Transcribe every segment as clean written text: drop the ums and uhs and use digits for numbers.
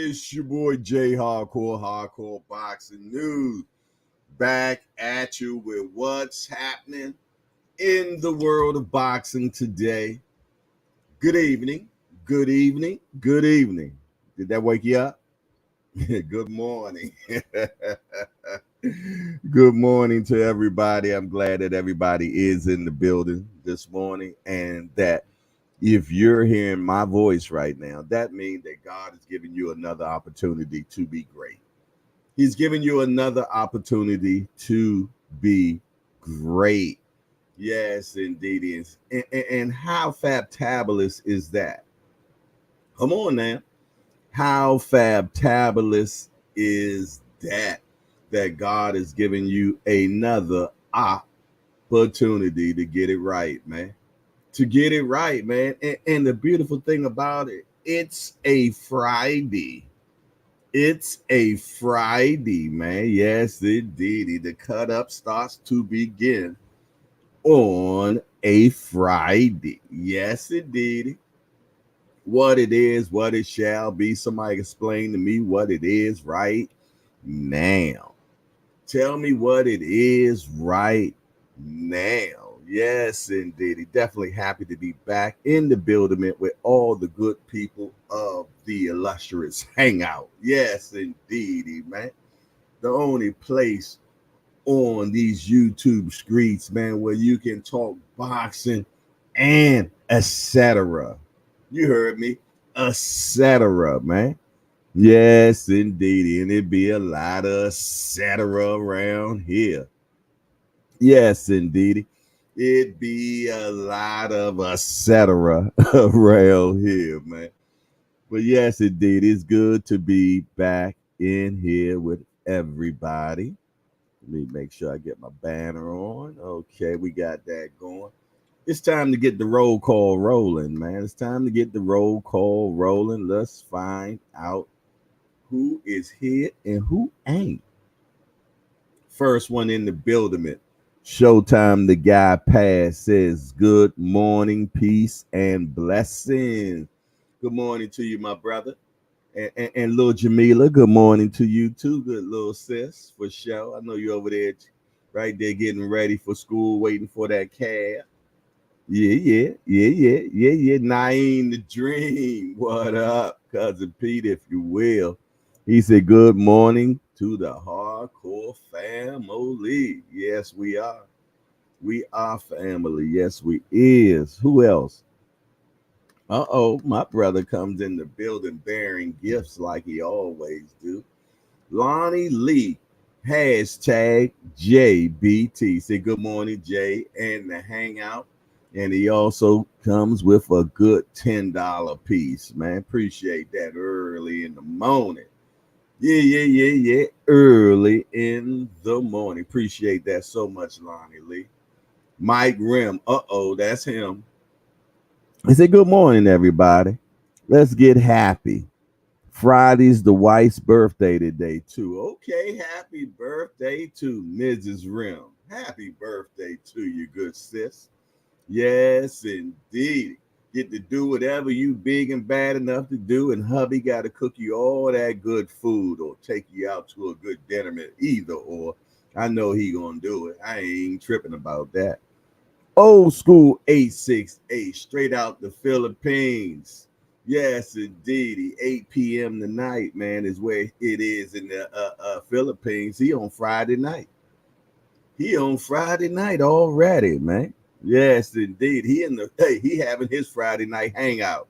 It's your boy Jay Hardcore Boxing News. Back at you with what's happening in the world of boxing today. Good evening, good evening, good evening. Did that wake you up? Good morning. Good morning to everybody. I'm glad that everybody is in the building this morning and that if you're hearing my voice right now, that means that God is giving you another opportunity to be great. He's giving you another opportunity to be great. Yes, indeed. And how fabulous is that? Come on now. How fabulous is that? That God is giving you another opportunity to get it right, man. To get it right, man. And the beautiful thing about it, it's a Friday. It's a Friday, man. Yes, indeed. The cut up starts to begin on a Friday. Yes, indeed. What it is, what it shall be. Somebody explain to me what it is right now. Tell me what it is right now. Yes, indeed. Definitely happy to be back in the building with all the good people of the illustrious hangout. Yes, indeed, man. The only place on these YouTube streets, man, where you can talk boxing and etc. You heard me, etc. Man. Yes, indeed. And it be a lot of etc. around here. Yes, indeed. It be a lot of etc. around here, man. But yes, indeed. It's good to be back in here with everybody. Let me make sure I get my banner on. Okay, we got that going. It's time to get the roll call rolling, man. It's time to get the roll call rolling. Let's find out who is here and who ain't. First one in the building. Showtime, the guy pass says, good morning, peace, and blessings. Good morning to you, my brother. And little Jamila, good morning to you too, good little sis, for sure. I know you over there, right there, getting ready for school, waiting for that cab. Yeah. Naeem the Dream. What up, cousin Pete, if you will? He said, good morning to the hardcore family. Yes, we are. We are family. Yes, we is. Who else? Uh-oh, my brother comes in the building bearing gifts like he always do. Lonnie Lee, hashtag JBT. Say good morning, Jay, and the hangout. And he also comes with a good $10 piece, man. Appreciate that early in the morning. Yeah. Early in the morning. Appreciate that so much, Lonnie Lee. Mike Rim. Uh-oh, that's him. I said, good morning, everybody. Let's get happy. Friday's the wife's birthday today, too. Okay, happy birthday to Mrs. Rim. Happy birthday to you, good sis. Yes, indeed. Get to do whatever you big and bad enough to do, and hubby got to cook you all that good food or take you out to a good dinner, either or. I know he gonna do it. I ain't tripping about that. Old school 868, straight out the Philippines. Yes, indeed. 8 p.m. tonight, man, is where it is in the Philippines. He on Friday night. He on Friday night already, man. Yes, indeed. He having his Friday night hangout.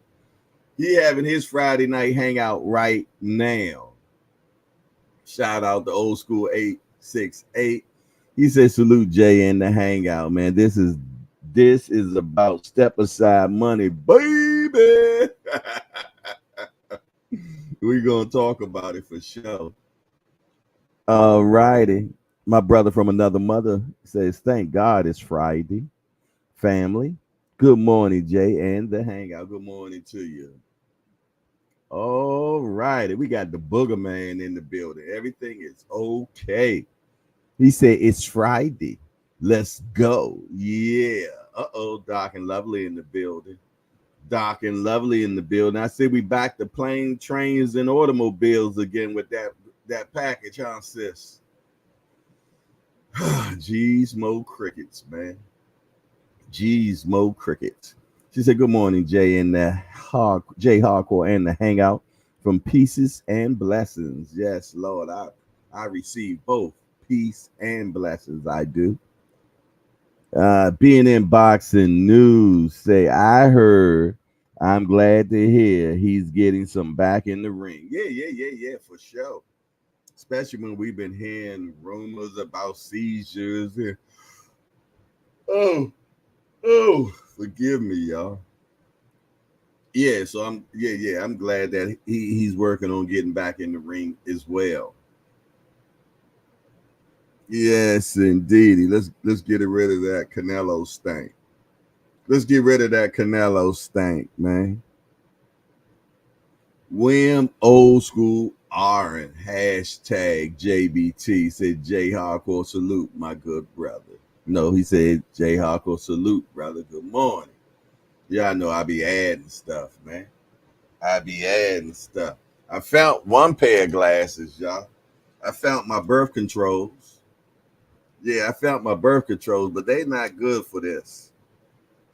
He having his Friday night hangout right now. Shout out to old school 868. He said, salute Jay and the hangout, man. This is about step aside money, baby. We're gonna talk about it for sure. All righty. My brother from another mother says, thank God it's Friday. Family. Good morning, Jay, and the hangout. Good morning to you. All righty. We got the booger man in the building. Everything is okay. He said, it's Friday. Let's go. Yeah. Uh-oh, Doc and Lovely in the building. Doc and Lovely in the building. I said we back to plane, trains, and automobiles again with that package, huh, sis? Geez, Mo Crickets, man. Geez, Mo Crickets. She said, "Good morning, Jay and the Jay Hardcore and the Hangout from Pieces and Blessings." Yes, Lord, I receive both peace and blessings. I do. Being in boxing news, say I heard. I'm glad to hear he's getting some back in the ring. Yeah, for sure. Especially when we've been hearing rumors about seizures. And, forgive me, y'all. Yeah, so I'm glad that he's working on getting back in the ring as well. Yes, indeedy. Let's get rid of that Canelo stank. Let's get rid of that Canelo stank, man. William Old School Aaron, hashtag JBT, said J Hardcore salute, my good brother. No, he said J Hardcore salute, brother. Good morning. Y'all know I be adding stuff, man. I be adding stuff. I found one pair of glasses, y'all. I found my birth controls. Yeah, I found my birth controls, but they not good for this.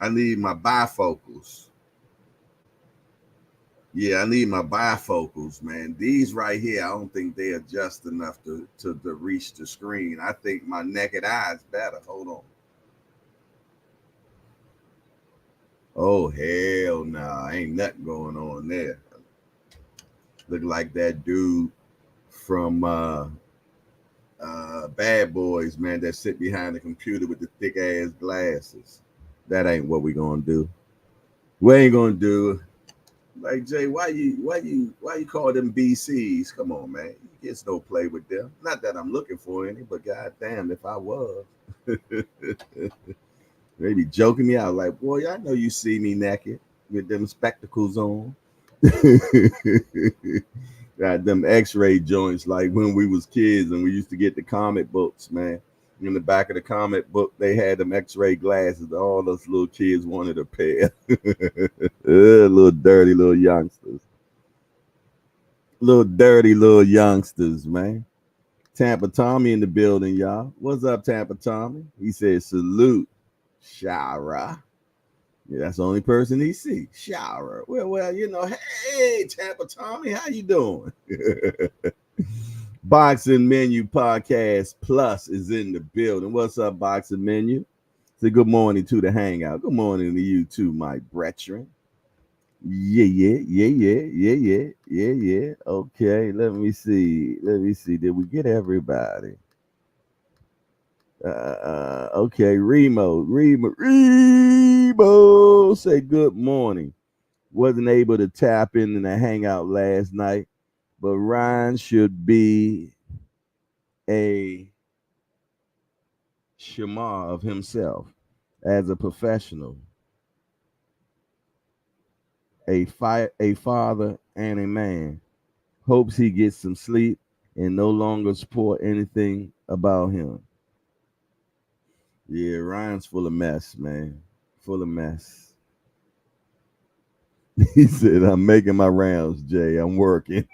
I need my bifocals. Yeah, I need my bifocals, man. These right here, I don't think they adjust enough to reach the screen. I think my naked eye is better. Hold on. Oh, hell nah. Ain't nothing going on there. Look like that dude from Bad Boys, man, that sit behind the computer with the thick ass glasses. That ain't what we gonna do. We ain't gonna do. Like, Jay, why you call them BCs? Come on, man. You kids don't play with them. Not that I'm looking for any, but goddamn, if I was. They be joking me out like, boy, I know you see me naked with them spectacles on. Got them x-ray joints like when we was kids and we used to get the comic books, man. In the back of the comic book, they had them x-ray glasses. All those little kids wanted a pair. Little dirty little youngsters. Little dirty little youngsters, man. Tampa Tommy in the building, y'all. What's up, Tampa Tommy? He said, salute, Shara. Yeah, that's the only person he see. Shower. Well, you know, hey, Tampa Tommy, how you doing? Boxing Menu Podcast Plus is in the building. What's up, Boxing Menu? Say good morning to the Hangout. Good morning to you too, my brethren. Yeah. Okay, let me see. Did we get everybody? Okay, Remo, say good morning. Wasn't able to tap in the Hangout last night, but Ryan should be a shamar of himself as a professional, a father and a man. Hopes he gets some sleep and no longer support anything about him. Yeah, Ryan's full of mess, man. Full of mess. He said, I'm making my rounds, Jay. I'm working.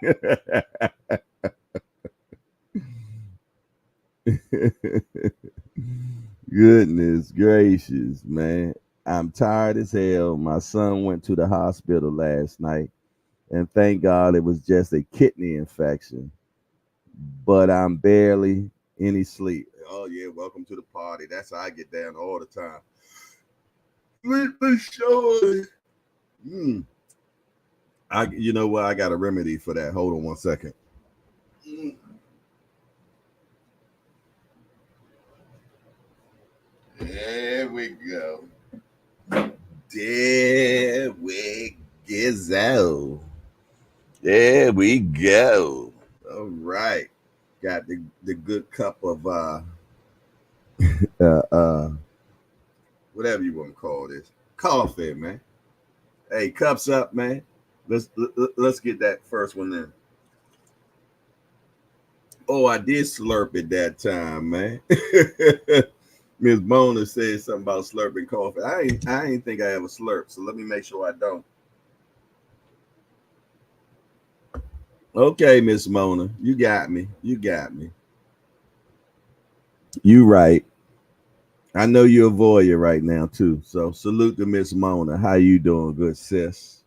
Goodness gracious, man. I'm tired as hell. My son went to the hospital last night, and thank God it was just a kidney infection. But I'm barely any sleep. Oh, yeah, welcome to the party. That's how I get down all the time. For sure. You know what? I got a remedy for that. Hold on one second. There we go. There we go. There we go. All right. Got the good cup of whatever you want to call this. Coffee, man. Hey, cups up, man. Let's get that first one in. Oh, I did slurp it that time, man. Miss Bona said something about slurping coffee. I ain't think I ever slurped, so let me make sure I don't. Okay, Miss Mona, you got me. You got me. You right. I know you're a voyeur right now too. So salute to Miss Mona. How you doing, good sis?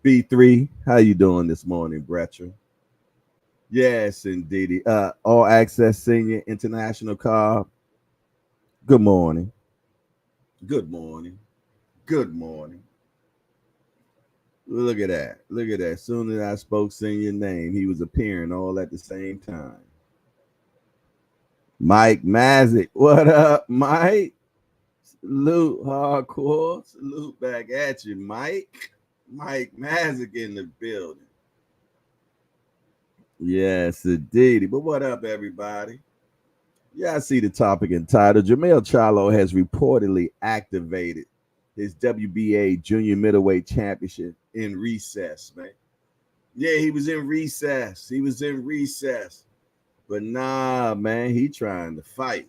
B3, how you doing this morning, Brethren? Yes, indeed. All Access Senior International Car. Good morning. Good morning. Good morning. Look at that. Look at that. As soon as I spoke senior name, he was appearing all at the same time. Mike Mazik. What up, Mike? Salute hardcore. Salute back at you, Mike. Mike Mazik in the building. Yes, indeed. But what up, everybody? Yeah, I see the topic entitled Jermell Charlo has reportedly activated his WBA Junior Middleweight Championship in recess, man. Yeah, he was in recess. He was in recess. But nah, man, he trying to fight.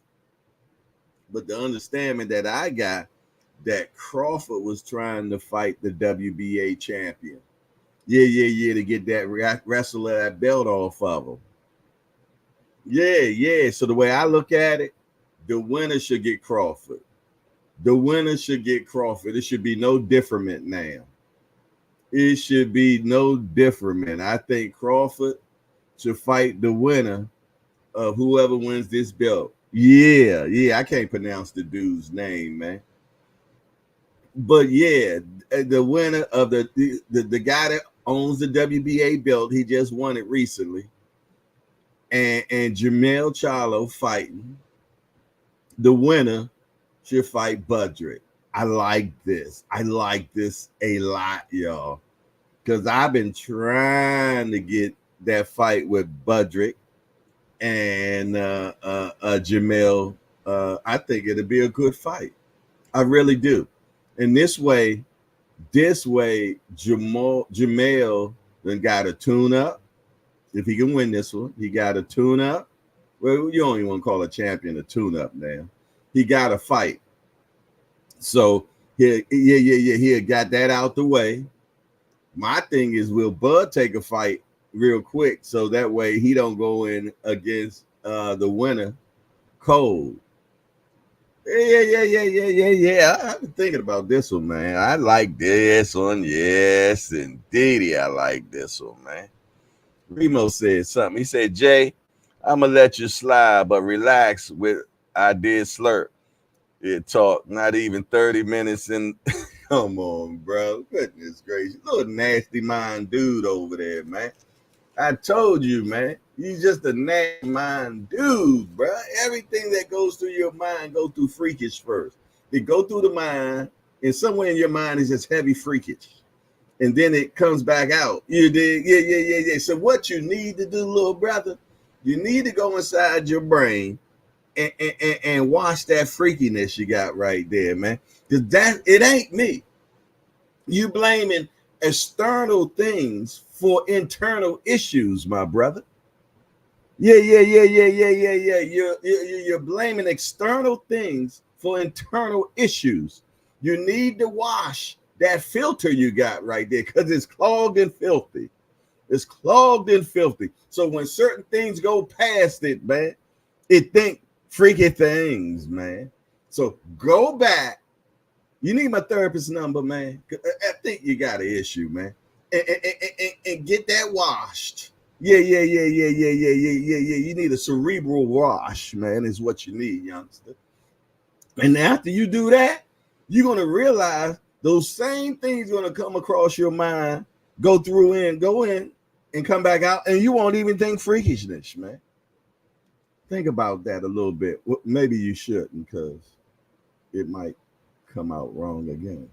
But the understanding that I got that Crawford was trying to fight the WBA champion. Yeah, to get that wrestler that belt off of him. Yeah. So the way I look at it, the winner should get Crawford. The winner should get Crawford. It should be no different now. It should be no different. I think Crawford should fight the winner of whoever wins this belt. Yeah. I can't pronounce the dude's name, man. But yeah, the winner of the guy that owns the WBA belt, he just won it recently. And Jermell Charlo fighting. The winner should fight Budrick. I like this. I like this a lot, y'all. Because I've been trying to get that fight with Budrick and Jermell. I think it'll be a good fight. I really do. And this way, Jermell then got a tune up. If he can win this one, he got a tune up. Well, you don't even want to call a champion a tune up now. He got a fight. So he got that out the way. My thing is, will Bud take a fight real quick so that way he don't go in against the winner cold? Yeah. I've been thinking about this one, man. I like this one. Yes, indeed, I like this one, man. Remo said something. He said, Jay, I'm going to let you slide, but relax with I did slurp. It talk not even 30 minutes in. Come on, bro. Goodness gracious. Little nasty mind dude over there, man. I told you, man. He's just a nasty mind dude, bro. Everything that goes through your mind go through freakish first. It go through the mind, and somewhere in your mind is just heavy freakish. And then it comes back out. You dig? Yeah. So what you need to do, little brother, you need to go inside your brain and watch that freakiness you got right there, man. Because it ain't me. You blaming external things for internal issues, my brother. Yeah. You're blaming external things for internal issues. You need to wash that filter you got right there because it's clogged and filthy. It's clogged and filthy. So when certain things go past it, man, it think freaky things, man. So go back. You need my therapist number, man. I think you got an issue, man. And get that washed. Yeah. You need a cerebral wash, man, is what you need, youngster. And after you do that, you're going to realize those same things are going to come across your mind, go in, and come back out, and you won't even think freakishness, man. Think about that a little bit. Well, maybe you shouldn't, because it might come out wrong again.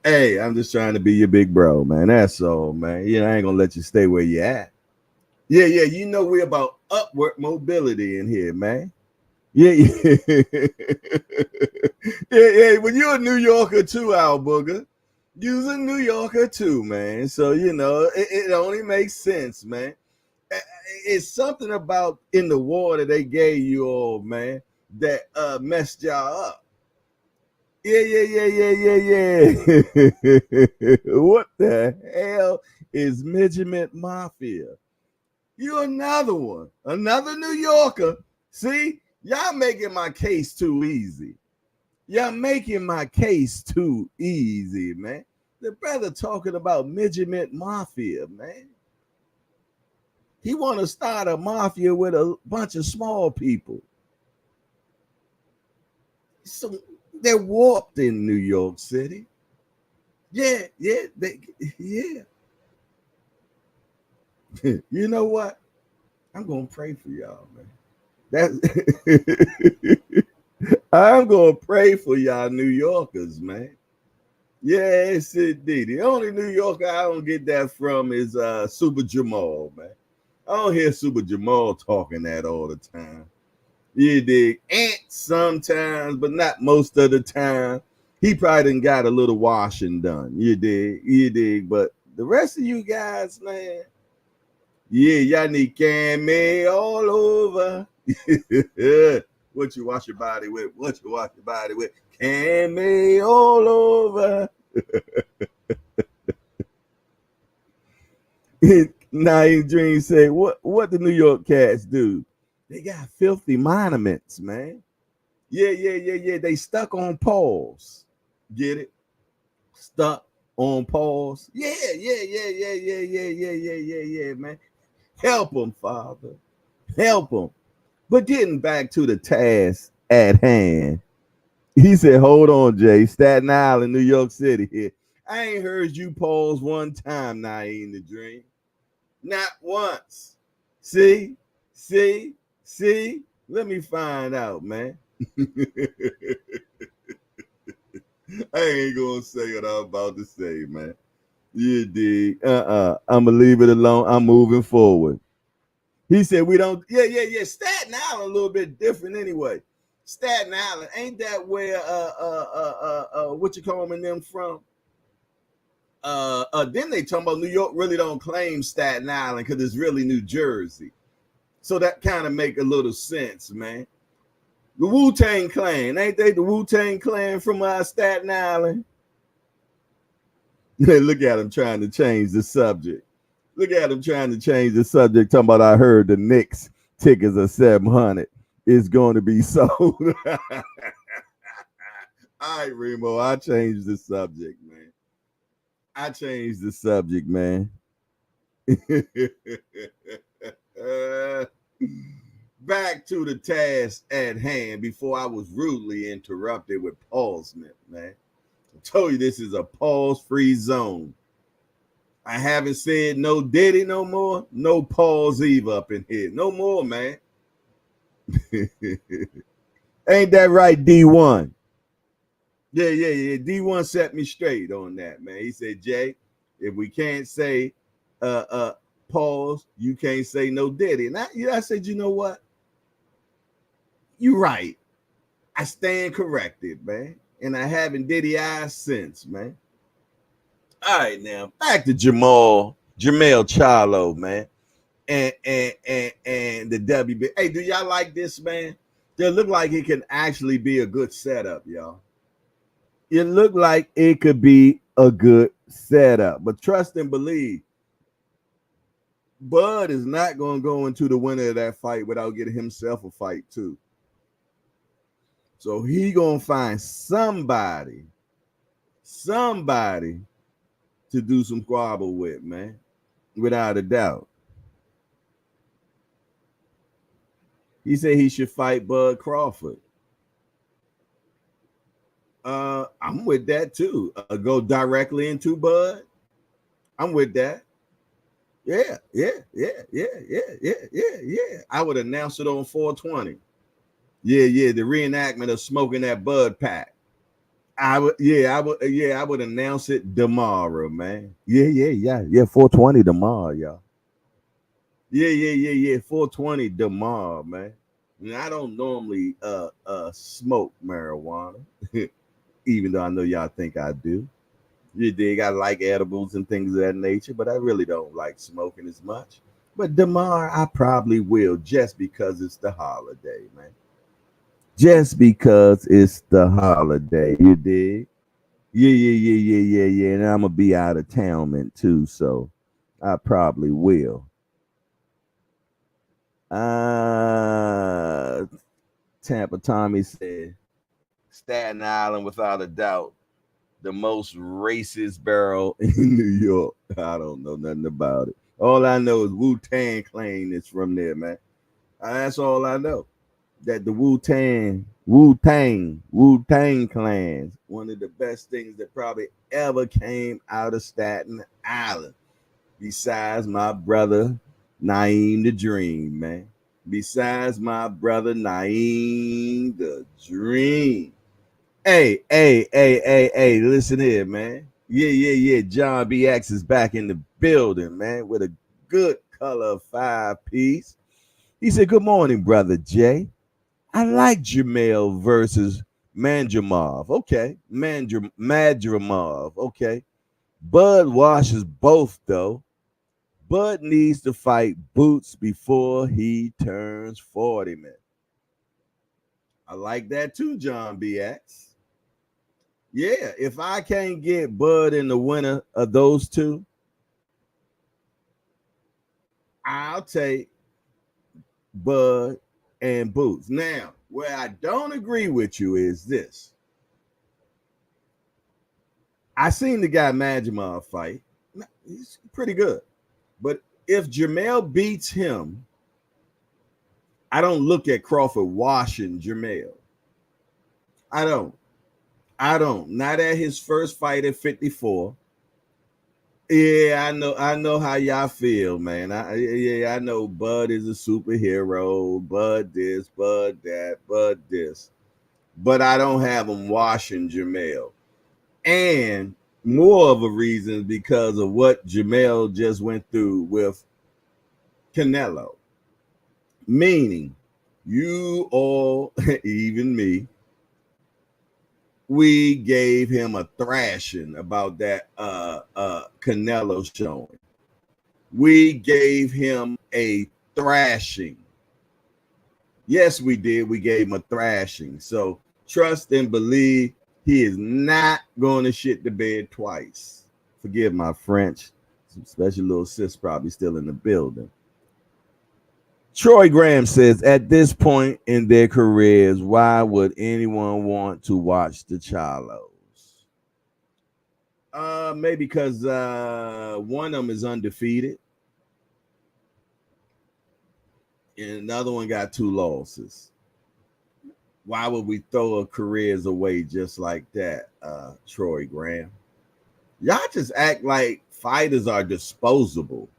Hey, I'm just trying to be your big bro, man. That's all, man. I ain't gonna let you stay where you at. Yeah. You know we're about upward mobility in here, man. Yeah. When you're a New Yorker too, Al Booger. You're a New Yorker too, man. So it only makes sense, man. It's something about in the water they gave you all, man, that messed y'all up. What the hell is Midget Mafia? You another one, another New Yorker. See, y'all making my case too easy. Y'all making my case too easy, man. The brother talking about Midget Mafia, man. He want to start a mafia with a bunch of small people. So they're warped in New York City. Yeah. You know what? I'm gonna pray for y'all, man. I'm gonna pray for y'all New Yorkers, man. Yes, indeed. The only New Yorker I don't get that from is Super Jamal, man. I don't hear Super Jamal talking that all the time. You dig? Ant sometimes, but not most of the time. He probably done got a little washing done. You dig? You dig? But the rest of you guys, man, yeah, y'all need Cammy all over. What you wash your body with? What you wash your body with? Cammy all over. Naeem Dream say, what the New York cats do? They got filthy monuments, man. Yeah. They stuck on pause. Get it? Stuck on pause. Yeah, man. Help them, Father. Help them. But getting back to the task at hand, he said, hold on, Jay. Staten Island, New York City here. I ain't heard you pause one time, Naeem the Dream. Not once. See? Let me find out, man. I ain't gonna say what I'm about to say, man. You dig? I'm gonna leave it alone. I'm moving forward. He said we don't. Yeah. Staten Island a little bit different anyway. Staten Island, ain't that where what you call them from? Then they talking about New York really don't claim Staten Island because it's really New Jersey. So that kind of make a little sense, man. The Wu-Tang Clan, ain't they the Wu-Tang Clan from Staten Island? Look at him trying to change the subject. Talking about I heard the Knicks tickets are 700. It's going to be sold. All right, Remo, I changed the subject, man. Back to the task at hand before I was rudely interrupted with pausement, man. I told you this is a pause-free zone. I haven't said no Diddy no more, no pause Eve up in here. No more, man. Ain't that right, D1? Yeah. D1 set me straight on that, man. He said, Jay, if we can't say pause, you can't say no Diddy. And I said, you know what? You're right. I stand corrected, man. And I haven't Diddy eyes since, man. All right, now back to Jermell Charlo, man. And the WBA. Hey, do y'all like this, man? It look like it can actually be a good setup, y'all. It looked like it could be a good setup. But trust and believe, Bud is not going to go into the winner of that fight without getting himself a fight, too. So he going to find somebody to do some squabble with, man, without a doubt. He said he should fight Bud Crawford. I'm with that too. Go directly into Bud. I'm with that. Yeah. I would announce it on 420. Yeah. The reenactment of smoking that Bud pack. I would announce it tomorrow, man. Yeah. 420 tomorrow, y'all. Yeah. 420 tomorrow, man. I don't normally smoke marijuana, even though I know y'all think I do. You dig? I like edibles and things of that nature, but I really don't like smoking as much. But tomorrow I probably will, just because it's the holiday, man. just because it's the holiday. You dig? Yeah. And I'm gonna be out of town, man, too. So I probably will. Uh, Tampa Tommy said Staten Island, without a doubt, the most racist borough in New York. I don't know nothing about it. All I know is Wu-Tang Clan is from there, man. That's all I know. That the Wu-Tang clans, one of the best things that probably ever came out of Staten Island. Besides my brother Naeem the Dream, man. Besides my brother Naeem the Dream. Hey, listen here, man. Yeah. John BX is back in the building, man, with a good color 5-piece. He said, good morning, brother Jay. I like Jermell versus Mandramov. Okay. Madramov. Okay. Bud washes both, though. Bud needs to fight Boots before he turns 40, man. I like that too, John BX. Yeah, if I can't get Bud in the winner of those two, I'll take Bud and Boots. Now, where I don't agree with you is this. I seen the guy Majimov fight. He's pretty good. But if Jermell beats him, I don't look at Crawford washing Jermell. I don't. Not at his first fight at 54. Yeah, I know how y'all feel, man. I know Bud is a superhero. Bud this, Bud that, Bud this. But I don't have him washing Jermell. And more of a reason because of what Jermell just went through with Canelo. Meaning, you all, even me, we gave him a thrashing about that Canelo showing. We gave him a thrashing. Yes, we did. We gave him a thrashing. So trust and believe he is not going to shit the bed twice. Forgive my French. Some special little sis probably still in the building. Troy Graham says, at this point in their careers, why would anyone want to watch the Charlos? Maybe because one of them is undefeated and another one got 2 losses. Why would we throw our careers away just like that, Troy Graham? Y'all just act like fighters are disposable.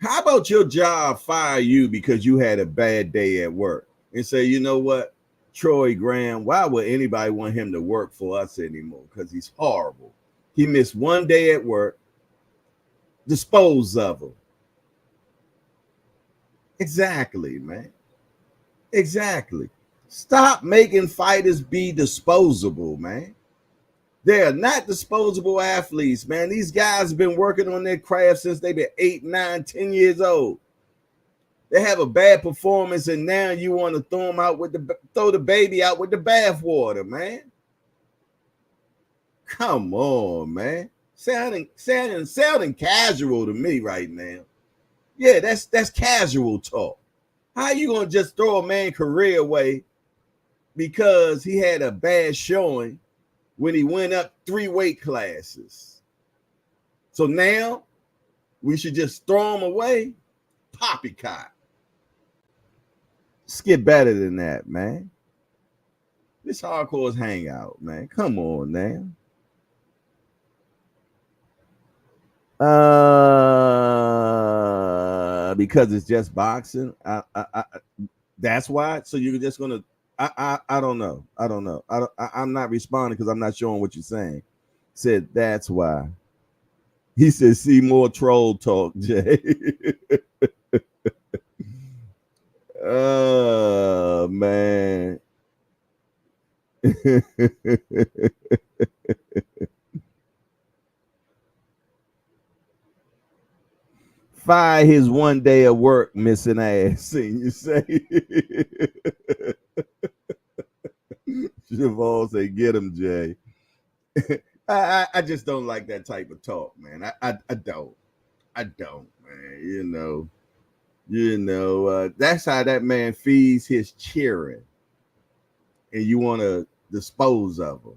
How about your job fire you because you had a bad day at work and say, you know what, Troy Graham, why would anybody want him to work for us anymore? Because he's horrible. He missed one day at work. Dispose of him. Exactly, man. Exactly. Stop making fighters be disposable, man. They are not disposable athletes, man. These guys have been working on their craft since they've been 8, 9, 10 years old. They have a bad performance, and now you want to throw the baby out with the bathwater, man. Come on, man. Sounding casual to me right now. Yeah, that's casual talk. How you gonna just throw a man's career away because he had a bad showing when he went up 3 weight classes? So now we should just throw him away? Poppycock. Let's get better than that, man. This hardcore's hangout, man. Come on now. Because it's just boxing. That's why. So you're just gonna. I don't know. I'm not responding because I'm not showing what you're saying. Said that's why. He said, "See more troll talk, Jay." Oh man. Fire his one day of work missing ass. You say. Jamal say, "Get him, Jay." I just don't like that type of talk, man. I don't, man. That's how that man feeds his cheering, and you want to dispose of them.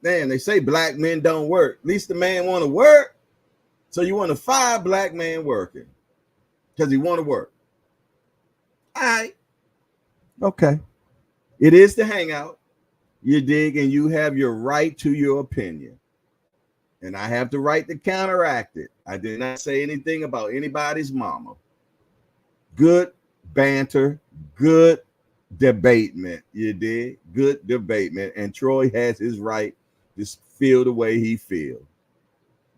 Man, they say black men don't work. At least the man want to work. So you want to fire black man working because he want to work. All right. Okay. It is the hangout. You dig, and you have your right to your opinion. And I have the right to counteract it. I did not say anything about anybody's mama. Good banter, good debatement. You did good debatement, and Troy has his right to feel the way he feels.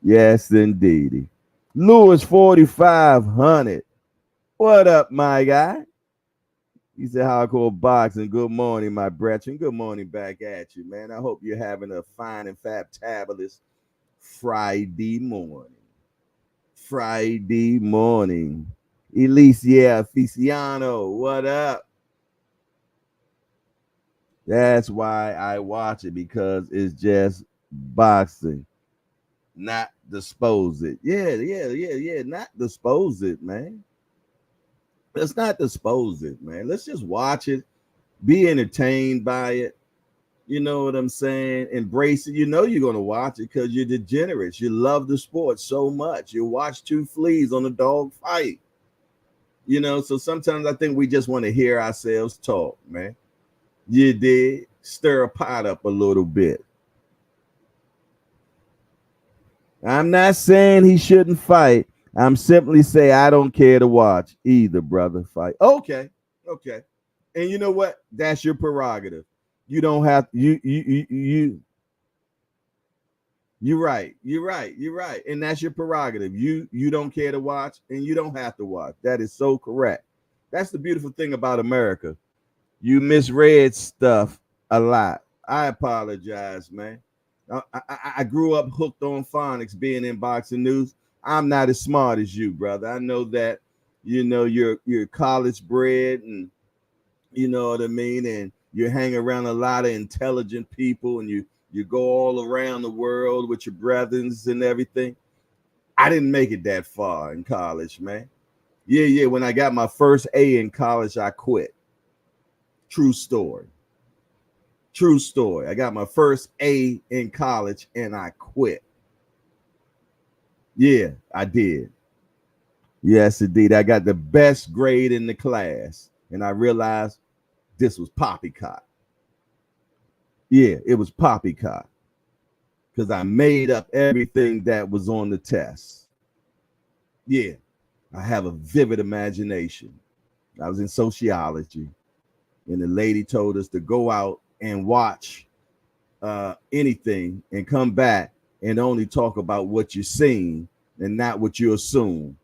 Yes, indeedy. Lewis 4500. What up, my guy? He said, "Hardcore boxing. Good morning, my brethren. Good morning back at you, man. I hope you're having a fine and fabulous Friday morning. Elicia Feliciano, what up? That's why I watch it, because it's just boxing, not dispose it. Yeah. Not dispose it, man. Let's not dispose it, man. Let's just watch it, be entertained by it. You know what I'm saying? Embrace it. You know you're going to watch it because you're degenerates. You love the sport so much. You watch two fleas on a dog fight. So sometimes I think we just want to hear ourselves talk, man. You did stir a pot up a little bit. I'm not saying he shouldn't fight. I'm simply saying I don't care to watch either brother fight. Okay. And you know what? That's your prerogative. You don't have you're right. And that's your prerogative. You don't care to watch, and you don't have to watch. That is so correct. That's the beautiful thing about America. You misread stuff a lot. I apologize, man. I grew up hooked on phonics, being in boxing news. I'm not as smart as you, brother. I know that, you're college bred, and you know what I mean, and you hang around a lot of intelligent people, and you go all around the world with your brothers and everything. I didn't make it that far in college, man. Yeah. When I got my first A in college, I quit. True story. I got my first A in college and I quit. Yeah, I did. Yes, indeed. I got the best grade in the class, and I realized this was poppycock. Yeah, it was poppycock, because I made up everything that was on the test. Yeah, I have a vivid imagination. I was in sociology, and the lady told us to go out and watch anything and come back and only talk about what you're seeing and not what you assume.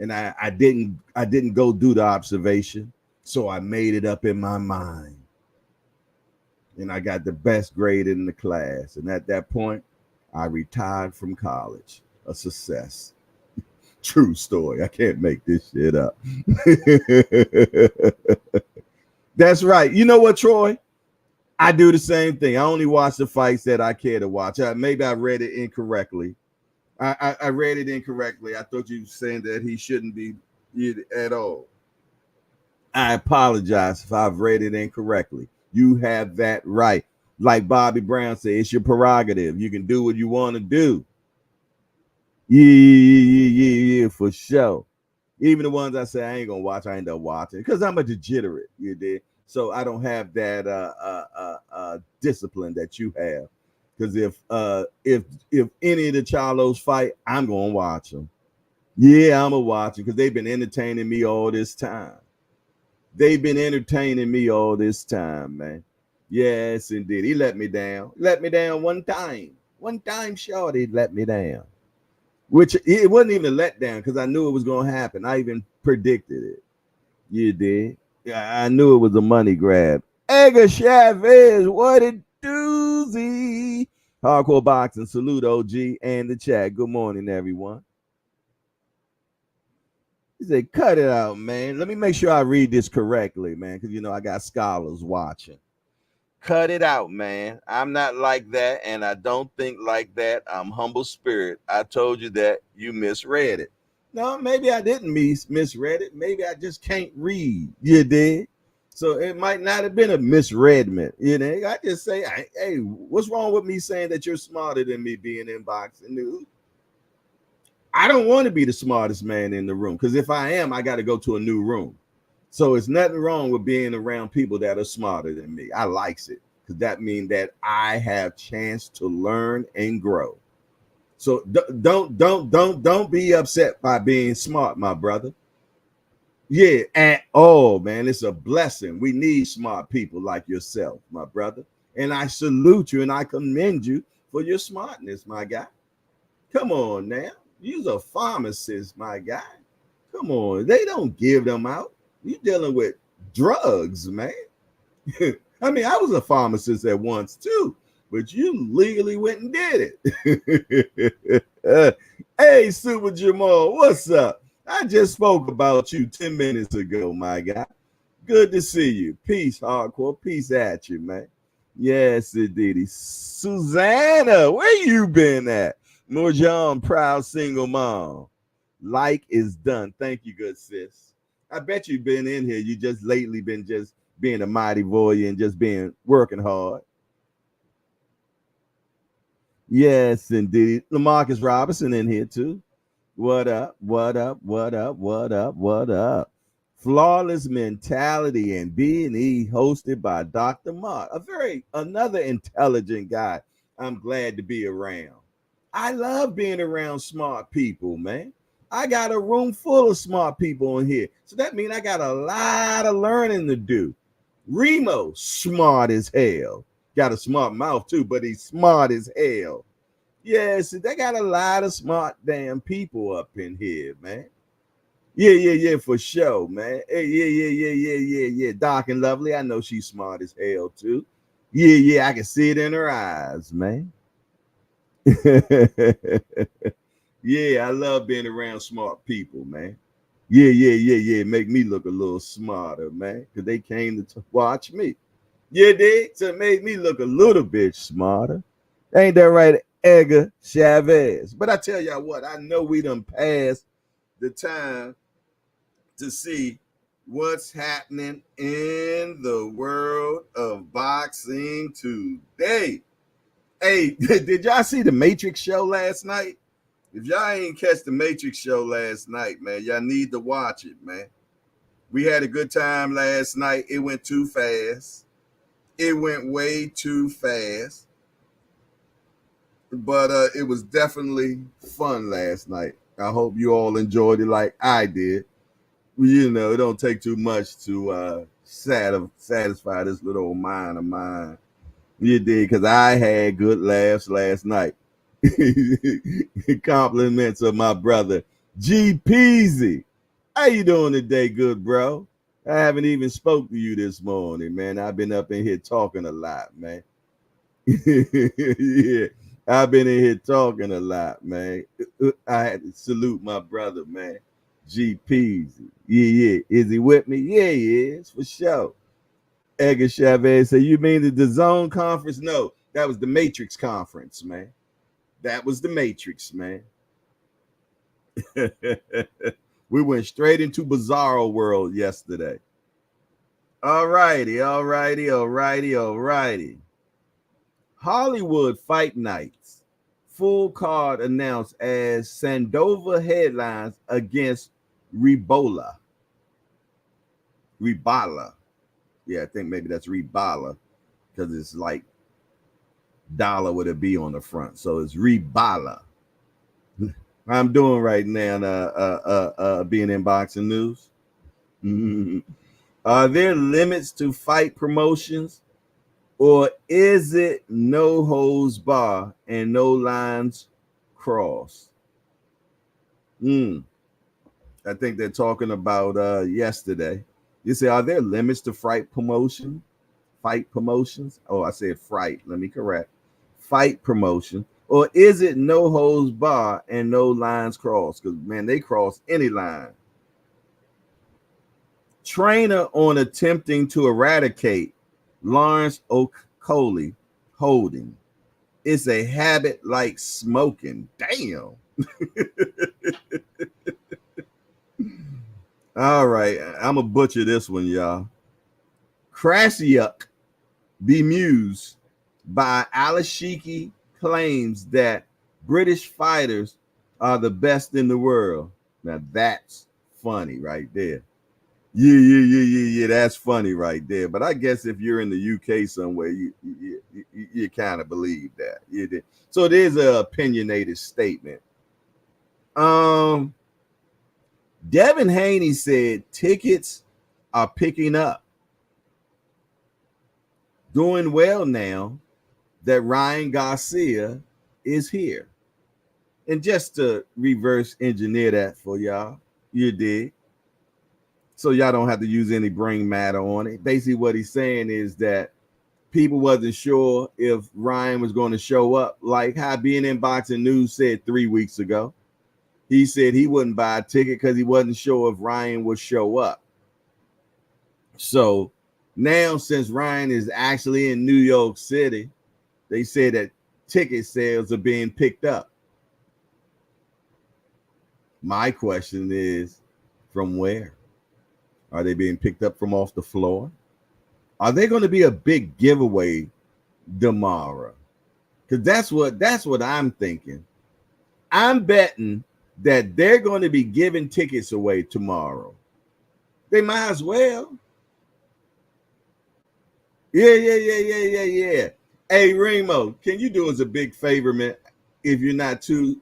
And I didn't go do the observation, so I made it up in my mind. And I got the best grade in the class. And at that point, I retired from college. A success. True story. I can't make this shit up. That's right. You know what, Troy? I do the same thing. I only watch the fights that I care to watch. Maybe I read it incorrectly. I read it incorrectly. I thought you were saying that he shouldn't be at all. I apologize if I've read it incorrectly. You have that right. Like Bobby Brown said, it's your prerogative. You can do what you want to do. Yeah, for sure. Even the ones I say I ain't gonna watch, I end up watching because I'm a degenerate. You did. So I don't have that discipline that you have. Because if any of the Charlos fight, I'm gonna watch them. Yeah, I'm gonna watch them because they've been entertaining me all this time. Man. Yes, indeed. He let me down. One time. One time, short, he let me down. Which it wasn't even a letdown because I knew it was gonna happen. I even predicted it. You did. Yeah, I knew it was a money grab. Edgar Chavez, what a doozy. Hardcore boxing, salute OG and the chat. Good morning, everyone. He said, cut it out, man. Let me make sure I read this correctly, man, because you know I got scholars watching. Cut it out, man. I'm not like that, and I don't think like that. I'm humble spirit. I told you that. You misread it. No, maybe I didn't misread it. Maybe I just can't read. You did. So it might not have been a misreadment. You know, I just say, hey, what's wrong with me saying that you're smarter than me being in boxing news? I don't want to be the smartest man in the room, because if I am, I got to go to a new room. So it's nothing wrong with being around people that are smarter than me. I likes it, because that means that I have chance to learn and grow. So don't be upset by being smart, my brother. Yeah, at all, man. It's a blessing. We need smart people like yourself, my brother. And I salute you and I commend you for your smartness, my guy. Come on now. You're a pharmacist, my guy. Come on. They don't give them out. You're dealing with drugs, man. I mean, I was a pharmacist at once too, but you legally went and did it. Hey, Super Jamal, what's up? I just spoke about you 10 minutes ago, my guy. Good to see you. Peace, hardcore. Peace at you, man. Yes, indeed. Susanna, where you been at? Mojan, proud single mom. Like is done. Thank you, good sis. I bet you've been in here. You just lately been just being a mighty warrior and just being working hard. Yes, indeed. LaMarcus Robinson in here too. What up? What up? What up? What up? What up? Flawless Mentality and B&E, hosted by Dr. Mark. Another intelligent guy I'm glad to be around. I love being around smart people, man. I got a room full of smart people in here. So that means I got a lot of learning to do. Remo, smart as hell. Got a smart mouth too, but he's smart as hell. Yes, they got a lot of smart damn people up in here, man. Yeah, for sure, man. Hey, yeah. Dark and lovely. I know she's smart as hell too. Yeah, I can see it in her eyes, man. Yeah, I love being around smart people, man. Yeah. Make me look a little smarter, man, because they came to watch me. Yeah, so it made me look a little bit smarter. Ain't that right, Edgar Chavez? But I tell y'all what, I know we done passed the time to see what's happening in the world of boxing today. Hey, did y'all see the Matrix show last night? If y'all ain't catch the Matrix show last night, man, y'all need to watch it, man. We had a good time last night. It went too fast. It went way too fast. But it was definitely fun last night. I hope you all enjoyed it like I did. You know, it don't take too much to satisfy this little old mind of mine. You did, because I had good laughs last night. Compliments of my brother G Peasy. How you doing today, good bro? I haven't even spoke to you this morning, man. I've been up in here talking a lot, man. Yeah, I've been in here talking a lot, man. I had to salute my brother, man. G Peasy. Yeah. Is he with me? Yeah, he is, for sure. Edgar Chavez said, you mean the Zone conference? No, that was the Matrix conference, man. That was the Matrix, man. We went straight into Bizarro World yesterday. All righty. Hollywood Fight Nights. Full card announced as Sandoval headlines against Ribala. Yeah, I think maybe that's Ribala, because it's like dollar with a B on the front. So it's Ribala. I'm doing right now, being in boxing news. Are there limits to fight promotions, or is it no holds bar and no lines crossed? I think they're talking about yesterday. You say, are there limits to fight promotions? Oh, I said fright. Let me correct. Fight promotion. Or is it no holds bar and no lines crossed? Because, man, they cross any line. Trainer on attempting to eradicate Lawrence Okolie holding. It's a habit like smoking. Damn. All right, I'm gonna butcher this one, y'all. Krasiuk bemused by Alashiki claims that British fighters are the best in the world. Now that's funny right there. Yeah. That's funny right there. But I guess if you're in the UK somewhere, you kind of believe that. You did. So it is an opinionated statement. Devin Haney said tickets are picking up. Doing well now that Ryan Garcia is here. And just to reverse engineer that for y'all, you did. So y'all don't have to use any brain matter on it. Basically, what he's saying is that people wasn't sure if Ryan was going to show up, like how Being in Boxing News said 3 weeks ago. He said he wouldn't buy a ticket because he wasn't sure if Ryan would show up. So now, since Ryan is actually in New York City, they say that ticket sales are being picked up. My question is, from where? Are they being picked up from off the floor? Are they going to be a big giveaway tomorrow? Because that's what I'm thinking. I'm betting that they're going to be giving tickets away tomorrow. They might as well. Yeah. Hey, Remo, can you do us a big favor, man? If you're not too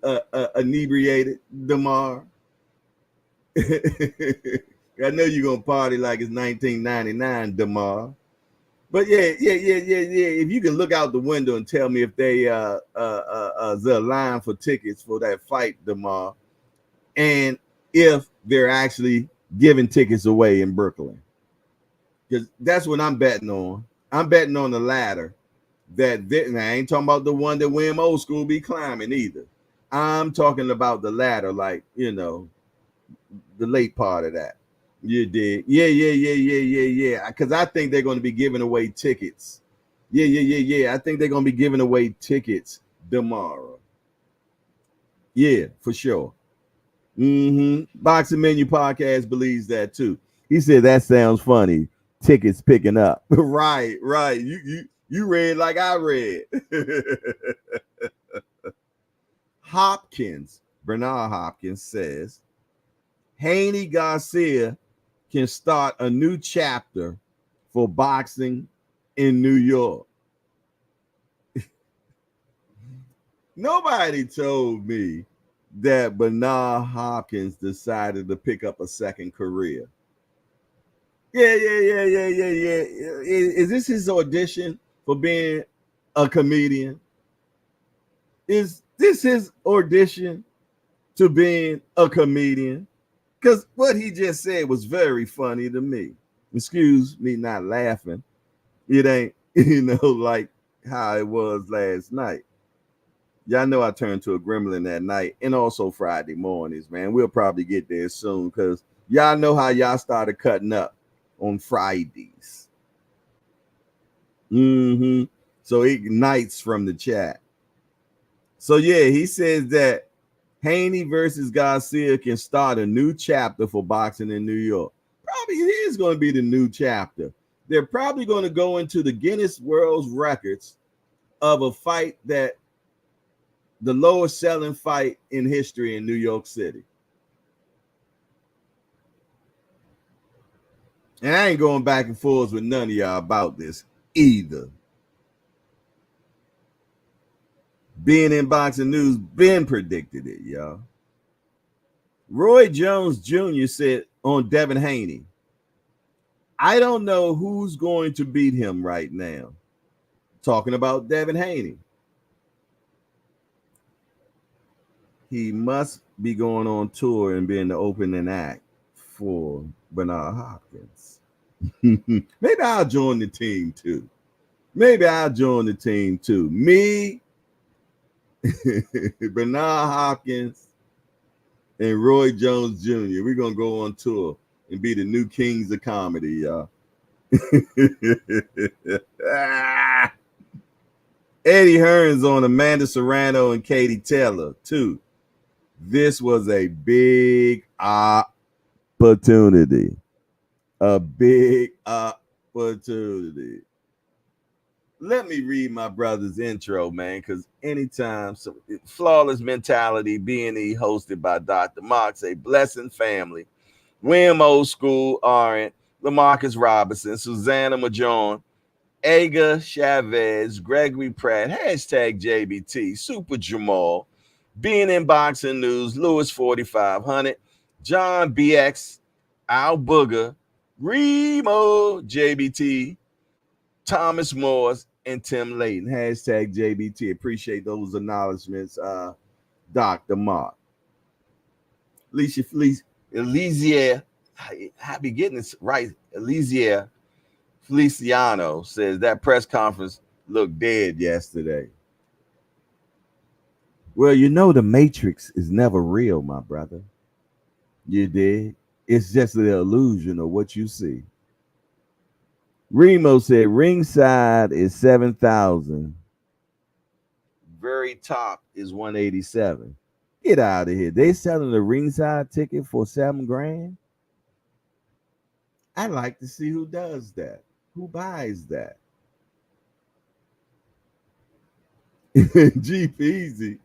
inebriated tomorrow. I know you're going to party like it's 1999 tomorrow. But yeah. If you can look out the window and tell me if they the line for tickets for that fight tomorrow, and if they're actually giving tickets away in Brooklyn, because that's what I'm betting on. I'm betting on the latter. That I ain't talking about the one that Wim Old School be climbing either. I'm talking about the latter, like the late part of that. You did. Yeah. Because I think they're going to be giving away tickets. Yeah. I think they're going to be giving away tickets tomorrow. Yeah, for sure. Boxing Menu Podcast believes that too. He said that sounds funny. Tickets picking up. Right. You read like I read. Bernard Hopkins says Haney Garcia can start a new chapter for boxing in New York. Nobody told me that Bernard Hopkins decided to pick up a second career. Yeah. Is this his audition for being a comedian? Is this his audition to being a comedian? Because what he just said was very funny to me. Excuse me not laughing. It ain't, like how it was last night. Y'all know I turned to a gremlin that night and also Friday mornings, man. We'll probably get there soon because y'all know how y'all started cutting up on Fridays. So it ignites from the chat. So yeah, he says that Haney versus Garcia can start a new chapter for boxing in New York. Probably it is going to be the new chapter. They're probably going to go into the Guinness World Records of a fight that the lowest selling fight in history in New York City. And I ain't going back and forth with none of y'all about this either. Being in Boxing News, Ben predicted it, y'all. Roy Jones Jr. said on Devin Haney, I don't know who's going to beat him right now. Talking about Devin Haney. He must be going on tour and being the opening act for Bernard Hopkins. Maybe I'll join the team too. Me, Bernard Hopkins, and Roy Jones Jr. We're going to go on tour. and be the new kings of comedy, y'all. Eddie Hearn's on Amanda Serrano and Katie Taylor, too. This was a big opportunity. A big opportunity. Let me read my brother's intro, man, because anytime, Flawless Mentality, B&E, hosted by Dr. Mox, a blessing family. William Old School, Arendt, LaMarcus Robinson, Susanna Majon, Aga Chavez, Gregory Pratt, hashtag JBT, Super Jamal, being in boxing news, Lewis 4500, John BX, Al Booger, Remo, JBT, Thomas Morris, and Tim Layton, hashtag JBT. Appreciate those acknowledgments, Dr. Mark. Elysia, I be getting this right. Elysia Feliciano says that press conference looked dead yesterday. Well, you know the Matrix is never real, my brother. You did. It's just the illusion of what you see. Remo said ringside is 7,000. Very top is 187. Get out of here. They selling the ringside ticket for $7,000. I'd like to see who does that. Who buys that? G Peasy.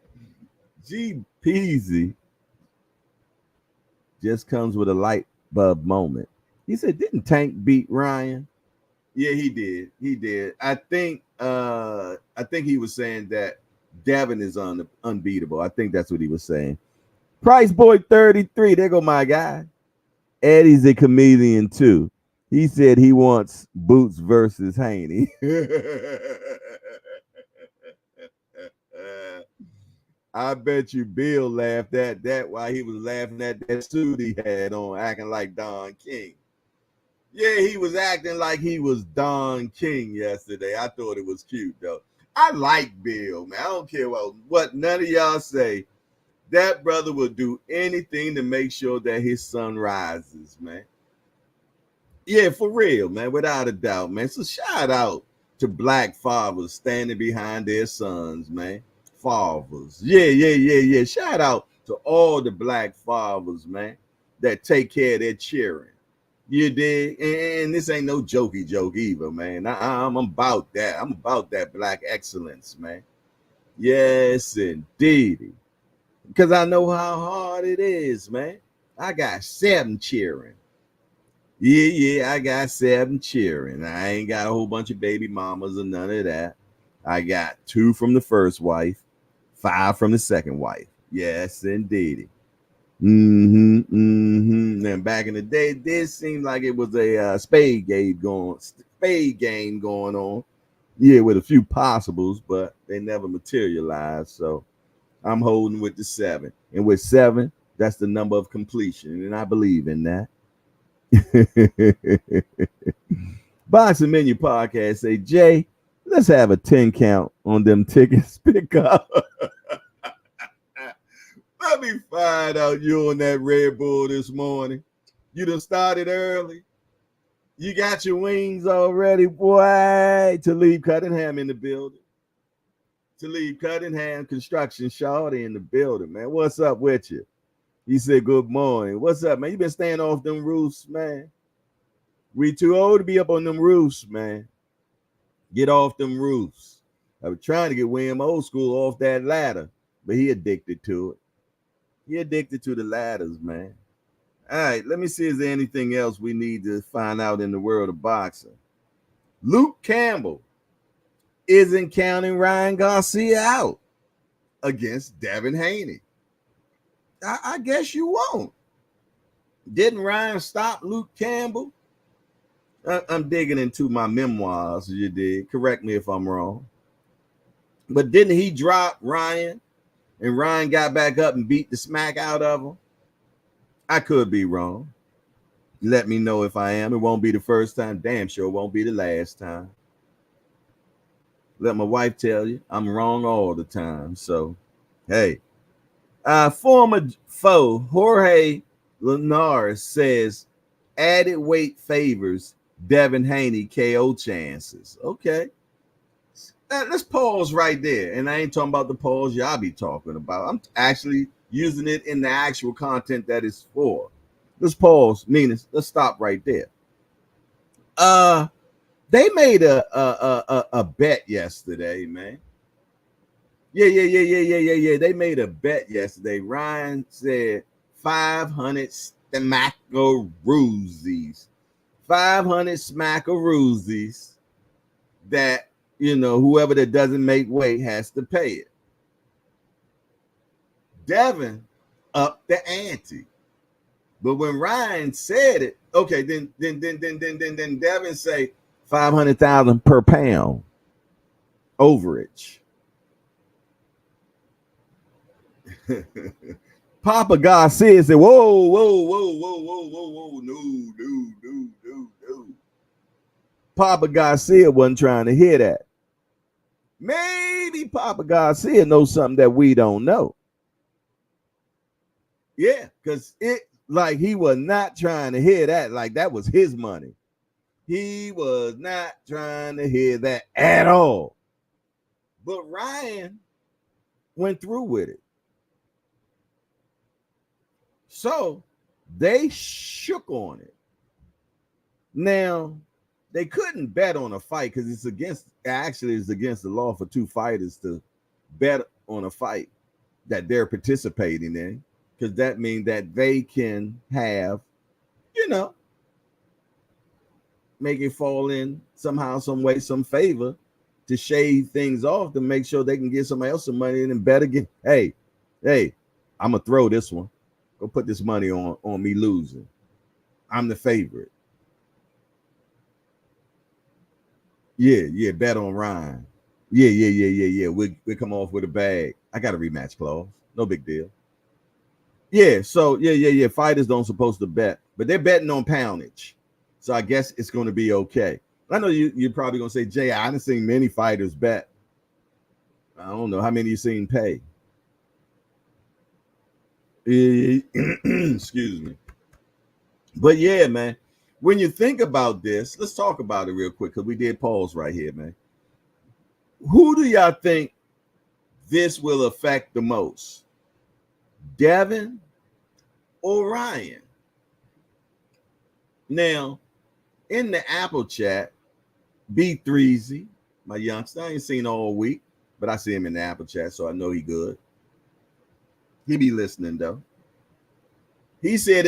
G Peasy just comes with a light bulb moment. He said, didn't Tank beat Ryan? Yeah, he did. He did. I think he was saying that Devin is unbeatable. I think that's what he was saying. Price Boy 33. There go my guy. Eddie's a comedian too. He said he wants Boots versus Haney. I bet you Bill laughed at that while he was laughing at that suit he had on, acting like Don King. Yeah, he was acting like he was Don King yesterday. I thought it was cute, though. I like Bill, man. I don't care what none of y'all say. That brother will do anything to make sure that his son rises, man. Yeah, for real, man, without a doubt, man. So shout out to black fathers standing behind their sons, man. Fathers. Yeah. Shout out to all the black fathers, man, that take care of their children. You dig? And this ain't no jokey joke either, man. I'm about that. I'm about that black excellence, man. Yes, indeed. Because I know how hard it is, man. I got 7 children. Yeah, I got 7 children. I ain't got a whole bunch of baby mamas or none of that. I got 2 from the first wife, 5 from the second wife. Yes, indeed. And back in the day, this seemed like it was a spade game going on. Yeah, with a few possibles, but they never materialized. So I'm holding with the 7. And with 7, that's the number of completion. And I believe in that. Boxing Menu Podcast say, Jay, let's have a 10 count on them tickets pick up. Let me find out you on that Red Bull this morning. You done started early. You got your wings already, boy. Talib Cunningham in the building. Talib Cunningham, construction shawty in the building, man. What's up with you? He said, good morning. What's up, man? You been staying off them roofs, man? We too old to be up on them roofs, man. Get off them roofs. I was trying to get William Old School off that ladder, but he addicted to it. He addicted to the ladders, man. All right, let me see. Is there anything else we need to find out in the world of boxing? Luke Campbell isn't counting Ryan Garcia out against Devin Haney. I guess you won't. Didn't Ryan stop Luke Campbell? I'm digging into my memoirs, you did. Correct me if I'm wrong. But didn't he drop Ryan? And Ryan got back up and beat the smack out of him? I could be wrong. Let me know if I am. It won't be the first time. Damn sure it won't be the last time. Let my wife tell you, I'm wrong all the time. So, hey. Former foe Jorge Linares says Added weight favors Devin Haney KO chances. Okay. Let's pause right there. And I ain't talking about the pause y'all be talking about. I'm actually using it in the actual content that it's for. Let's pause, meaning let's stop right there. They made a bet yesterday, man. Yeah. They made a bet yesterday. Ryan said 500 smackaroosies. 500 smackaroosies that, whoever that doesn't make weight has to pay it. Devin upped the ante. But when Ryan said it, okay, then Devin say 500,000 per pound overage. Papa Garcia said, whoa, no. Papa Garcia wasn't trying to hear that. Maybe Papa Garcia knows something that we don't know. Yeah, because he was not trying to hear that. Like that was his money. He was not trying to hear that at all. But Ryan went through with it. So they shook on it. Now, they couldn't bet on a fight because it's against the law for two fighters to bet on a fight that they're participating in, because that means that they can have, make it fall in somehow, some way, some favor to shave things off to make sure they can get somebody else some money and bet again. Hey, I'm going to throw this one. Go put this money on me losing. I'm the favorite. Yeah, bet on Ryan. Yeah. We come off with a bag. I got a rematch clause. No big deal. Yeah, so yeah. Fighters don't supposed to bet, but they're betting on poundage. So I guess it's going to be okay. I know you're probably going to say, Jay, I haven't seen many fighters bet. I don't know how many you've seen pay. Excuse me. But yeah, man, when you think about this, let's talk about it real quick because we did pause right here, man. Who do y'all think this will affect the most? Devin or Ryan? Now, in the Apple chat, B3Z, my youngster, I ain't seen all week, but I see him in the Apple chat, so I know he good. He be listening, though. He said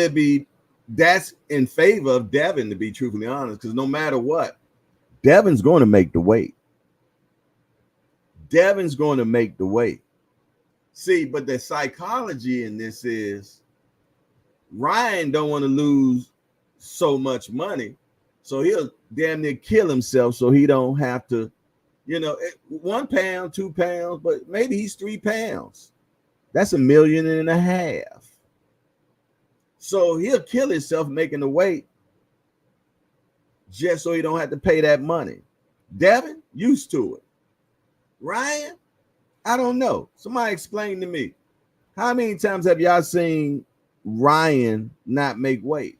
that's in favor of Devin, to be truthfully honest, because no matter what, Devin's going to make the weight. Devin's going to make the weight. See, but the psychology in this is Ryan don't want to lose so much money, so he'll damn near kill himself so he don't have to, 1 pound, 2 pounds, but maybe he's 3 pounds. That's $1.5 million. So he'll kill himself making the weight just so he don't have to pay that money. Devin, used to it. Ryan, I don't know. Somebody explain to me. How many times have y'all seen Ryan not make weight?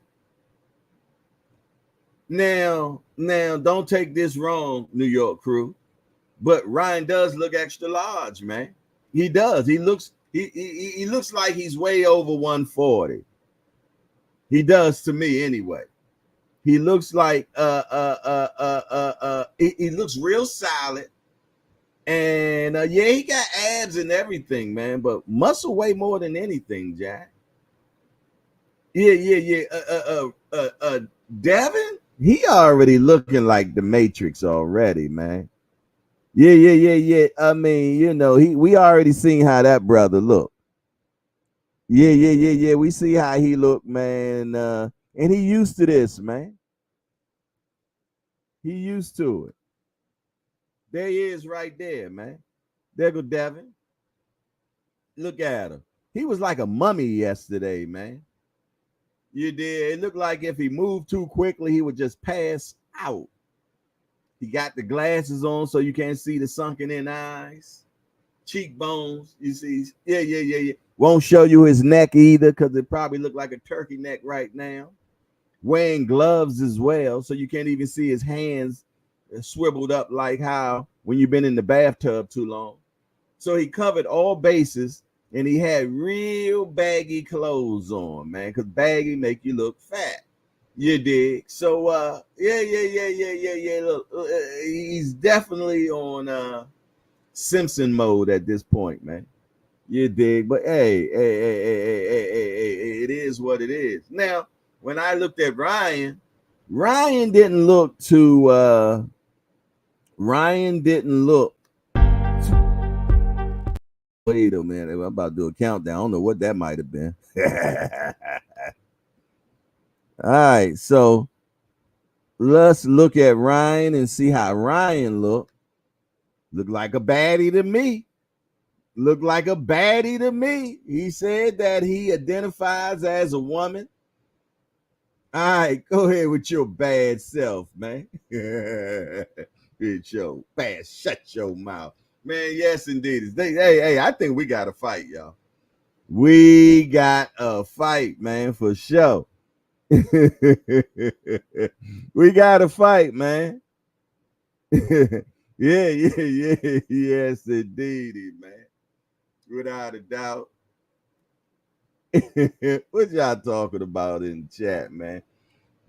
Now, don't take this wrong, New York crew, but Ryan does look extra large, man. He does. He looks like he's way over 140. He does to me anyway. He looks like he looks real solid. And he got abs and everything, man, but muscle way more than anything, Jack. Yeah. Devin, he already looking like the Matrix already, man. Yeah. I mean, we already seen how that brother look. Yeah. We see how he look, man. And he used to this, man. He used to it. There he is right there, man. There go Devin. Look at him. He was like a mummy yesterday, man. You did. It looked like if he moved too quickly, he would just pass out. He got the glasses on so you can't see the sunken in eyes. Cheekbones, you see. Yeah. Won't show you his neck either because it probably looked like a turkey neck right now. wearing gloves as well, so you can't even see his hands swiveled up like how when you've been in the bathtub too long. So he covered all bases, and he had real baggy clothes on, man, because baggy make you look fat. You dig? So yeah. Look, he's definitely on Simpson mode at this point, man. You dig? But hey, it is what it is. Now, when I looked at Ryan didn't look too Ryan didn't look. Wait a minute, I'm about to do a countdown. I don't know what that might have been. All right, so let's look at Ryan and see how Ryan looked. Look like a baddie to me. Look like a baddie to me. He said that he identifies as a woman. All right, go ahead with your bad self, man. It's your bad. Shut your mouth, man. Yes, indeed. Hey, I think we got a fight, y'all. We got a fight, man, for sure. We got a fight, man. Yeah, yes, indeed, man. Without a doubt. What y'all talking about in the chat, man?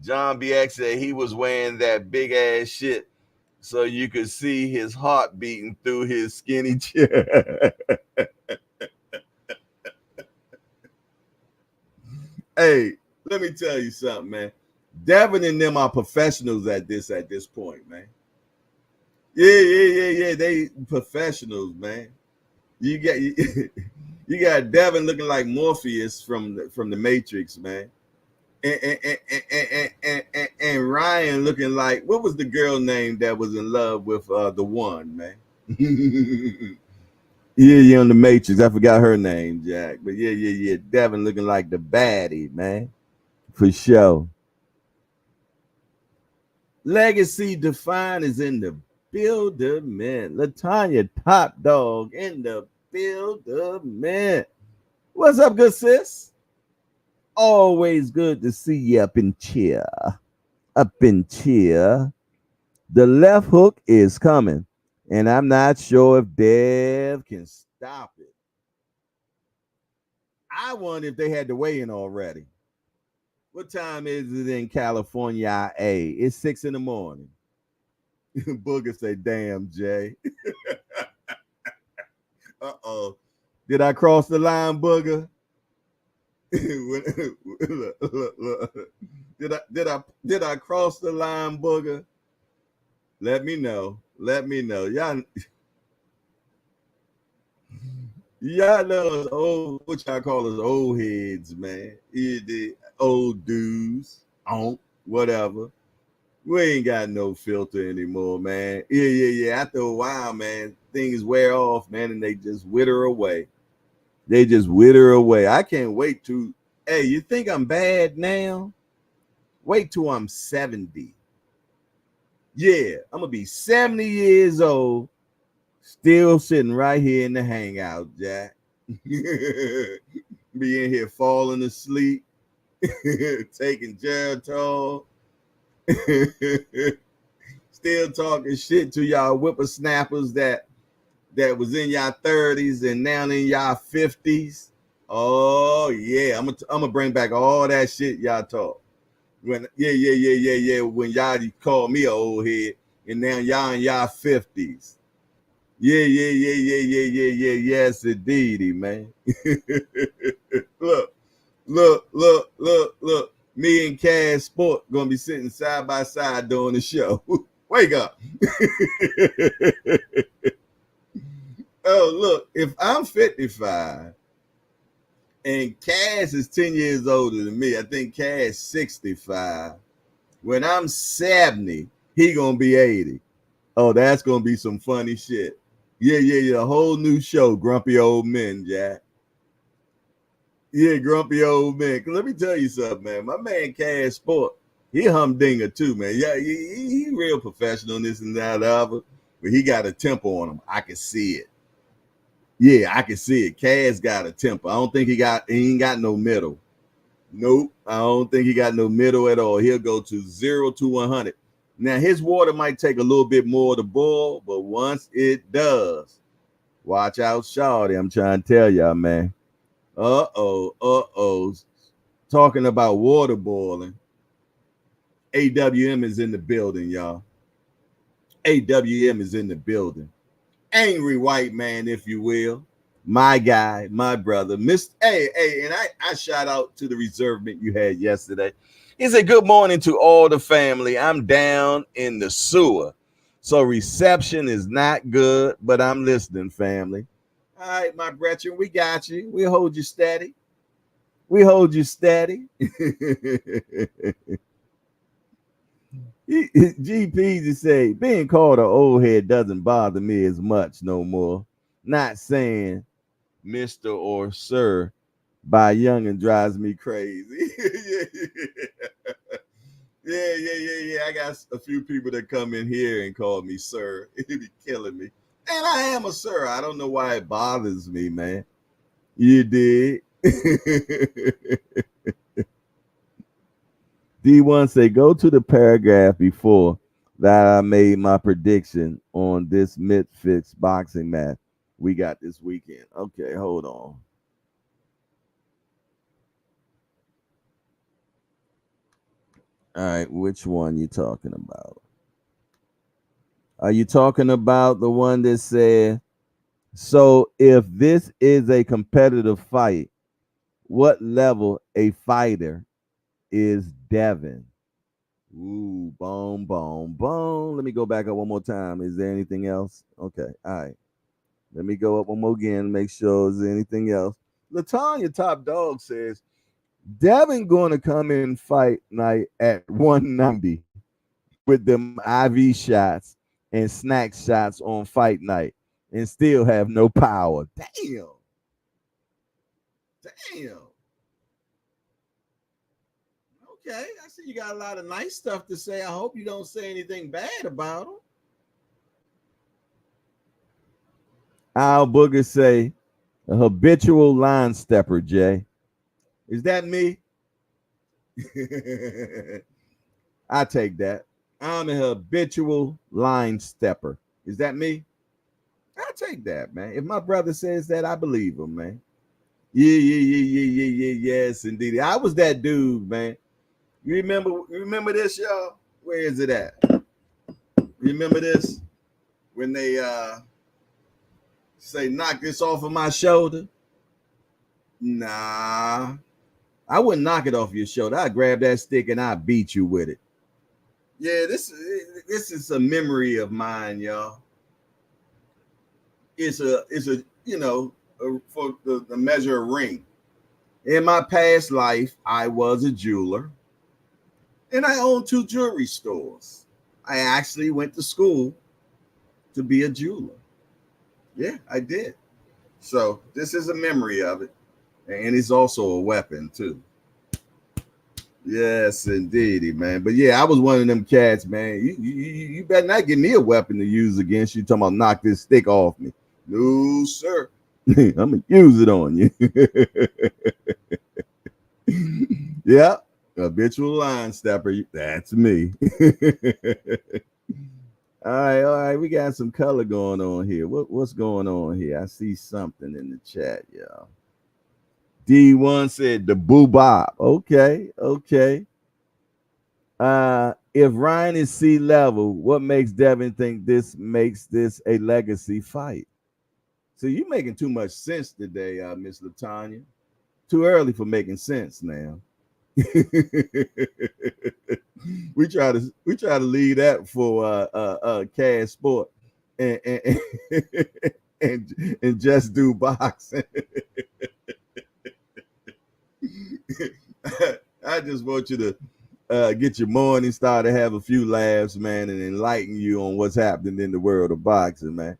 John BX said he was wearing that big ass shit so you could see his heart beating through his skinny chest. Hey, let me tell you something, man. Devin and them are professionals at this point, man. Yeah. They professionals, man. You got Devin looking like Morpheus from the Matrix, man. And Ryan looking like, what was the girl name that was in love with the one, man? Yeah, on the Matrix. I forgot her name, Jack. But yeah. Devin looking like the baddie, man. For sure. Legacy Define is in the building, man. Latanya Top Dog in the building, man. What's up, good sis? Always good to see you up in cheer. Up in cheer. The left hook is coming, and I'm not sure if Dev can stop it. I wonder if they had the weigh in already. What time is it in California? It's 6 in the morning. Booger say, damn, Jay. Uh-oh. Did I cross the line, Booger? Look. Did I cross the line, Booger? Let me know. Y'all know us old, what y'all call us old heads, man. The old dudes, whatever. We ain't got no filter anymore, man. Yeah. After a while, man, things wear off, man, and they just wither away. I can't wait to. Hey, you think I'm bad now? Wait till I'm 70. Yeah, I'm gonna be 70 years old, still sitting right here in the hangout, Jack. Be in here falling asleep, taking Geritol, still talking shit to y'all whippersnappers that was in y'all 30s and now in y'all 50s. Oh yeah, I'm gonna bring back all that shit y'all talk. When when y'all call me an old head and now y'all in y'all 50s. Yeah. Yes, indeedy, man. Look. Me and Cash Sport gonna be sitting side by side doing the show. Wake up. Oh, look, if I'm 55 and Cash is 10 years older than me, I think Cash 65. When I'm 70, he gonna be 80. Oh, that's gonna be some funny shit. Yeah. A whole new show, Grumpy Old Men, Jack. Yeah, Grumpy Old Men. Cause let me tell you something, man. My man Cash Sport, he humdinger too, man. Yeah, he real professional, this and that, other. But he got a temper on him. I can see it. Yeah, I can see it. Cash got a temper. I don't think he ain't got no middle. Nope, I don't think he got no middle at all. He'll go to 0 to 100. Now, his water might take a little bit more to boil, but once it does, watch out, shorty. I'm trying to tell y'all, man. Uh-oh. Talking about water boiling. AWM is in the building, y'all. AWM is in the building. Angry white man, if you will. My guy, my brother, Mr. Hey, and I shout out to the reservement you had yesterday. He said, good morning to all the family. I'm down in the sewer. So reception is not good, but I'm listening, family. All right, my brethren, we got you. We'll hold you steady. We hold you steady. GP just say, being called an old head doesn't bother me as much no more. Not saying Mr. or Sir by youngin' drives me crazy. Yeah. I got a few people that come in here and call me Sir. It'd be killing me. And I am a Sir. I don't know why it bothers me, man. You did. D1 say, go to the paragraph before that I made my prediction on this mid-fix boxing match we got this weekend. Okay, hold on. All right, which one you talking about? Are you talking about the one that said, so if this is a competitive fight, what level a fighter is Devin? Ooh, boom. Let me go back up one more time. Is there anything else? Okay, all right. Let me go up one more again, make sure there's anything else. Latanya Top Dog says, Devin going to come in fight night at 190 with them IV shots and snack shots on fight night and still have no power. Damn. Okay, I see you got a lot of nice stuff to say. I hope you don't say anything bad about him. Al Booger say, a habitual line stepper, Jay. Is that me? I take that. I'm a habitual line stepper. Is that me? I take that, man. If my brother says that, I believe him, man. Yeah. Yes, indeed. I was that dude, man. You remember this, y'all? Where is it at? Remember this? When they say, knock this off of my shoulder? Nah. I wouldn't knock it off your shoulder. I'd grab that stick and I'd beat you with it. Yeah, this is a memory of mine, y'all. It's a for the measure of ring. In my past life, I was a jeweler, and I owned 2 jewelry stores. I actually went to school to be a jeweler. Yeah, I did. So this is a memory of it, and it's also a weapon too. Yes, indeedy, man. But yeah, I was one of them cats, man. You better not give me a weapon to use against you. Talking about knock this stick off me. No, sir. I'm gonna use it on you. Yeah, habitual line stepper. That's me. All right. We got some color going on here. What's going on here? I see something in the chat, y'all. D1 said the boo bop. Okay. If Ryan is C level, what makes Devin think this makes this a legacy fight? So you making too much sense today, Miss Latanya. Too early for making sense now. we try to leave that for cash sport and and just do boxing. I just want you to get your morning started, have a few laughs, man, and enlighten you on what's happening in the world of boxing, man.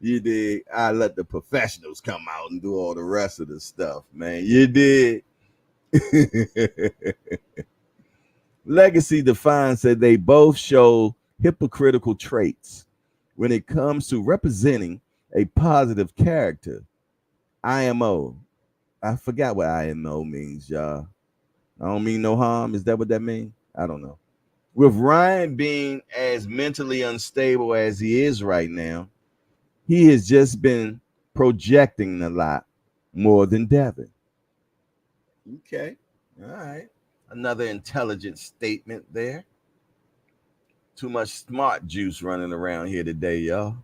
You dig? I let the professionals come out and do all the rest of the stuff, man. You dig? Legacy Defined said they both show hypocritical traits when it comes to representing a positive character. IMO. I forgot what IMO means, y'all. I don't mean no harm. Is that what that means? I don't know. With Ryan being as mentally unstable as he is right now, he has just been projecting a lot more than Devin. Okay. All right. Another intelligent statement there. Too much smart juice running around here today, y'all.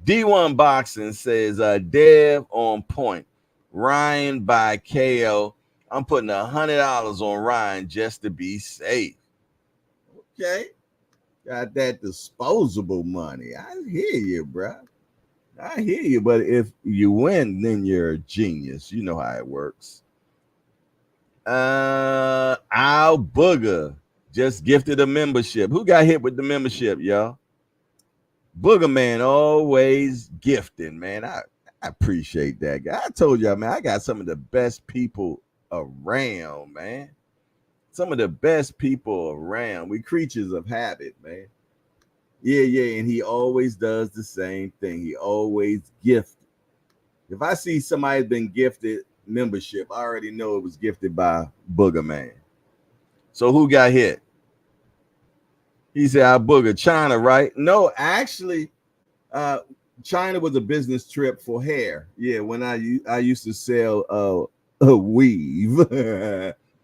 D1 Boxing says, Dev on point. Ryan by KO. I'm putting $100 on Ryan just to be safe. Okay. Got that disposable money. I hear you, bro. I hear you. But if you win, then you're a genius. You know how it works. Al Booger just gifted a membership. Who got hit with the membership, y'all? Booger Man always gifting, man. I appreciate that guy. I told y'all, man, I got some of the best people around, man. Some of the best people around. We creatures of habit, man. Yeah, and he always does the same thing. He always gifts. If I see somebody's been gifted membership, I already know it was gifted by Booger Man. So who got hit? He said, I booger China, right? No, actually, China was a business trip for hair. Yeah, when I used to sell a weave.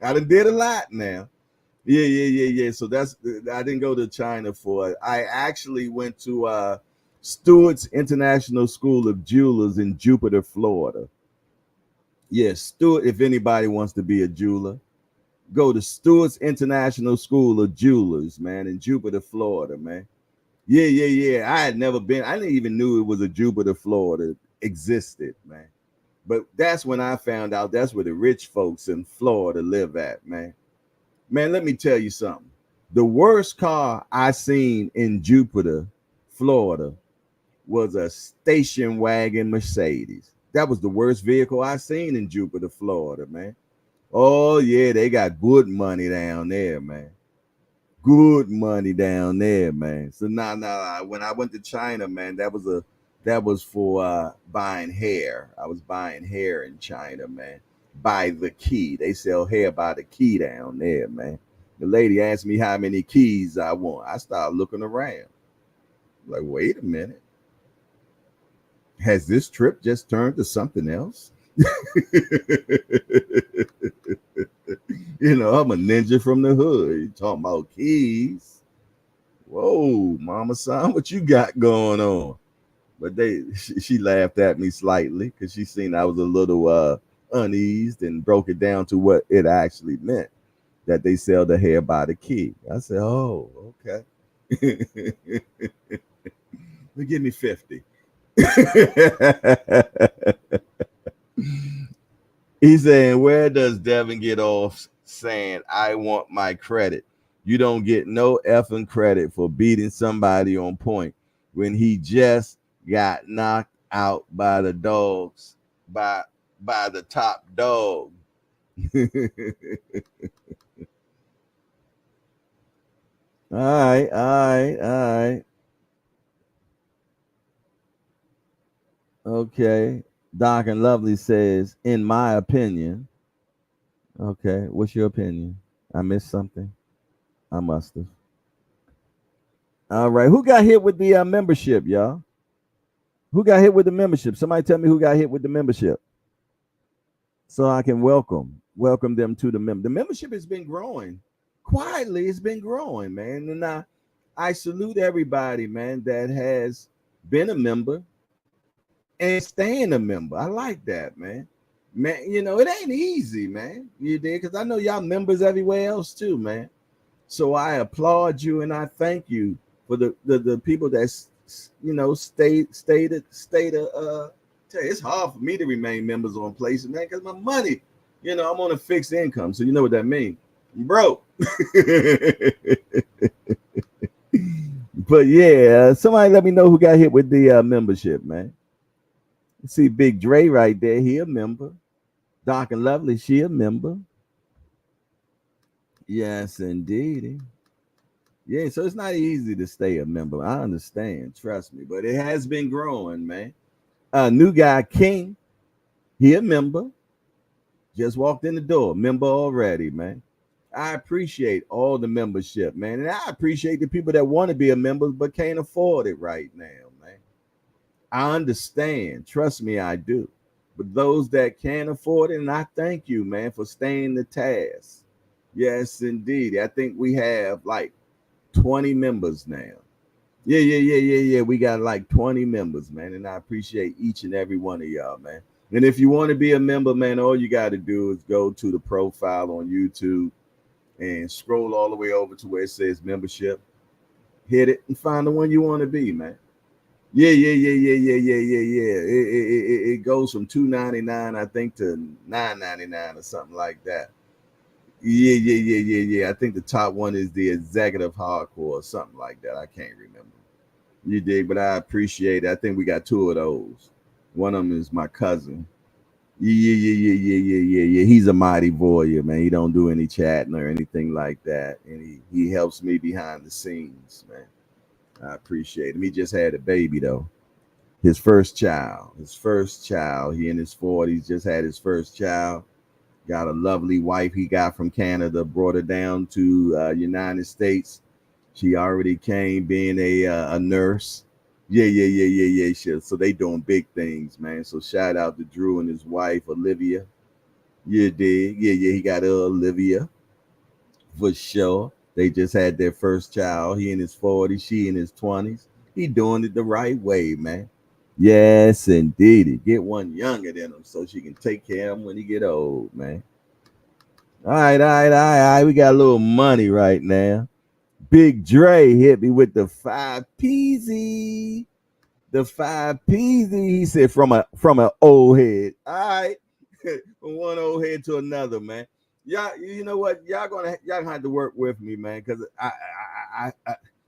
I done did a lot now. Yeah. So I didn't go to China for it. I actually went to Stewart's International School of Jewelers in Jupiter, Florida. Yes, Stewart, if anybody wants to be a jeweler, go to Stewart's International School of Jewelers, man, in Jupiter, Florida, man. Yeah. I had never been. I didn't even knew it was a Jupiter, Florida existed, man. But that's when I found out that's where the rich folks in Florida live at, man. Man, let me tell you something. The worst car I seen in Jupiter, Florida, was a station wagon Mercedes. That was the worst vehicle I seen in Jupiter, Florida, man. Oh, yeah, they got good money down there, man. Good money down there, man. So now, when I went to China, man, that was for buying hair. I was buying hair in China, man. By the key. They sell hair by the key down there, man. The lady asked me how many keys I want. I started looking around. Like, wait a minute. Has this trip just turned to something else? You know, I'm a ninja from the hood. You talking about keys? Whoa, mama son, what you got going on? But she laughed at me slightly because she seen I was a little uneased and broke it down to what it actually meant, that they sell the hair by the key. I said, oh, okay. Give me 50. He's saying, where does Devin get off saying, I want my credit? You don't get no effing credit for beating somebody on point when he just got knocked out by the dogs, by the top dog. All right. Okay. Doc and Lovely says, in my opinion. Okay. What's your opinion? I missed something. I must have. All right. Who got hit with the membership, y'all? Who got hit with the membership? Somebody tell me who got hit with the membership, so I can welcome them to the member. The membership has been growing quietly. It's been growing, man. And I salute everybody, man, that has been a member and staying a member. I like that, man. Man, you know, it ain't easy, man. You did, because I know y'all members everywhere else too, man. So I applaud you and I thank you for the people that's, you know, stay. It's hard for me to remain members on places, man, because my money, you know, I'm on a fixed income, so you know what that means. I'm broke. But yeah, somebody let me know who got hit with the membership, man. See Big Dre right there. He a member. Doc and Lovely, she a member. Yes, indeed. Yeah, so it's not easy to stay a member. I understand, trust me, but it has been growing, man. New guy King, he a member. Just walked in the door, member already, man. I appreciate all the membership, man. And I appreciate the people that want to be a member but can't afford it right now, man. I understand. Trust me, I do. But those that can't afford it, and I thank you, man, for staying the task. Yes, indeed. I think we have like 20 members now. Yeah. We got like 20 members, man. And I appreciate each and every one of y'all, man. And if you want to be a member, man, all you got to do is go to the profile on YouTube and scroll all the way over to where it says membership. Hit it and find the one you want to be, man. Yeah. It goes from $2.99, I think, to $9.99 or something like that. Yeah. I think the top one is the executive hardcore or something like that. I can't remember. You dig, but I appreciate it. I think we got two of those. One of them is my cousin. Yeah. He's a mighty warrior, man. He don't do any chatting or anything like that, and he helps me behind the scenes, man. I appreciate him. He just had a baby though. His first child. He in his 40s just had his first child. Got a lovely wife he got from Canada. Brought her down to United States. She already came being a nurse. Yeah. So they doing big things, man. So shout out to Drew and his wife Olivia. You dig? Yeah. He got Olivia for sure. They just had their first child. He in his 40s, she in his 20s. He doing it the right way, man. Yes, indeed. Get one younger than him so she can take care of him when he get old, man. All right. We got a little money right now. Big Dre hit me with the 5 peasy. The 5 peasy. He said from an old head. All right. From one old head to another, man. Y'all, you know what? Y'all gonna have to work with me, man, because I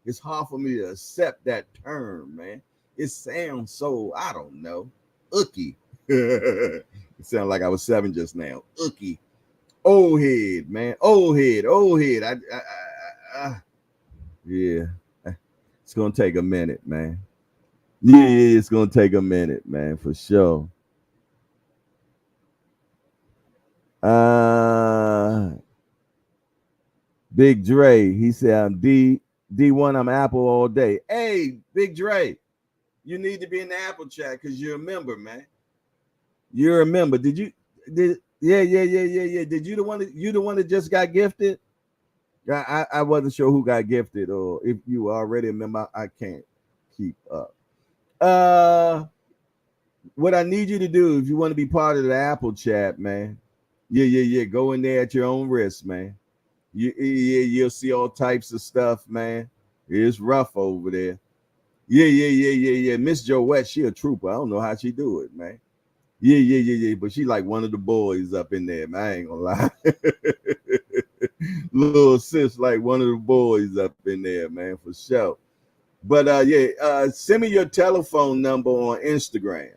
it's hard for me to accept that term, man. It sounds so, I don't know, ookie. It sounded like I was 7 just now. Ookie. Old head, man. Old head. Yeah. It's gonna take a minute, man. Yeah, it's gonna take a minute, man, for sure. Big Dre, he said I'm D1, I'm Apple all day. Hey, Big Dre, you need to be in the Apple chat because you're a member, man. You're a member. Did yeah. Did you the one that just got gifted? I wasn't sure who got gifted, or if you were already a member. I can't keep up. What I need you to do, if you want to be part of the Apple chat, man. Yeah. Go in there at your own risk, man. You'll see all types of stuff, man. It's rough over there. Yeah. Miss Joette, she a trooper. I don't know how she do it, man. Yeah. But she like one of the boys up in there, man. I ain't gonna lie. Little sis like one of the boys up in there, man, for sure. But send me your telephone number on Instagram.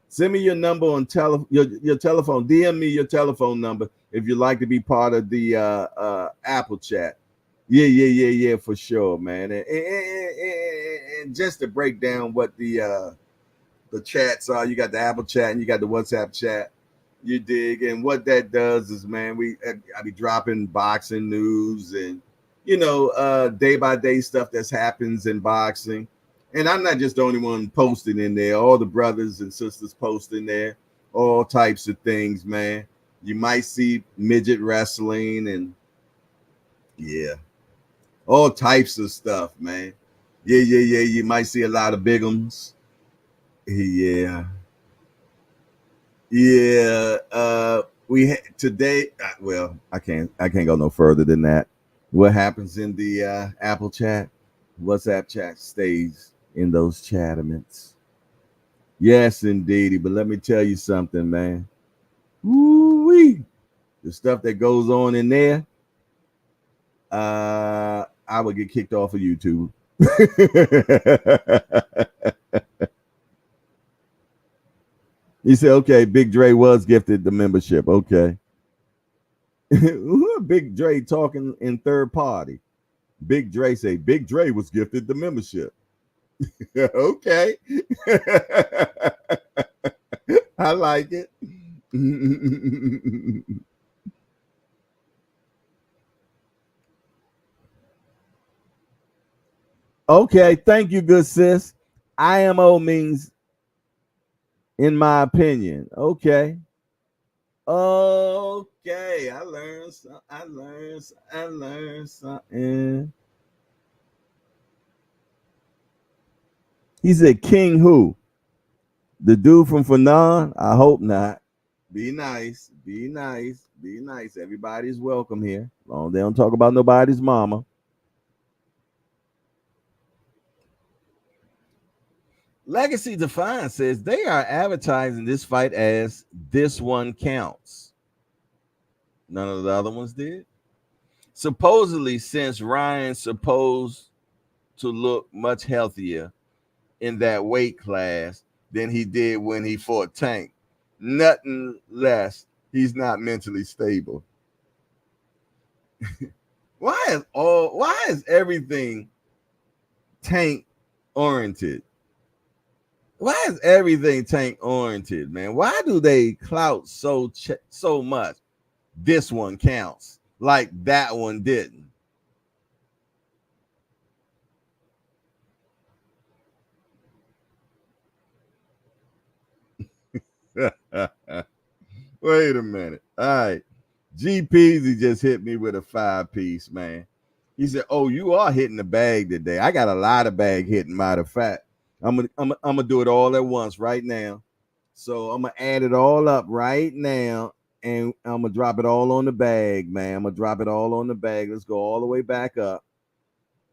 Send me your number on your telephone. DM me your telephone number if you'd like to be part of the Apple chat. Yeah, for sure, man. And just to break down what the chats are, you got the Apple chat and you got the WhatsApp chat. You dig? And what that does is, man, I be dropping boxing news and day by day stuff that happens in boxing. And I'm not just the only one posting in there. All the brothers and sisters posting there, all types of things, man. You might see midget wrestling and all types of stuff, man. Yeah. You might see a lot of bigums. Yeah. Today. Well, I can't go no further than that. What happens in the Apple chat, WhatsApp chat stays in those chatterments. Yes, indeedy. But let me tell you something, man. Woo-wee. The stuff that goes on in there, I would get kicked off of YouTube. He said, okay, Big Dre was gifted the membership. Okay. Big Dre talking in third party. Big Dre say, Big Dre was gifted the membership. Okay. I like it. Okay, thank you, good sis. IMO means in my opinion. Okay. Okay. I learned some, I learned something. He said King who? The dude from Fanon? I hope not. Be nice. Be nice. Be nice. Everybody's welcome here. Long they don't talk about nobody's mama. Legacy Defined says they are advertising this fight as this one counts. None of the other ones did. Supposedly, since Ryan's supposed to look much healthier in that weight class than he did when he fought Tank, nothing less. He's not mentally stable. Why is everything Tank oriented? Why is everything Tank oriented, man? Why do they clout so much? This one counts like that one didn't. Wait a minute. All right. G Peasy just hit me with a 5-piece, man. He said, "Oh, you are hitting the bag today. I got a lot of bag hitting. Matter of fact, I'm gonna do it all at once right now. So I'm gonna add it all up right now, and I'm gonna drop it all on the bag, man. I'm gonna drop it all on the bag. Let's go all the way back up.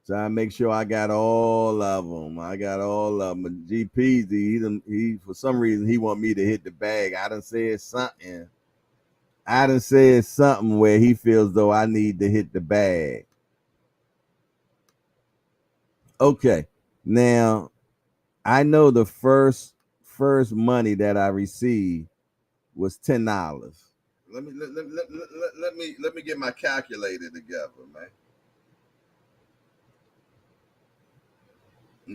So I make sure I got all of them. I got all of them. But GP, he for some reason he want me to hit the bag. I done said something. I done said something where he feels though I need to hit the bag. Okay, now I know the first money that I received was $10. Let me get my calculator together, man.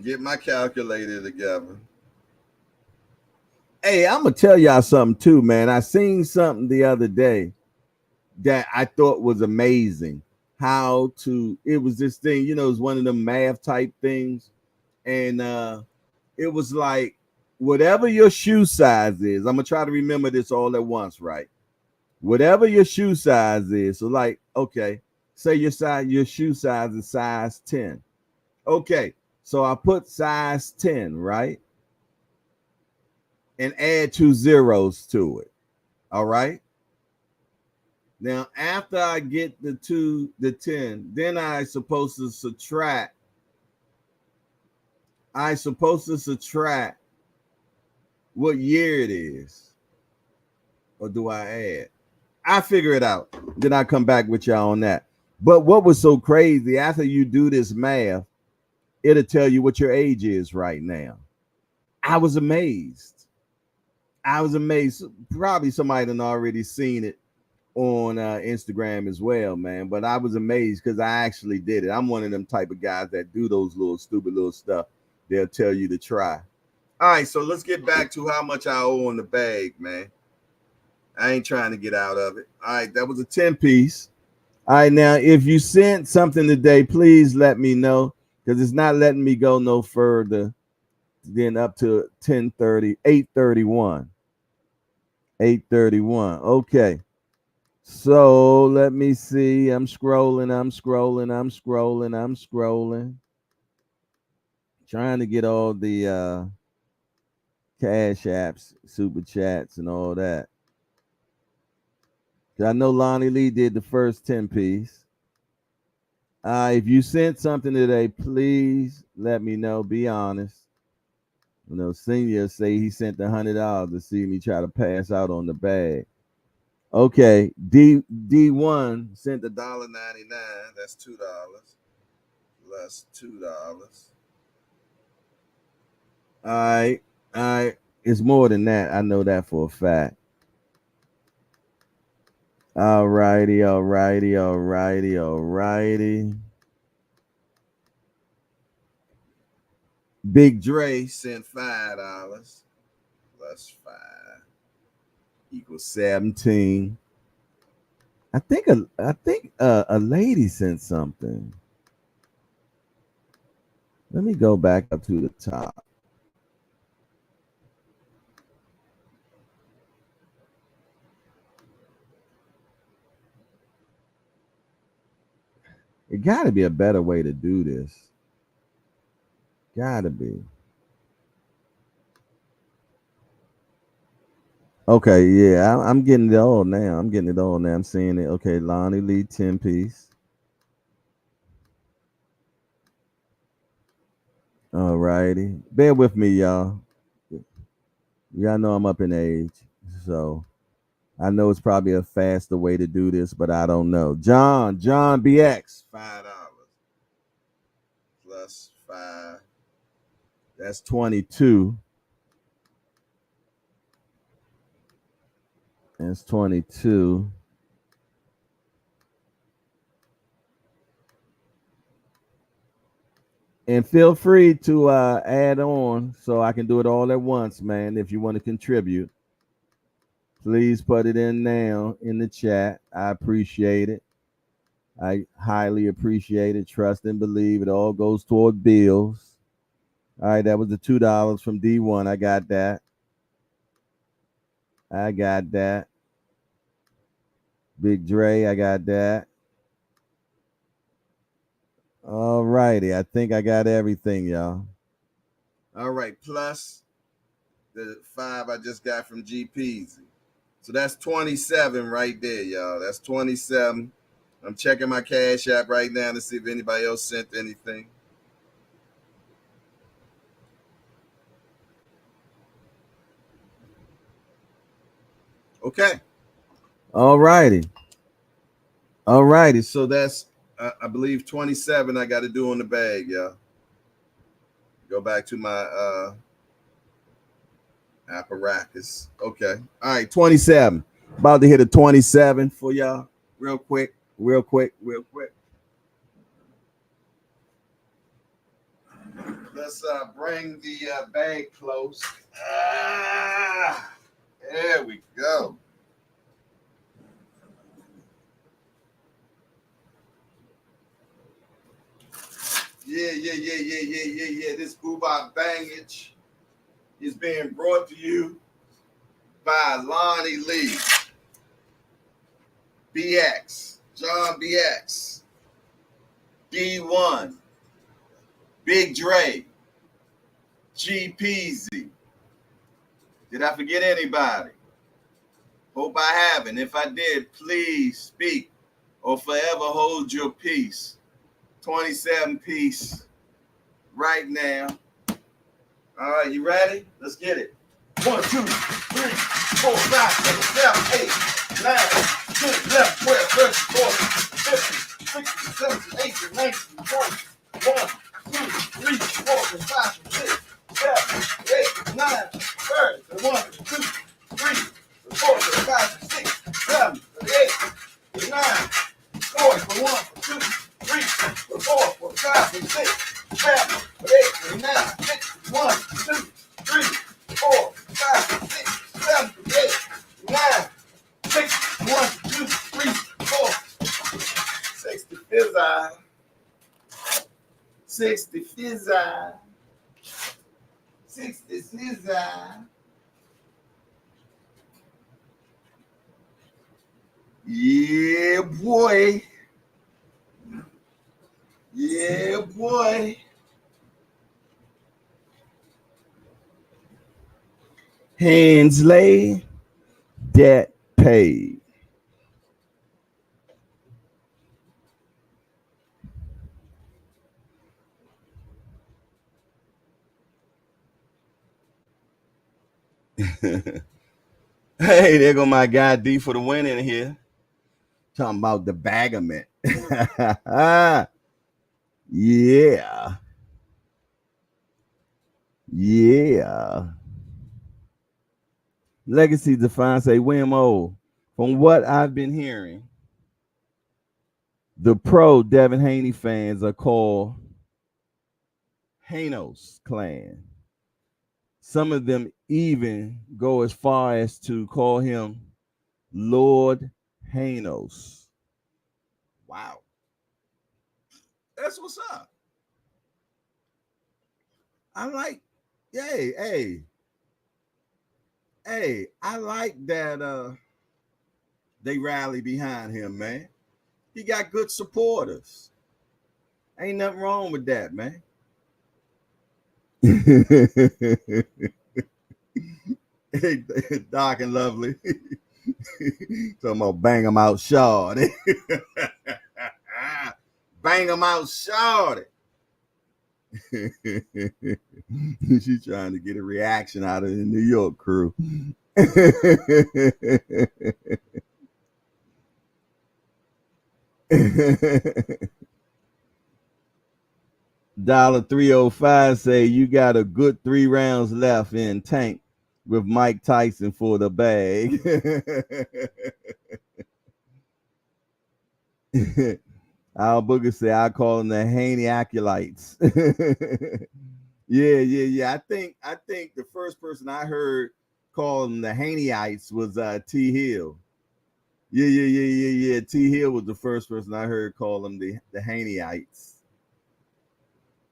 Get my calculator together. Hey, I'm gonna tell y'all something too, man. I seen something the other day that I thought was amazing. It was this thing, it was one of them math type things, and it was like whatever your shoe size is. I'm gonna try to remember this all at once, right? Whatever your shoe size is. So, like, okay, say your shoe size is size 10. Okay, so I put size 10, right? And add 2 zeros to it. All right. Now, after I get the 10, then I supposed to subtract what year it is. Or do I add? I figure it out. Then I come back with y'all on that. But what was so crazy, after you do this math, it'll tell you what your age is right now. I was amazed. I was amazed. Probably somebody done already seen it on Instagram as well, man. But I was amazed because I actually did it. I'm one of them type of guys that do those little stupid little stuff. They'll tell you to try. All right, so let's get back to how much I owe on the bag, man. I ain't trying to get out of it. All right, that was a 10-piece. All right, now if you sent something today, please let me know because it's not letting me go no further than up to 10:30, 8:31. 8:31. Okay. So let me see. I'm scrolling. Trying to get all the cash apps, super chats, and all that. I know Lonnie Lee did the first 10-piece. If you sent something today, please let me know. Be honest. Senior say he sent $100 to see me try to pass out on the bag. Okay, D1 sent $1.99. That's $2. Plus $2. All right, all right. It's more than that. I know that for a fact. All righty. Big Dre sent $5. Plus 5 equals 17. I think a lady sent something. Let me go back up to the top. It got to be a better way to do this. Got to be. Okay, yeah, I'm getting it all now. I'm seeing it. Okay, Lonnie Lee 10-piece. All righty. Bear with me, y'all. Y'all know I'm up in age. So I know it's probably a faster way to do this, but I don't know. John BX, $5 plus 5. That's 22. That's 22. And feel free to add on so I can do it all at once, man. If you want to contribute, please put it in now in the chat. I appreciate it. I highly appreciate it. Trust and believe it all goes toward bills. All right, that was the $2 from D1. I got that. Big Dre, I got that. All righty. I think I got everything, y'all. All right, plus the 5 I just got from GPZ. So that's 27 right there, y'all. That's 27. I'm checking my Cash App right now to see if anybody else sent anything. Okay. All righty. So that's, I believe, 27 I got to do on the bag, y'all. Go back to my apparatus. Okay. All right, 27. About to hit a 27 for y'all. Real quick. Let's bring the bag close. There we go. Yeah. This Boobop Bangage is being brought to you by Lonnie Lee, BX, John BX, D1, Big Dre, GPZ. Did I forget anybody? Hope I haven't. If I did, please speak or forever hold your peace. 27 piece right now. All right, you ready? Let's get it. 1, 2, 3, 4, 5, 6, 7, 8, 9, 10, 11, 12, 13, 14, 15, 16, 17, 18, 19, 20, 1, 2, 3, 4, 5, 6, 7, 8, 9, 30, 1, 2, 3, 4, 5, 6, 7, 8, 9, 40, 1, 2, 3, 4, 5, 6, 7, 8, 9, 1, 2, 3, 4, 5, 6, 7, 8, 9, 6, 1, 2, 3, 4, 60 fizz-eye. 60 fizz-eye. 60 fizz-eye. Yeah, boy. Yeah, boy. Hands laid, debt paid. Hey, there go my guy D for the win in here. Talking about the bagament. Yeah. Legacy Define say, Wimmo, from what I've been hearing, the pro Devin Haney fans are called Hanos clan. Some of them even go as far as to call him Lord Hanos. Wow. That's what's up. I like, hey, I like that they rally behind him, man. He got good supporters. Ain't nothing wrong with that, man. Hey, Doc and Lovely. Talking about bang him out short. Bang him out short. She's trying to get a reaction out of the New York crew. $305 say you got a good 3 rounds left in Tank with Mike Tyson for the bag. Al Booger say I call them the Haney acolytes. Yeah. I think the first person I heard call them the Haneyites was T Hill. Yeah. T Hill was the first person I heard call them the Haneyites.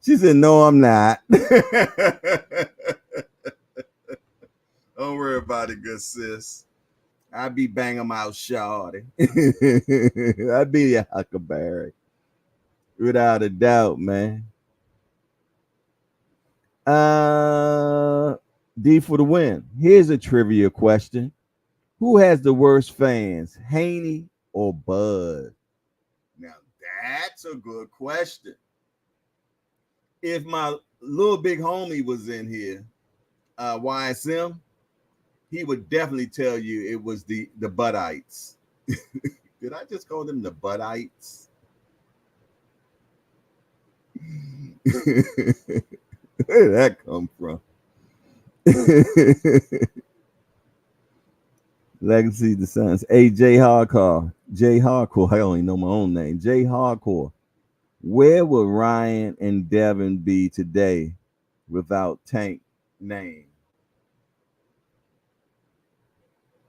She said, "No, I'm not." Don't worry about it, good sis. I be bang 'em out, shawty. I be a huckleberry, without a doubt, man. D for the win. Here's a trivia question: who has the worst fans, Haney or Bud? Now that's a good question. If my little big homie was in here, YSM, he would definitely tell you it was the Buddites. Did I just call them the Buddites? Where did that come from? Legacy the Sons. Hey, J Hardcore. J Hardcore. I only know my own name. J Hardcore. Where would Ryan and Devin be today without Tank name?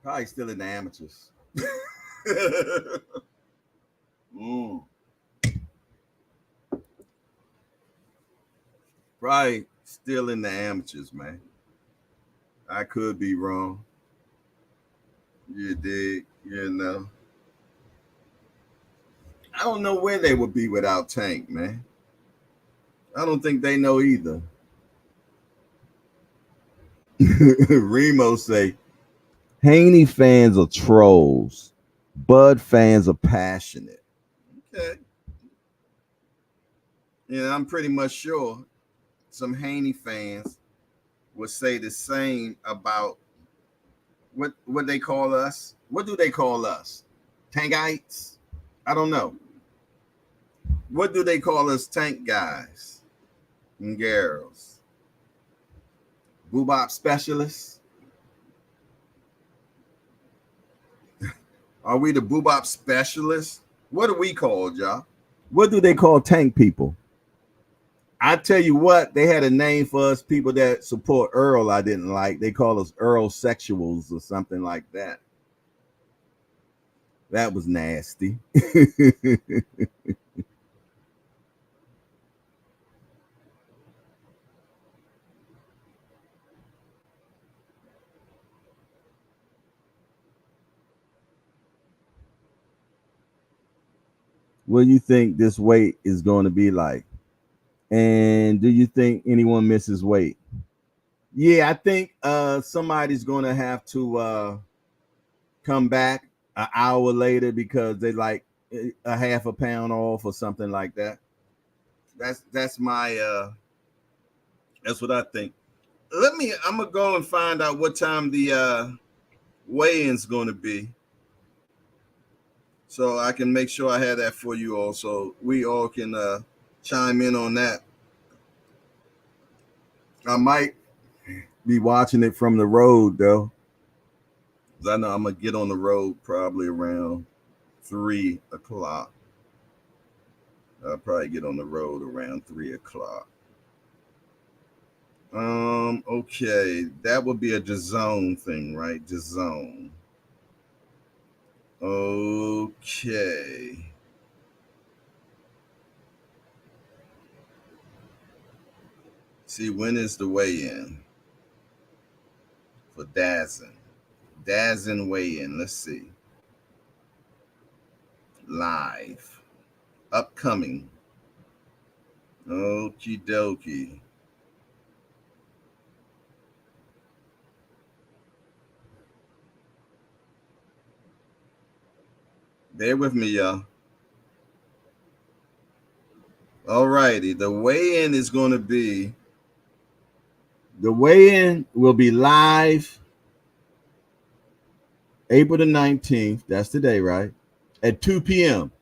Probably still in the amateurs. Probably still in the amateurs, man. I could be wrong. You dig? You know. I don't know where they would be without Tank, man. I don't think they know either. Remo say, Haney fans are trolls. Bud fans are passionate. Okay. Yeah, I'm pretty much sure some Haney fans would say the same about what they call us. What do they call us? Tankites? I don't know. What do they call us, tank guys and girls? Boobop specialists? Are we the boobop specialists? What are we called, y'all? What do they call tank people? I tell you what, they had a name for us people that support Earl I didn't like. They call us Earl sexuals or something like that. That was nasty. What do you think this weight is going to be like? And do you think anyone misses weight? Yeah, I think somebody's going to have to come back an hour later because they like a half a pound off or something like that. That's my that's what I think. I'm gonna go and find out what time the weigh-in's going to be, so I can make sure I have that for you all, so we all can chime in on that. I might be watching it from the road though, because I know I'm gonna get on the road probably around 3 o'clock. I'll probably get on the road around 3 o'clock. Okay, that would be a DAZN thing, right? DAZN. Okay. See, when is the weigh-in for Dazin? Dazin weigh-in. Let's see. Live. Upcoming. Okie dokie. Bear with me, y'all. All righty. The weigh-in is going to be. The weigh-in will be live April the 19th. That's today, right? At 2 p.m.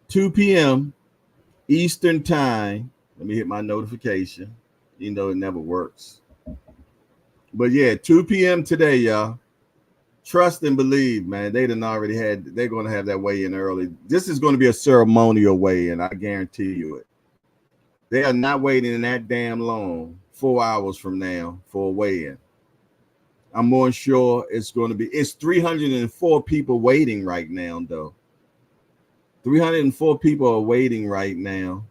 2 p.m. Eastern time. Let me hit my notification. You know it never works. But yeah, 2 p.m. today, y'all. Trust and believe, man. They're going to have that weigh-in early. This is going to be a ceremonial weigh-in. I guarantee you it. They are not waiting that damn long, 4 hours from now, for a weigh-in. I'm more sure it's 304 people waiting right now, though. 304 people are waiting right now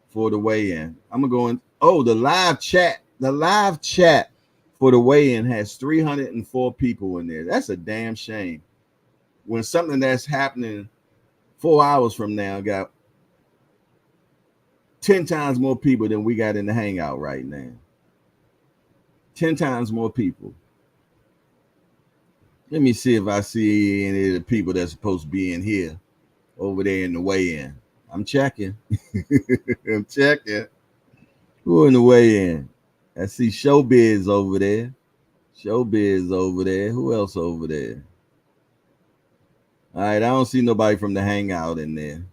for the weigh-in. I'm going to go in. Oh, the live chat for the weigh-in has 304 people in there. That's a damn shame. When something that's happening 4 hours from now got 10 times more people than we got in the hangout right now. 10 times more people. Let me see if I see any of the people that's supposed to be in here over there in the weigh-in. I'm checking. I'm checking. Who in the weigh-in? I see Showbiz over there. Showbiz over there. Who else over there? All right, I don't see nobody from the hangout in there.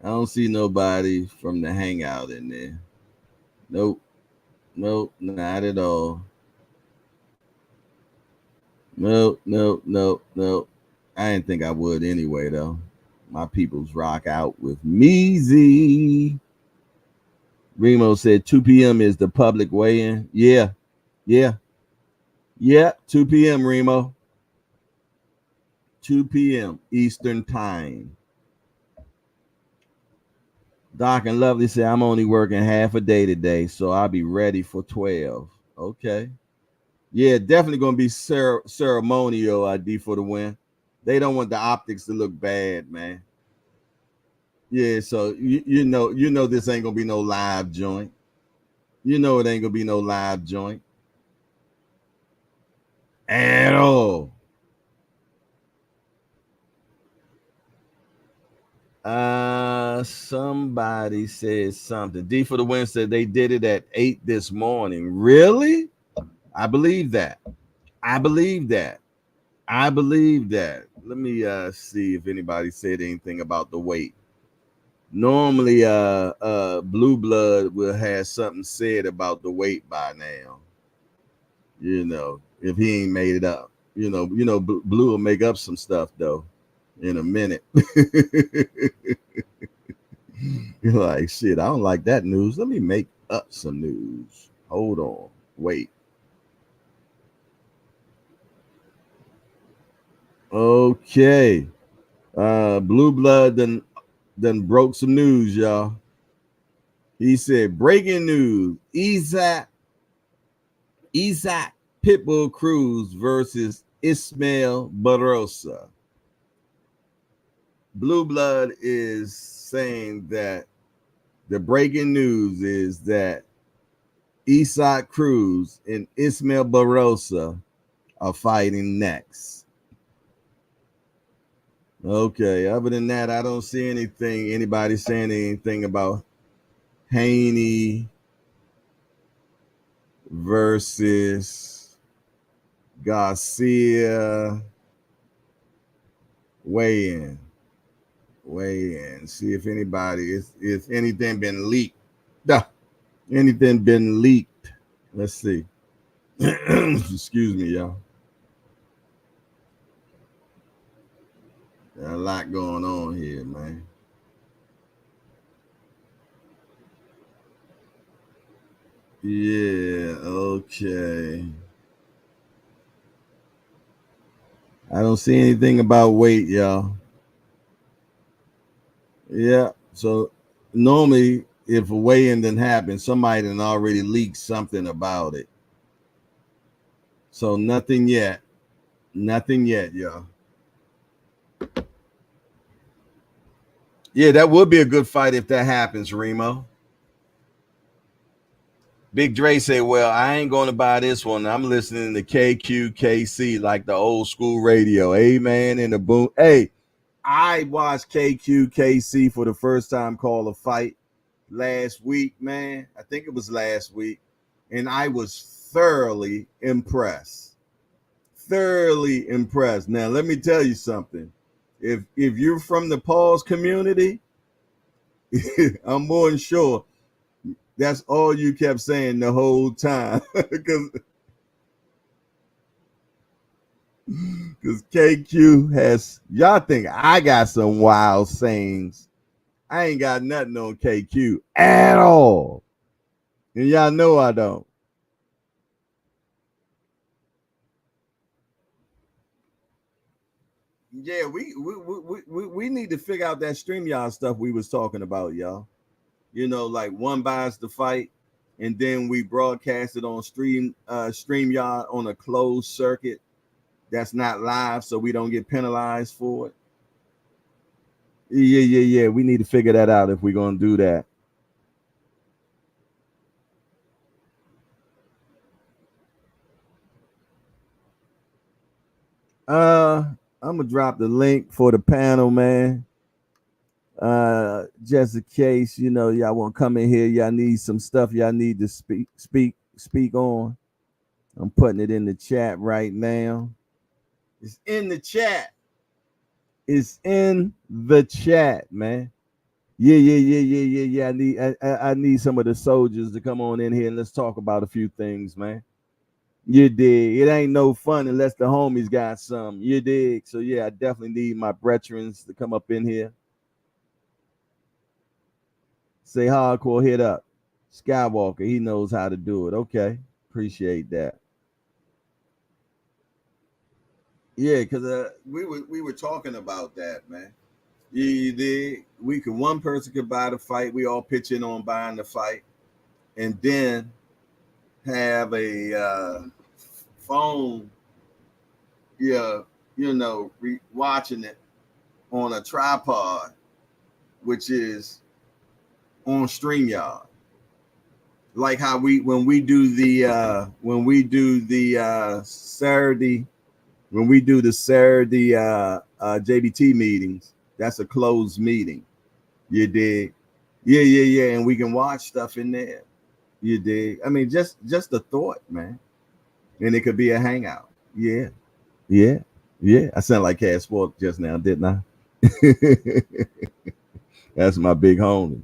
I don't see nobody from the hangout in there. Nope, not at all. Nope. I didn't think I would anyway, though. My peoples rock out with Meezy. Remo said 2 p.m. is the public weigh-in. Yeah, 2 p.m., Remo. 2 p.m. Eastern time. Doc and Lovely said, I'm only working half a day today, so I'll be ready for 12. Okay. Yeah, definitely going to be ceremonial ID for the win. They don't want the optics to look bad, man. Yeah, so you know this ain't going to be no live joint. You know it ain't going to be no live joint. At all. Somebody said something. D for the win said they did it at 8 this morning. Really? I believe that. Let me see if anybody said anything about the weight. Normally Blue Blood will have something said about the weight by now. You know, if he ain't made it up. You know, Blue will make up some stuff though in a minute. You're like, shit, I don't like that news. Let me make up some news. Hold on. Wait. Okay. Blue Blood done broke some news, y'all. He said, breaking news. Isaac Pitbull Cruz versus Ismael Barrosa. Blue Blood is saying that the breaking news is that Isaac Cruz and Ismael Barrosa are fighting next. Okay, other than that, I don't see anybody saying anything about Haney versus Garcia. Weigh in. See if anybody if anything been leaked. Anything been leaked. Let's see. Excuse me, y'all. There's a lot going on here, man. Yeah, okay. I don't see anything about weight, y'all. Yeah, so normally if a weigh-in didn't happen, somebody done already leaked something about it. So nothing yet. Nothing yet, y'all. Yeah, that would be a good fight if that happens, Remo. Big Dre say, well, I ain't going to buy this one. I'm listening to KQKC like the old school radio. Amen. In the boom. Hey, I watched KQKC for the first time call a fight last week, man. I think it was last week. And I was thoroughly impressed. Thoroughly impressed. Now, let me tell you something. If you're from the pause community, I'm more than sure that's all you kept saying the whole time. Because KQ has, y'all think I got some wild sayings. I ain't got nothing on KQ at all. And y'all know I don't. Yeah, we need to figure out that StreamYard stuff we was talking about, y'all. You know, like one buys the fight, and then we broadcast it on StreamYard on a closed circuit that's not live, so we don't get penalized for it. Yeah. We need to figure that out if we're gonna do that. I'm gonna drop the link for the panel, man. Just in case, you know, y'all want to come in here, y'all need some stuff y'all need to speak on. I'm putting it in the chat right now. It's in the chat. It's in the chat, man. Yeah. I need some of the soldiers to come on in here and let's talk about a few things, man. You dig? It ain't no fun unless the homies got some. You dig? So yeah, I definitely need my brethrens to come up in here. Say hardcore hit up. Skywalker, he knows how to do it. Okay. Appreciate that. Yeah, because we were talking about that, man. You did. One person could buy the fight. We all pitch in on buying the fight, and then have a phone. Yeah, watching it on a tripod, which is on StreamYard. Like how when we do the Saturday JBT meetings, that's a closed meeting. You dig? Yeah. And we can watch stuff in there. You dig? I mean, just a thought, man. And it could be a hangout. Yeah. I sound like Cash Sport just now, didn't I? That's my big homie.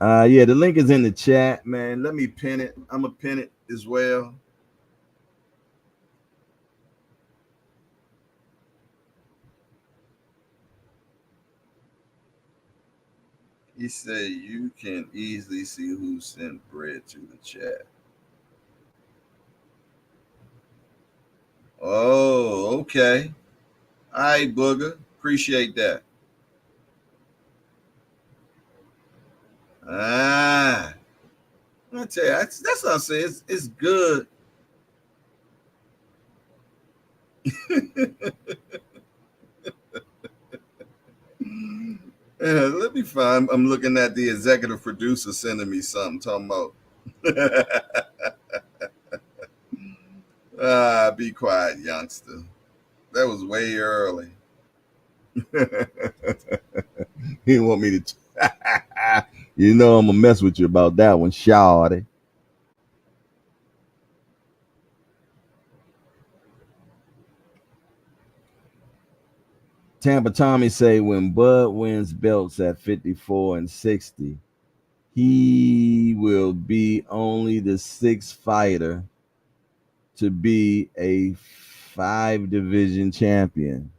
Yeah, the link is in the chat, man. Let me pin it. I'm gonna pin it as well. He said you can easily see who sent bread to the chat. Oh, okay. All right, Booger. Appreciate that. I tell you, that's what I say. It's good. Let me find. I'm looking at the executive producer sending me something talking about. Be quiet, youngster. That was way early. He didn't want me to. You know I'm gonna mess with you about that one, shawty. Tampa Tommy say when Bud wins belts at 54 and 60, he will be only the sixth fighter to be a 5-division champion.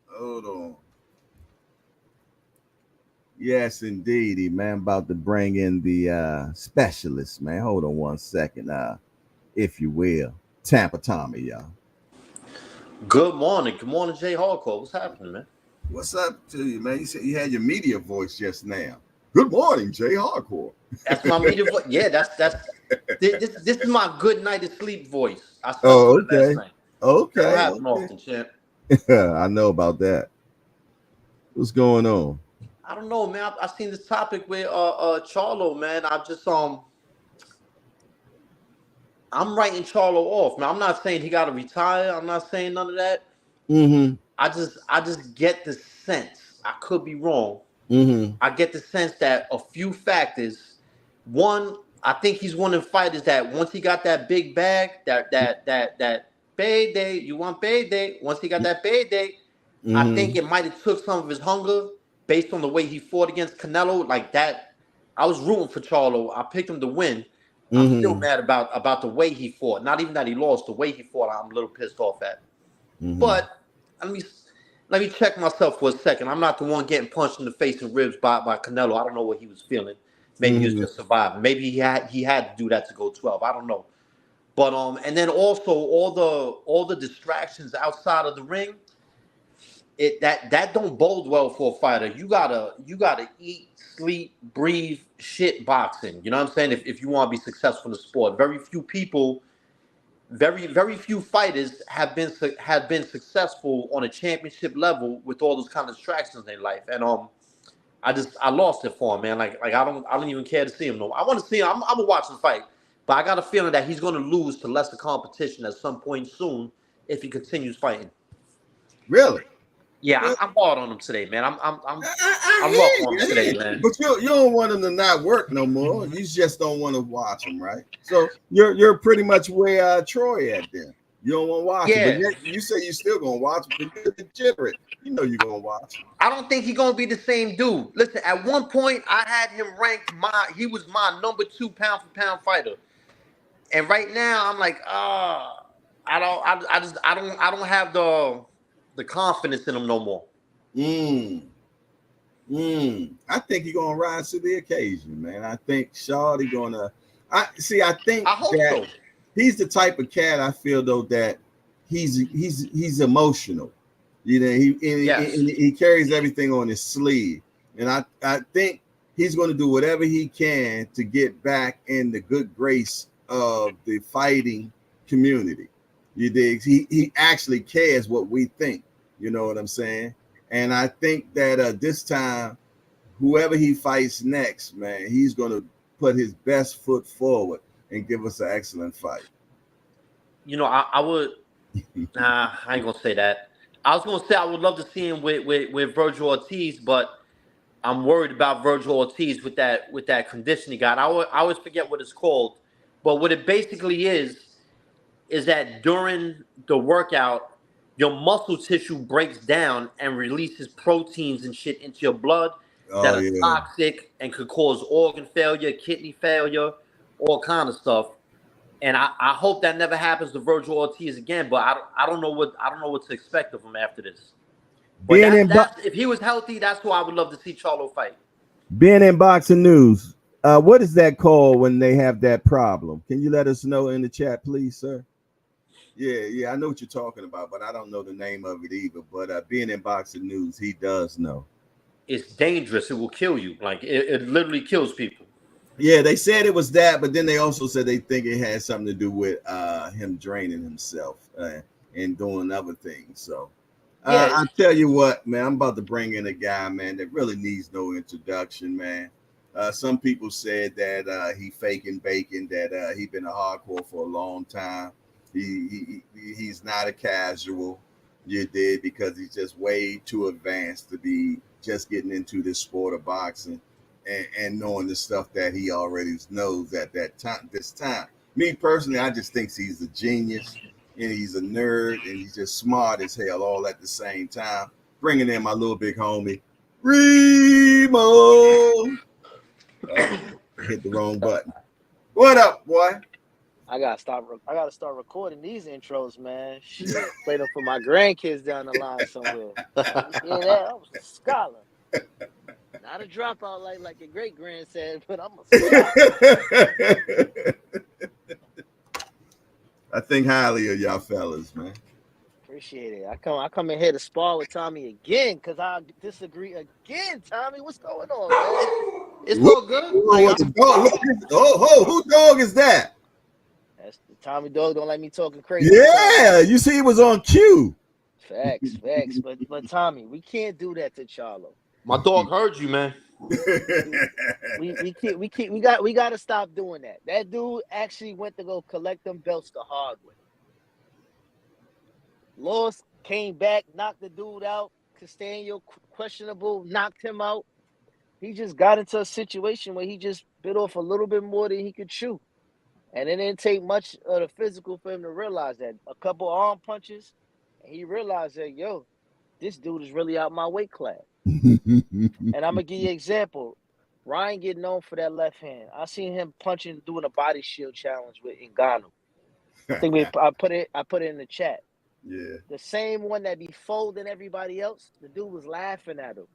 Hold on. Yes, indeedy, man. About to bring in the specialist, man. Hold on one second, if you will. Tampa Tommy, y'all. Good morning, Jay Hardcore. What's happening, man? What's up to you, man? You said you had your media voice just now. Good morning, Jay Hardcore. That's my media voice. Yeah, that's this is my good night of sleep voice. I slept Oh, good last okay. night. That don't Okay. happen Okay. often, champ. I know about that. What's going on? I don't know, man. I seen this topic with Charlo, man. I'm writing Charlo off, man. I'm not saying he got to retire. I'm not saying none of that. Mm-hmm. I just get the sense. I could be wrong. Mm-hmm. I get the sense that a few factors. One, I think he's one of the fighters that once he got that big bag, that payday, you want payday. Once he got that payday, I think Mm-hmm. it might have took some of his hunger based on the way he fought against Canelo. Like that, I was rooting for Charlo. I picked him to win. I'm still Mm-hmm. mad about the way he fought. Not even that he lost, the way he fought. I'm a little pissed off at. Mm-hmm. But let me let me check myself for a second. I'm not the one getting punched in the face and ribs by Canelo. I don't know what he was feeling. Maybe he was Mm-hmm. just surviving. Maybe he had to do that to go 12. I don't know. But and then also all the distractions outside of the ring, that don't bode well for a fighter. You gotta eat, sleep, breathe, shit boxing. You know what I'm saying? If you want to be successful in the sport, very few fighters have been successful on a championship level with all those kind of distractions in their life. And I lost it for him, man. Like I don't even care to see him no more. I want to see him. I'm gonna watch the fight, but I got a feeling that he's gonna lose to lesser competition at some point soon if he continues fighting. Really? Yeah, Well, I'm hard on him today, man. I'm I'm I'm I I'm rough hear on you. him I hear today, you. man. But you don't want him to not work no more. You just don't want to watch him, right? So you're pretty much where Troy at then. You don't want to watch him, but Yeah, yet you say you still gonna watch him because you're degenerate. You know you're gonna watch him. I don't think he's gonna be the same dude. Listen, at one point I had him ranked he was my number two pound for pound fighter. And right now, I'm like, I don't have the confidence in him no more. Mm. I think he's gonna rise to the occasion, man. I think Shawty gonna. I see. I think I hope that so. he's the type of cat. I feel though that he's emotional. You know, Yes. he carries everything on his sleeve, and I think he's going to do whatever he can to get back in the good grace of the fighting community. You dig? He actually cares what we think. You know what I'm saying? And I think that this time, whoever he fights next, man, he's going to put his best foot forward and give us an excellent fight. I would. Nah, I ain't gonna say that. I was gonna say I would love to see him with Virgil Ortiz, but I'm worried about Virgil Ortiz with that condition he got. I always forget what it's called, but what it basically is that during the workout, your muscle tissue breaks down and releases proteins and shit into your blood that Oh are yeah. toxic and could cause organ failure, kidney failure, all kind of stuff. And I hope that never happens to Virgil Ortiz again. But I don't know what to expect of him after this. But Being that's in that's if he was healthy, that's who I would love to see Charlo fight. Being in boxing news, what is that called when they have that problem? Can you let us know in the chat, please, sir? Yeah, I know what you're talking about, but I don't know the name of it either. But being in boxing news, he does know. It's dangerous. It will kill you. Like it literally kills people. Yeah, they said it was that, but then they also said they think it had something to do with him draining himself and doing other things. So Yeah, I tell you what, man, I'm about to bring in a guy, man, that really needs no introduction, man. Some people said that he faking bacon, that he been a hardcore for a long time. He's not a casual, you did, because he's just way too advanced to be just getting into this sport of boxing and knowing the stuff that he already knows at that time. This time, me personally, I just think he's a genius and he's a nerd and he's just smart as hell all at the same time. Bringing in my little big homie, Remo. Hit the wrong button. What up, boy? I gotta start recording these intros, man. Shit, play them for my grandkids down the line somewhere. Yeah, that I was a scholar, not a dropout like your great grand said, but I'm a scholar. I think highly of y'all fellas, man. Appreciate it. I come in here to spar with Tommy again because I disagree again. Tommy, what's going on, man? It's all good. Like, The dog, who dog is that? That's the Tommy dog. Don't like me talking crazy. Yeah, you see, it was on cue. Facts. But Tommy, we can't do that to Charlo. my dog heard you, man. We got to stop doing that. That dude actually went to go collect them belts the hard way. Lost, came back, knocked the dude out. Castaño, questionable, knocked him out. He just got into a situation where he just bit off a little bit more than he could chew. And it didn't take much of the physical for him to realize that. A couple arm punches, and he realized that, yo, this dude is really out my weight class. And I'm going to give you an example. Ryan get known for that left hand. I seen him punching, doing a body shield challenge with Ngannou. I think I put it in the chat. Yeah. The same one that be folding everybody else, the dude was laughing at him.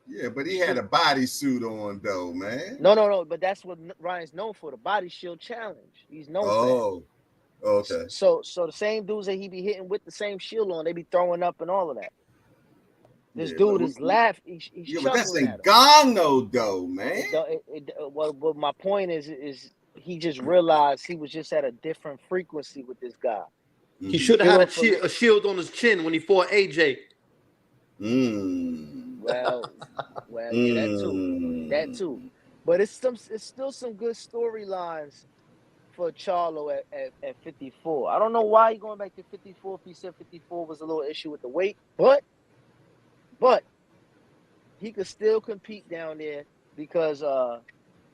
Yeah, but he had a bodysuit on though, man. No. But that's what Ryan's known for, the body shield challenge. He's known for that. Okay. So the same dudes that he be hitting with the same shield on, they be throwing up and all of that. This dude is laughing. He's but that's chuckling at him. Ngannou though, man. Well, my point is he just realized he was just at a different frequency with this guy. He should have had a shield on his chin when he fought AJ. Well, yeah, that too. But it's still some good storylines for Charlo at 54. I don't know why he's going back to 54 if he said 54 was a little issue with the weight, but he could still compete down there because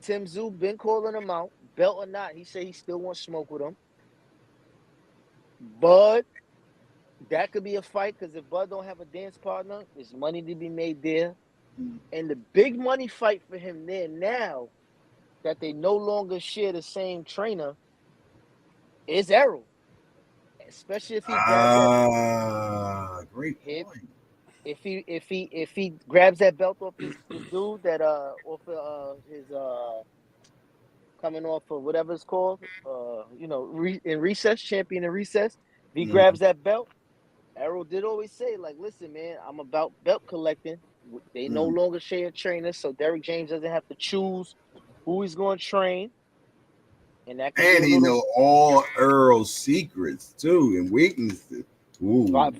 Tim Tszyu been calling him out, belt or not. He said he still wants smoke with him. Bud, that could be a fight because if Bud don't have a dance partner, there's money to be made there. And the big money fight for him there now that they no longer share the same trainer is Errol. Especially if he grabs that great point. If he grabs that belt off this dude that off his coming off of whatever it's called, in recess, champion in recess. If he grabs that belt, Errol did always say, like, listen, man, I'm about belt collecting. They no longer share trainers, so Derrick James doesn't have to choose who he's going to train. And that he know all Earl's secrets too and weaknesses. Ooh. But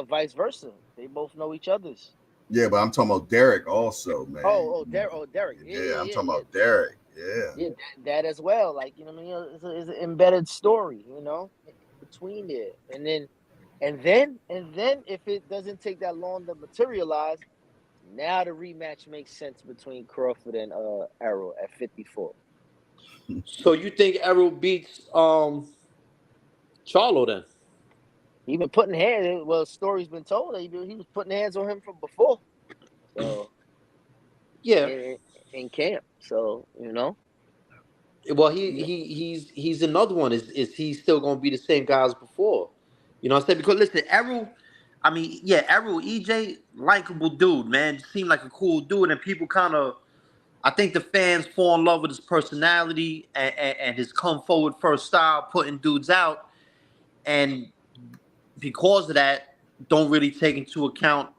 vice versa, they both know each other's. Yeah, but I'm talking about Derrick also, man. Derrick. Yeah, I'm talking about Derrick. Yeah, that as well. Like, you know what I mean? It's an embedded story, between there. And then if it doesn't take that long to materialize, now the rematch makes sense between Crawford and Errol at 54. So you think Errol beats Charlo then? He been putting hands. Well, story's been told he was putting hands on him from before. So yeah, in camp. So Well, he's another one. Is he still going to be the same guy as before? You know what I'm saying? Because listen, Errol, EJ, likable dude, man. Seemed like a cool dude, and people kind of, I think the fans fall in love with his personality and his come forward first style, putting dudes out, and because of that, don't really take into account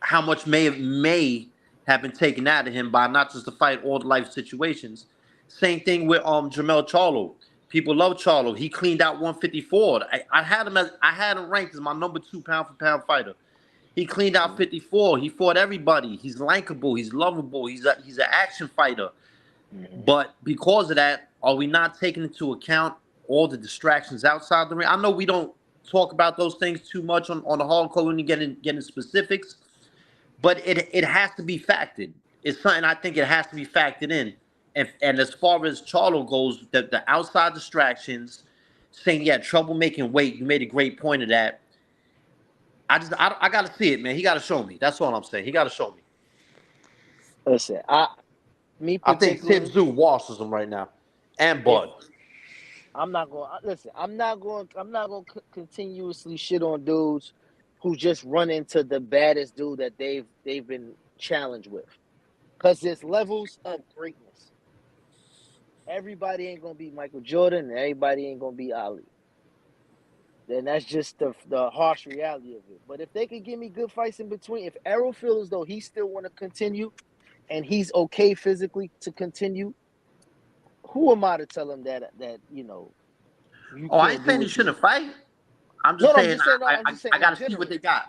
how much may have been taken out of him by not just the fight, all the life situations. Same thing with Jermell Charlo. People love Charlo. He cleaned out 154. I had him ranked as my number 2 pound for pound fighter. He cleaned out 54. He fought everybody. He's likable. He's lovable. He's an action fighter. But because of that, are we not taking into account all the distractions outside the ring? I know we don't talk about those things too much on the hardcore when you get in specifics, but it has to be factored. It's something I think it has to be factored in. And as far as Charlo goes, the outside distractions, saying he had trouble making weight, you made a great point of that. I got to see it, man. He got to show me. That's all I'm saying. He got to show me. Listen, I think Tim Tszyu washes him right now, and Bud. I'm not going to continuously shit on dudes who just run into the baddest dude that they've been challenged with, because there's levels of greatness. Everybody ain't gonna be Michael Jordan, and everybody ain't gonna be Ali. then that's just the harsh reality of it. But if they could give me good fights in between, if Errol feels as though he still want to continue and he's okay physically to continue, who am I to tell him that you Oh, I ain't can't do saying you what you shouldn't fight. I'm No, just no, I'm saying just saying no, I'm I, just I saying in gotta see what general. they got.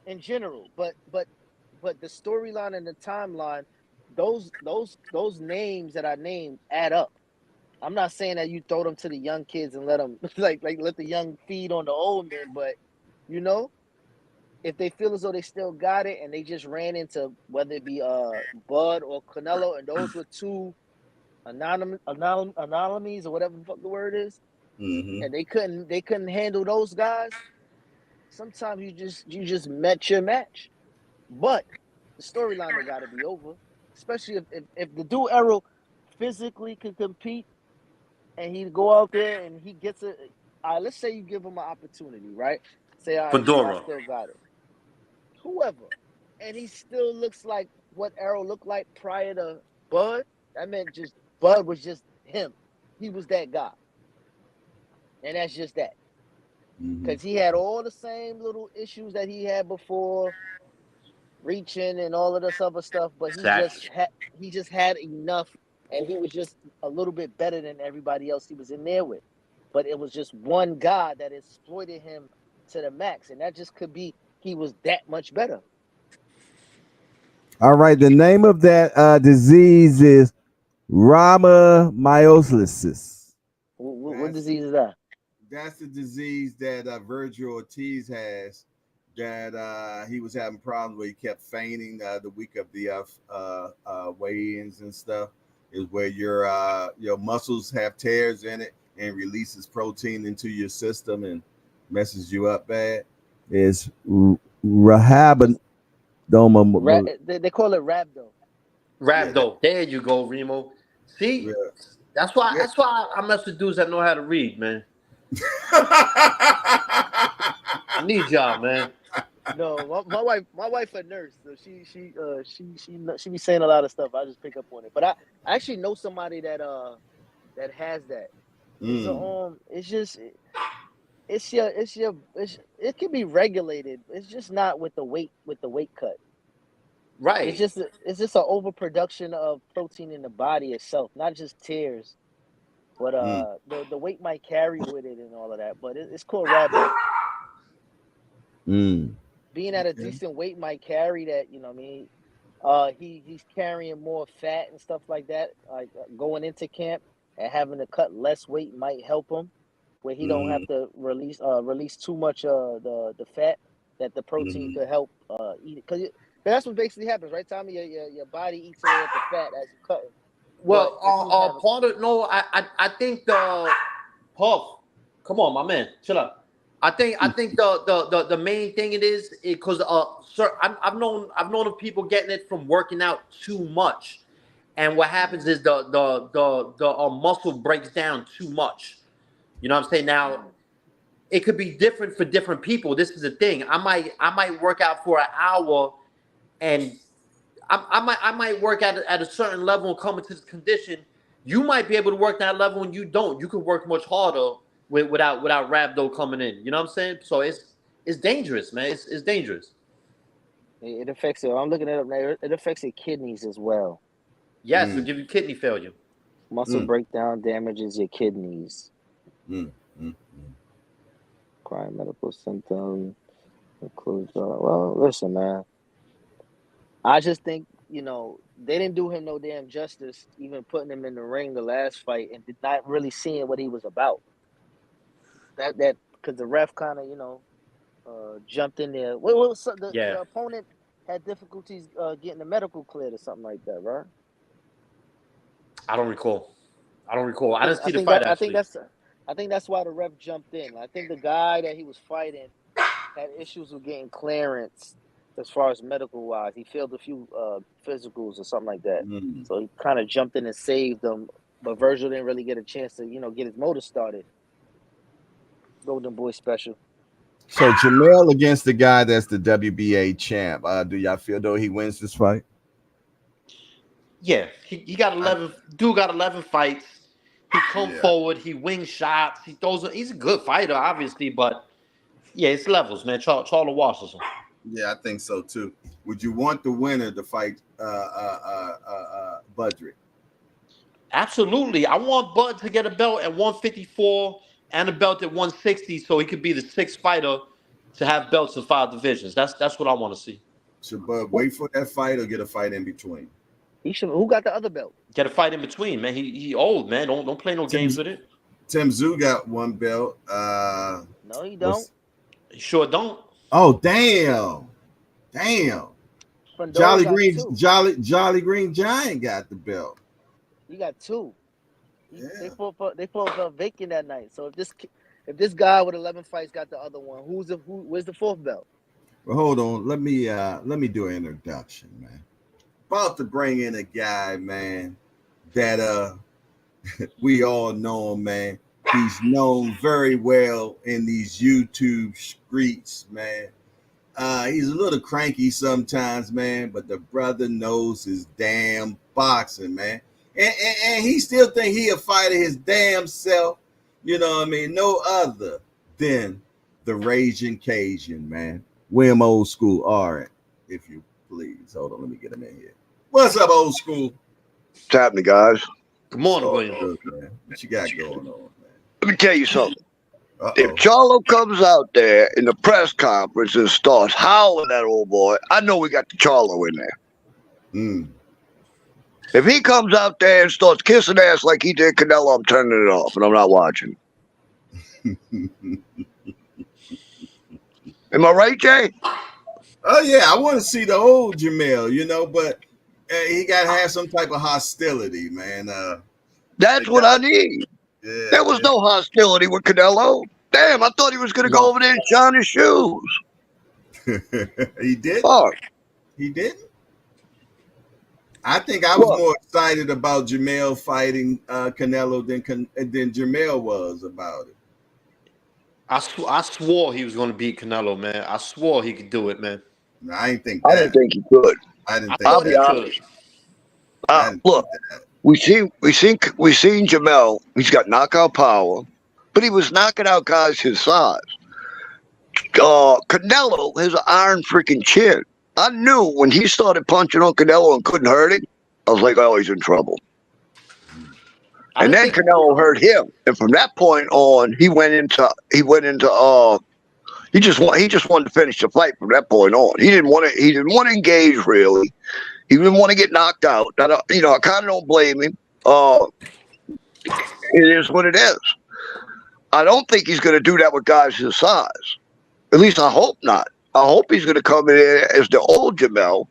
In general. But the storyline and the timeline, those names that I named add up. I'm not saying that you throw them to the young kids and let them like let the young feed on the old men, but you know, if they feel as though they still got it and they just ran into whether it be Bud or Canelo, and those were two anomalies or whatever the fuck the word is, Mm-hmm. and they couldn't handle those guys. Sometimes you just met your match, but the storyline don't got to be over. Especially if the dude Errol physically can compete and he go out there and he gets it. All right, let's say you give him an opportunity, right? Say, all right, I Fedora. still got it. Whoever, and he still looks like what Errol looked like prior to Bud. That meant just Bud was just him. He was that guy, and that's just that. Mm-hmm. Because he had all the same little issues that he had before, reaching and all of this other stuff, but Exactly. he just had enough, and he was just a little bit better than everybody else he was in there with. But it was just one guy that exploited him to the max, and that just could be he was that much better. All right. The name of that disease is rhamomyolysis. What That's disease is that? that's the disease that Virgil Ortiz has. That he was having problems where he kept fainting the week of the weigh-ins and stuff. Is where your muscles have tears in it and releases protein into your system and messes you up bad. Is It's they call it rhabdo. yeah, Rhabdo. There you go, Remo. yeah, See? That's why yeah. that's why I mess with dudes that know how to read, man. I need y'all, man. No, my wife a nurse, so she be saying a lot of stuff. I just pick up on it. But I actually know somebody that has that. Mm. It's just it can be regulated. It's just not with the weight cut. Right. It's just an overproduction of protein in the body itself, not just tears, but Mm. the weight might carry with it and all of that. But it's called rhabdo. Mm. Being at a Okay. decent weight might carry that. You know what I mean? He's carrying more fat and stuff like that. Like going into camp and having to cut less weight might help him, where he don't have Mm. to release too much the fat that the protein Mm. could help eat it. Because that's what basically happens, right, Tommy? Your body eats away at the fat as you cut it. But Well, if you have part of no, I think the Puff. Come on, my man, chill out. I think the main thing it is because sir, I've known of people getting it from working out too much, and what happens is the muscle breaks down too much. You know what I'm saying? Now it could be different for different people. This is the thing. I might work out for an hour and I might work at a certain level and come into this condition. You might be able to work that level and you don't. You could work much harder without rhabdo coming in. You know what I'm saying? So it's dangerous, man. It's dangerous. it affects it. I'm looking it up now. It affects your kidneys as well. Yes, it'll Mm. give you kidney failure. Muscle Mm. breakdown damages your kidneys. Mm. Mm. Chronic medical symptoms includes. Well, listen, man. I just think they didn't do him no damn justice, even putting him in the ring the last fight, and did not really seeing what he was about. That because the ref kind of jumped in there. Well, so Yeah, the opponent had difficulties getting the medical cleared or something like that, right? I don't recall. I don't recall. I didn't I see the think fight that actually. I think that's why the ref jumped in. I think the guy that he was fighting had issues with getting clearance as far as medical wise. He failed a few physicals or something like that. Mm. So he kind of jumped in and saved them. But Virgil didn't really get a chance to, get his motor started. Golden Boy special. So Jamel against the guy that's the WBA champ. Do y'all feel though he wins this fight? Yeah, he got I, 11. Dude got 11 fights. He come yeah. forward. He wings shots. He throws. He's a good fighter, obviously, but Yeah, it's levels, man. Charlo washes him. Yeah, I think so too. Would you want the winner to fight Budrick? Absolutely. I want Bud to get a belt at 154 and a belt at 160 so he could be the sixth fighter to have belts in 5 divisions. That's what I want to see. Should Bud wait for that fight or get a fight in between? He should. Who got the other belt? Get a fight in between, man. He old, man. Don't play no games with it. Tim Tszyu got 1 belt. No, he don't. He sure don't. Oh, damn. Fundora Jolly Green Giant got the belt. He got 2. Yeah. They fought for vacant that night. So if this guy with 11 fights got the other one, where's the 4th belt? Well, hold on. Let me do an introduction, man. About to bring in a guy, man, that we all know him, man. He's known very well in these YouTube streets, man. He's a little cranky sometimes, man, but the brother knows his damn boxing, man. And he still think he a fighter his damn self. You know what I mean? No other than the Raging Cajun, man. William Old School Art, if you please. Hold on, let me get him in here. What's up, Old School? What's happening, guys? Good morning, William. Good, man. What you got going on, man? Let me tell you something. If Charlo comes out there in the press conference and starts howling at old boy, I know we got the Charlo in there. Mm. If he comes out there and starts kissing ass like he did Canelo, I'm turning it off and I'm not watching. Am I right, Jay? Oh, yeah. I want to see the old Jermell, you know, but he got to have some type of hostility, man. That's what I need. Yeah, there was no hostility with Canelo. Damn, I thought he was going to go over there and shine his shoes. He did? Fuck. He didn't? I think I was more excited about Jermell fighting Canelo than Jermell was about it. I swore he was going to beat Canelo, man. I swore he could do it, man. No, I didn't think that. I didn't think he could. I didn't think I'll be honest. Look, we seen Jermell. He's got knockout power, but he was knocking out guys his size. Canelo has an iron freaking chin. I knew when he started punching on Canelo and couldn't hurt him, I was like, oh, he's in trouble. And then Canelo hurt him, and from that point on, he just wanted to finish the fight. From that point on, he didn't want to engage really. He didn't want to get knocked out. I kind of don't blame him. It is what it is. I don't think he's going to do that with guys his size. At least I hope not. I hope he's going to come in as the old Jermell,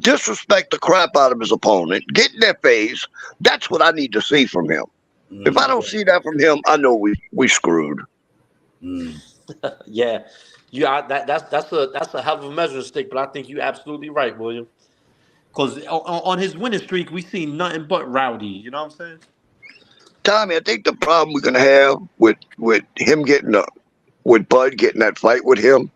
disrespect the crap out of his opponent, get in their face. That's what I need to see from him. If I don't see that from him, I know we screwed. Yeah, that's a hell of a measuring stick, but I think you're absolutely right, William. Because on his winning streak, we see nothing but rowdy. You know what I'm saying? Tommy, I think the problem we're gonna have with him with Bud getting that fight with him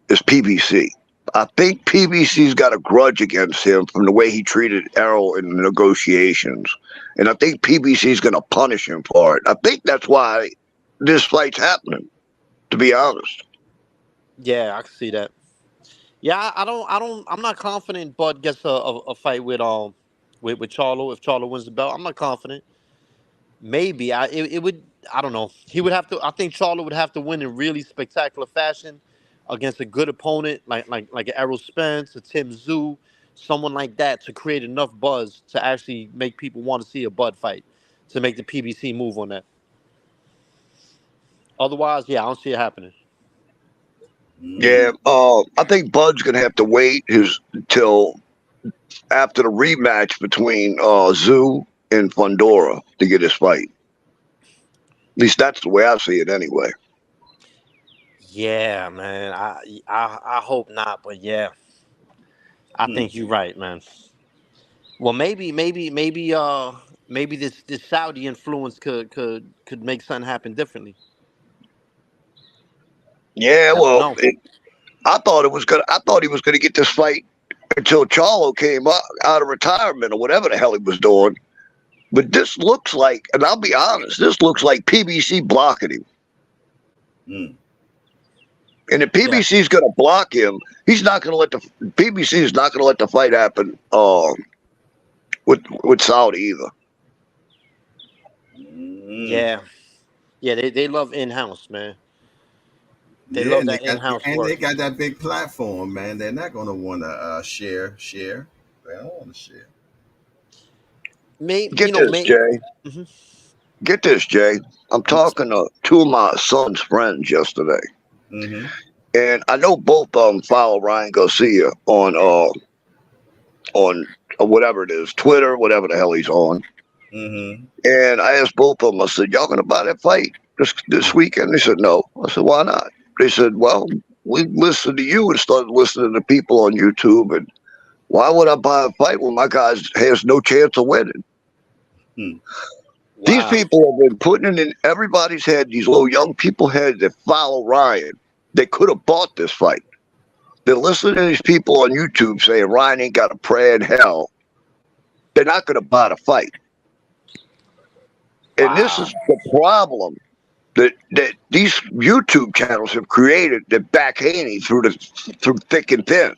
is PBC. I think PBC's got a grudge against him from the way he treated Errol in the negotiations. And I think PBC's going to punish him for it. I think that's why this fight's happening, to be honest. Yeah, I can see that. Yeah, I'm not confident Bud gets a fight with Charlo if Charlo wins the belt. I'm not confident. Maybe it would. I don't know. He would have to. I think Charlo would have to win in really spectacular fashion against a good opponent like Errol Spence, a Tim Tszyu, someone like that to create enough buzz to actually make people want to see a Bud fight, to make the PBC move on that. Otherwise, yeah, I don't see it happening. Yeah, I think Bud's gonna have to wait till after the rematch between Tszyu and Fundora to get his fight. At least that's the way I see it, anyway. Yeah, man. I hope not, but yeah, I think you're right, man. Well, maybe this Saudi influence could make something happen differently. Yeah, well, I thought he was gonna get this fight until Charlo came out of retirement or whatever the hell he was doing. But this looks like, and I'll be honest, this looks like PBC blocking him. And if PBC is going to block him, he's not going to let the PBC is not going to let the fight happen with Saudi either. Yeah. They love in-house, man. They Yeah, love and that in-house they work. got that big platform, man. They're not going to want to share. They don't want to share. Maybe Get this, Jay. Mhm. Get this, Jay. I'm talking to two of my son's friends yesterday, Mm-hmm. and I know both of them follow Ryan Garcia on whatever it is, Twitter, whatever the hell he's on. Mm-hmm. And I asked both of them. I said, "Y'all gonna buy that fight this weekend?" They said, "No." I said, "Why not?" They said, "Well, we listened to you and started listening to people on YouTube, and why would I buy a fight when my guy has no chance of winning?" Hmm. These Wow. people have been putting it in everybody's head, these little young people head that follow Ryan. They could have bought this fight. They're listening to these people on YouTube saying Ryan ain't got a prayer in hell. They're not going to buy the fight. And this Wow. is the problem that these YouTube channels have created that back Haney through thick and thin.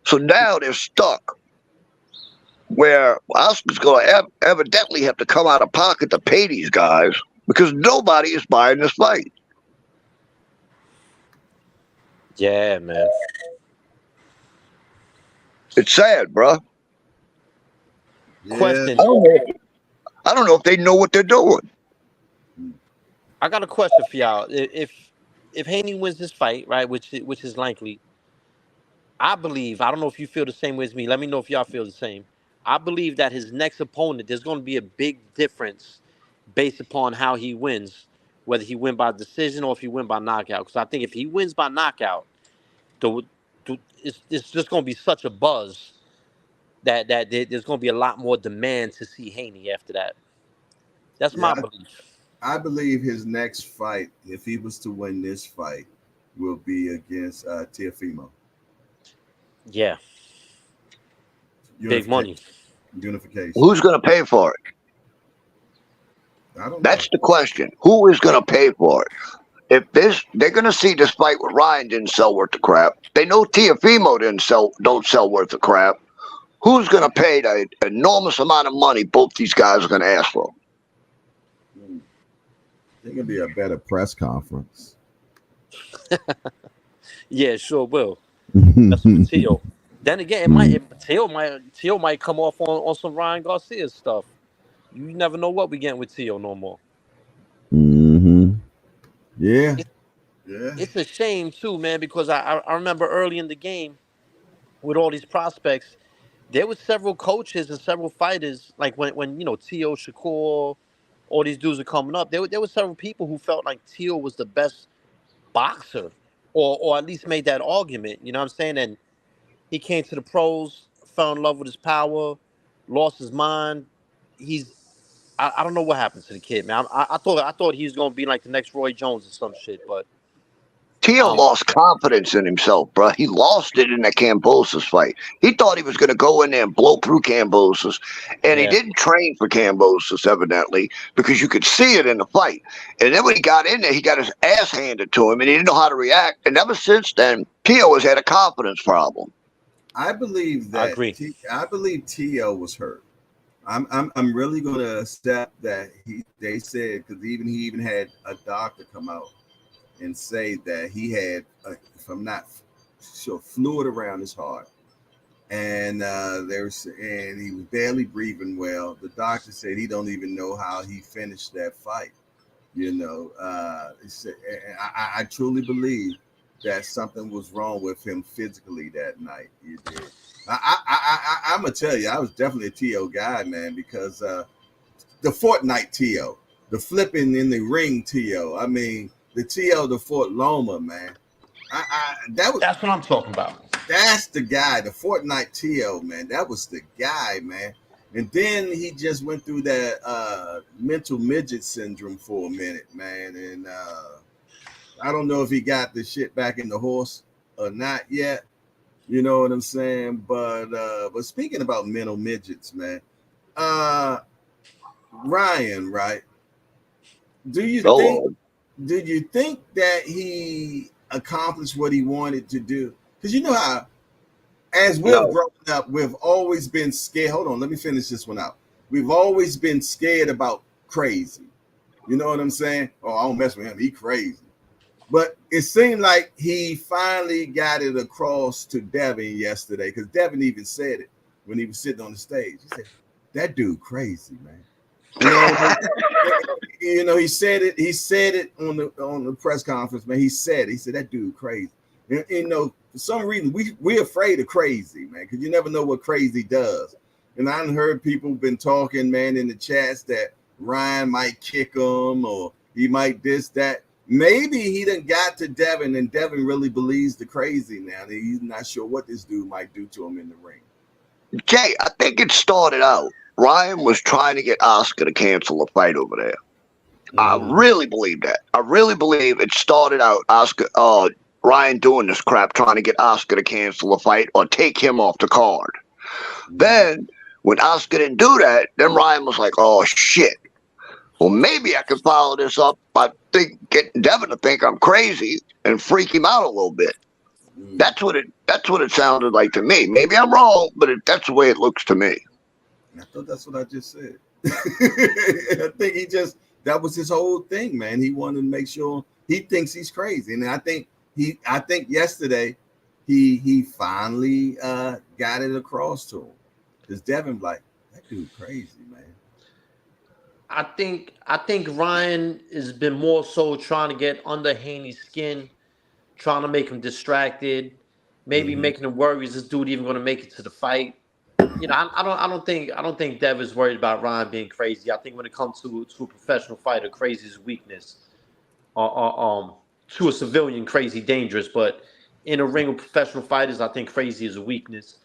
So now they're stuck where Oscar's going to evidently have to come out of pocket to pay these guys because nobody is buying this fight. Yeah, man. It's sad, bro. Yeah. Question. I don't know if they know what they're doing. I got a question for y'all. If Haney wins this fight, right, which is likely, I believe. I don't know if you feel the same way as me. Let me know if y'all feel the same. I believe that his next opponent, there's going to be a big difference based upon how he wins, whether he win by decision or if he win by knockout. Because I think if he wins by knockout, it's just going to be such a buzz that there's going to be a lot more demand to see Haney after that. That's my Yeah. belief. I believe his next fight, if he was to win this fight, will be against Teofimo. Yeah, big Unification. money. Unification. Who's going to pay for it? I don't know. That's the question. Who is going to pay for it? If they're going to see this fight with Ryan didn't sell worth the crap. They know Teofimo don't sell worth the crap. Who's going to pay the enormous amount of money both these guys are going to ask for? It could be a better press conference. Yeah, sure will. That's with Tio. Then again, Tio might come off on some Ryan Garcia stuff. You never know what we getting with Tio no more. Mm-hmm. Yeah. It, Yeah. it's a shame too, man, because I remember early in the game with all these prospects, there was several coaches and several fighters, like when Tio, Shakur, all these dudes are coming up. There were several people who felt like Tio was the best boxer, or at least made that argument. You know what I'm saying? And he came to the pros, fell in love with his power, lost his mind. I don't know what happened to the kid, man. I thought he was gonna be like the next Roy Jones or some shit, but Tio um, lost confidence in himself, bro. He lost it in that Kambosos fight. He thought he was going to go in there and blow through Kambosos, and he yeah, didn't train for Kambosos, evidently, because you could see it in the fight. And then when he got in there, he got his ass handed to him, and he didn't know how to react. And ever since then, Tio has had a confidence problem. I believe I that agree. I believe Tio was hurt. I'm really gonna accept that they said, because he even had a doctor come out and say that he had, if I'm not sure, fluid around his heart, and and he was barely breathing well. The doctor said he don't even know how he finished that fight. He said, and I truly believe that something was wrong with him physically that night. You did. I'm gonna tell you, I was definitely a T.O. guy, man, because the Fortnite T.O., the flipping in the ring T.O. I mean, the T.O. the Fort Loma, man. That's what I'm talking about. That's the guy, the Fortnite T.O., man. That was the guy, man. And then he just went through that mental midget syndrome for a minute, man. And I don't know if he got the shit back in the horse or not yet. You know what I'm saying? But speaking about mental midgets, man, Ryan, right? Do you think Oh, did you think that he accomplished what he wanted to do? Because you know how, as we've No. grown up, we've always been scared. Hold on, let me finish this one out. We've always been scared about crazy. You know what I'm saying? Oh, I don't mess with him. He crazy. But it seemed like he finally got it across to Devin yesterday, because Devin even said it when he was sitting on the stage. He said, "That dude crazy, man." You know what I mean? You know, he said it. He said it on the press conference, man. He said that dude crazy. And, you know, for some reason we're afraid of crazy, man, because you never know what crazy does. And I heard people been talking, man, in the chats that Ryan might kick him or he might this, that. Maybe he done got to Devin and Devin really believes the crazy now. And he's not sure what this dude might do to him in the ring. Jay, I think it started out. Ryan was trying to get Oscar to cancel a fight over there. I really believe that. I really believe it started out Ryan doing this crap, trying to get Oscar to cancel a fight or take him off the card. Then, when Oscar didn't do that, then Ryan was like, "Oh shit. Well, maybe I can follow this up by getting Devin to think I'm crazy and freak him out a little bit." That's what it sounded like to me. Maybe I'm wrong, but that's the way it looks to me. I thought that's what I just said. I think that was his whole thing, man. He wanted to make sure he thinks he's crazy. And I think yesterday he finally got it across to him. Because Devin like, that dude crazy, man. I think Ryan has been more so trying to get under Haney's skin, trying to make him distracted, maybe making him worry, is this dude even going to make it to the fight? You know, I don't think Dev is worried about Ryan being crazy. I think when it comes to a professional fighter, crazy is weakness. To a civilian, crazy dangerous, but in a ring of professional fighters, I think crazy is a weakness.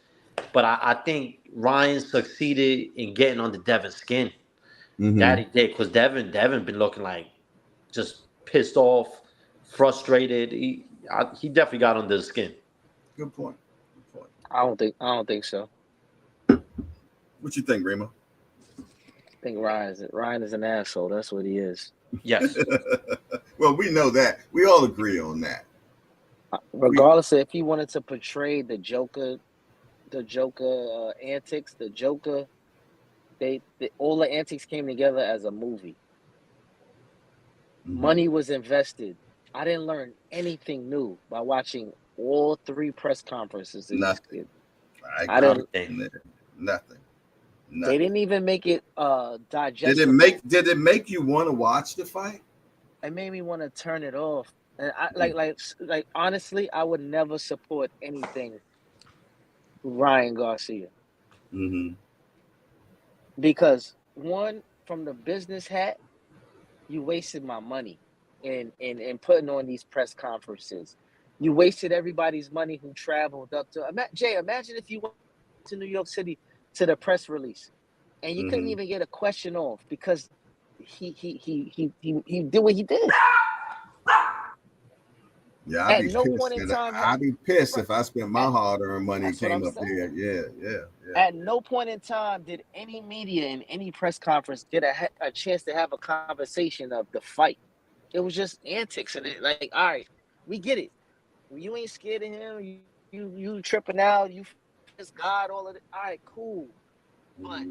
But I think Ryan succeeded in getting under Devin's skin. That he did, because Devin been looking like just pissed off, frustrated. He definitely got under the skin. Good point. I don't think so. What you think, Remo? I think Ryan is an asshole. That's what he is. Yes. Well, we know that. We all agree on that. Regardless of if he wanted to portray the Joker antics, the Joker, all the antics came together as a movie. Money was invested. I didn't learn anything new by watching all 3 press conferences. Nothing. Nothing. They didn't even make it digestible. Did it make you want to watch the fight? It made me want to turn it off. And I like honestly, I would never support anything Ryan Garcia. Because one, from the business hat, you wasted my money in putting on these press conferences. You wasted everybody's money who traveled up to Jay. Imagine if you went to New York City to the press release and you couldn't even get a question off because he did what he did. Yeah, I'd be pissed if I spent my hard-earned money and came up here. Yeah. At no point in time did any media in any press conference get a chance to have a conversation of the fight. It was just antics, and like, all right, we get it. You ain't scared of him. You tripping out. You just God, all of it. All right, cool. But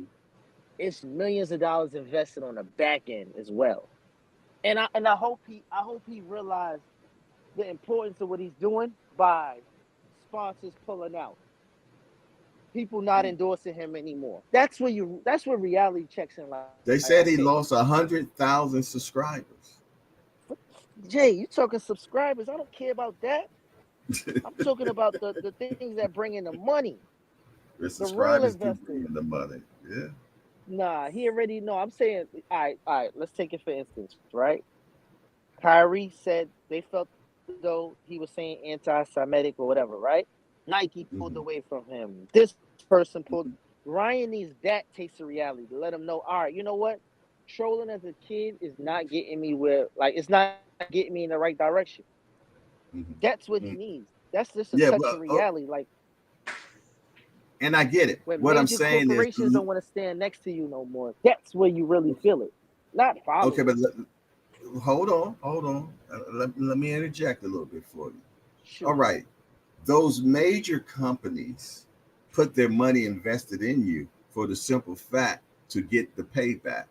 it's millions of dollars invested on the back end as well. And I hope he realized the importance of what he's doing by sponsors pulling out, people not endorsing him anymore. That's where reality checks in. Like they said, he lost 100,000 subscribers. Jay, you talking subscribers? I don't care about that. I'm talking about the things that bring in the money. The subscribers do bring in the money. Yeah. Nah, he already know. I'm saying, all right. Let's take it for instance, right? Kyrie said they felt though he was saying anti-Semitic or whatever, right? Nike pulled away from him. This person pulled. Ryan needs that taste of reality to let him know, all right, you know what? Trolling as a kid is not getting me it's not getting me in the right direction. That's what he needs. That's just a touch of reality. And I get it. What I'm saying is, corporations don't want to stand next to you no more. That's where you really feel it. Not follow. Okay, but hold on. Let me interject a little bit for you. Shoot. All right. Those major companies put their money invested in you for the simple fact to get the payback.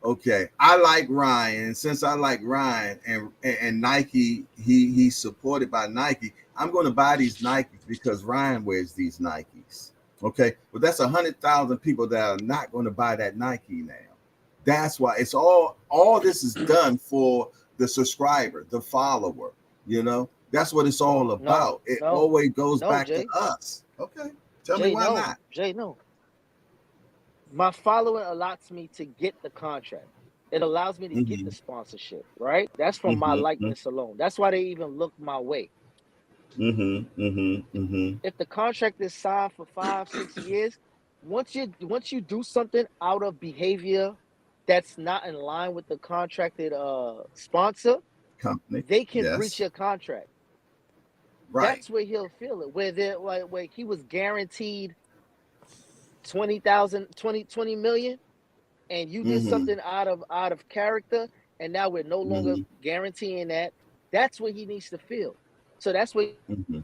Okay, I like Ryan, and since I like Ryan and Nike, he's supported by Nike. I'm going to buy these Nikes because Ryan wears these Nikes. Okay, but that's 100,000 people that are not going to buy that Nike now. That's why it's all this is done for the subscriber, the follower. You know, that's what it's all about. It always goes back Jay. to us. Okay, tell Jay, me why not. Jay, no. My following allows me to get the contract. It allows me to get the sponsorship, right? That's from my likeness alone. That's why they even look my way. If the contract is signed for 5-6 years, once you do something out of behavior that's not in line with the contracted sponsor, company, they can breach your contract. Right. That's where he'll feel it. Where he was guaranteed 20 million, and you did something out of character, and now we're no longer guaranteeing that. That's what he needs to feel. So that's what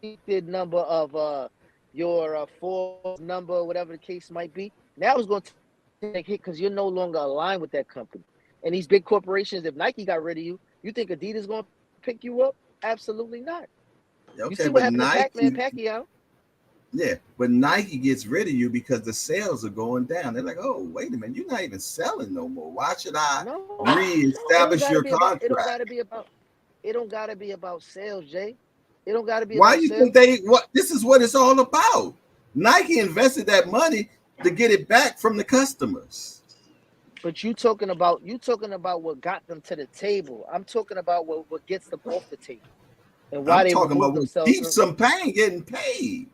he did number of your Forbes number, whatever the case might be. Now it's going to take hit because you're no longer aligned with that company. And these big corporations, if Nike got rid of you, you think Adidas going to pick you up? Absolutely not. Okay, you see what happened to Pac-Man Pacquiao? Yeah, but Nike gets rid of you because the sales are going down. They're like, oh, wait a minute, you're not even selling no more. Why should I reestablish your contract? It don't gotta be about sales, Jay. It don't gotta be Why about you sales. think this is what it's all about? Nike invested that money to get it back from the customers. But you talking about what got them to the table. I'm talking about what gets them off the table. And why they talking about what keeps them paying, getting paid.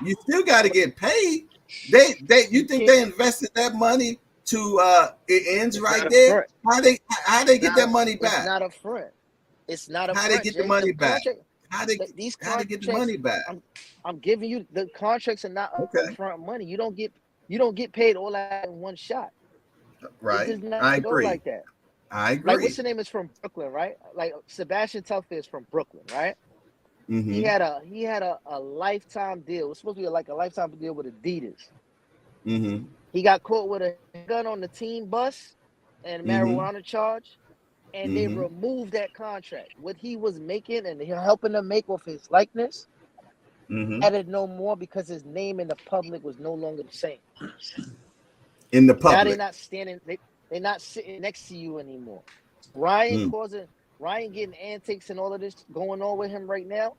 You still got to get paid. You think they invested that money to it ends right there? How they get that money back? It's not a front. It's not a how front. They get the money back? How they get the money back? I'm giving you the contracts are not upfront money. You don't get paid all that in one shot. Right. It does not I go agree. like that. I agree. Like what's the name is from Brooklyn, right? Like Sebastian Telfair is from Brooklyn, right? He had a lifetime deal. It was supposed to be like a lifetime deal with Adidas. He got caught with a gun on the team bus and marijuana charge, and they removed that contract. What he was making and helping them make off his likeness, added no more because his name in the public was no longer the same. In the public, now they're not standing. They're not sitting next to you anymore. Ryan getting antics and all of this going on with him right now.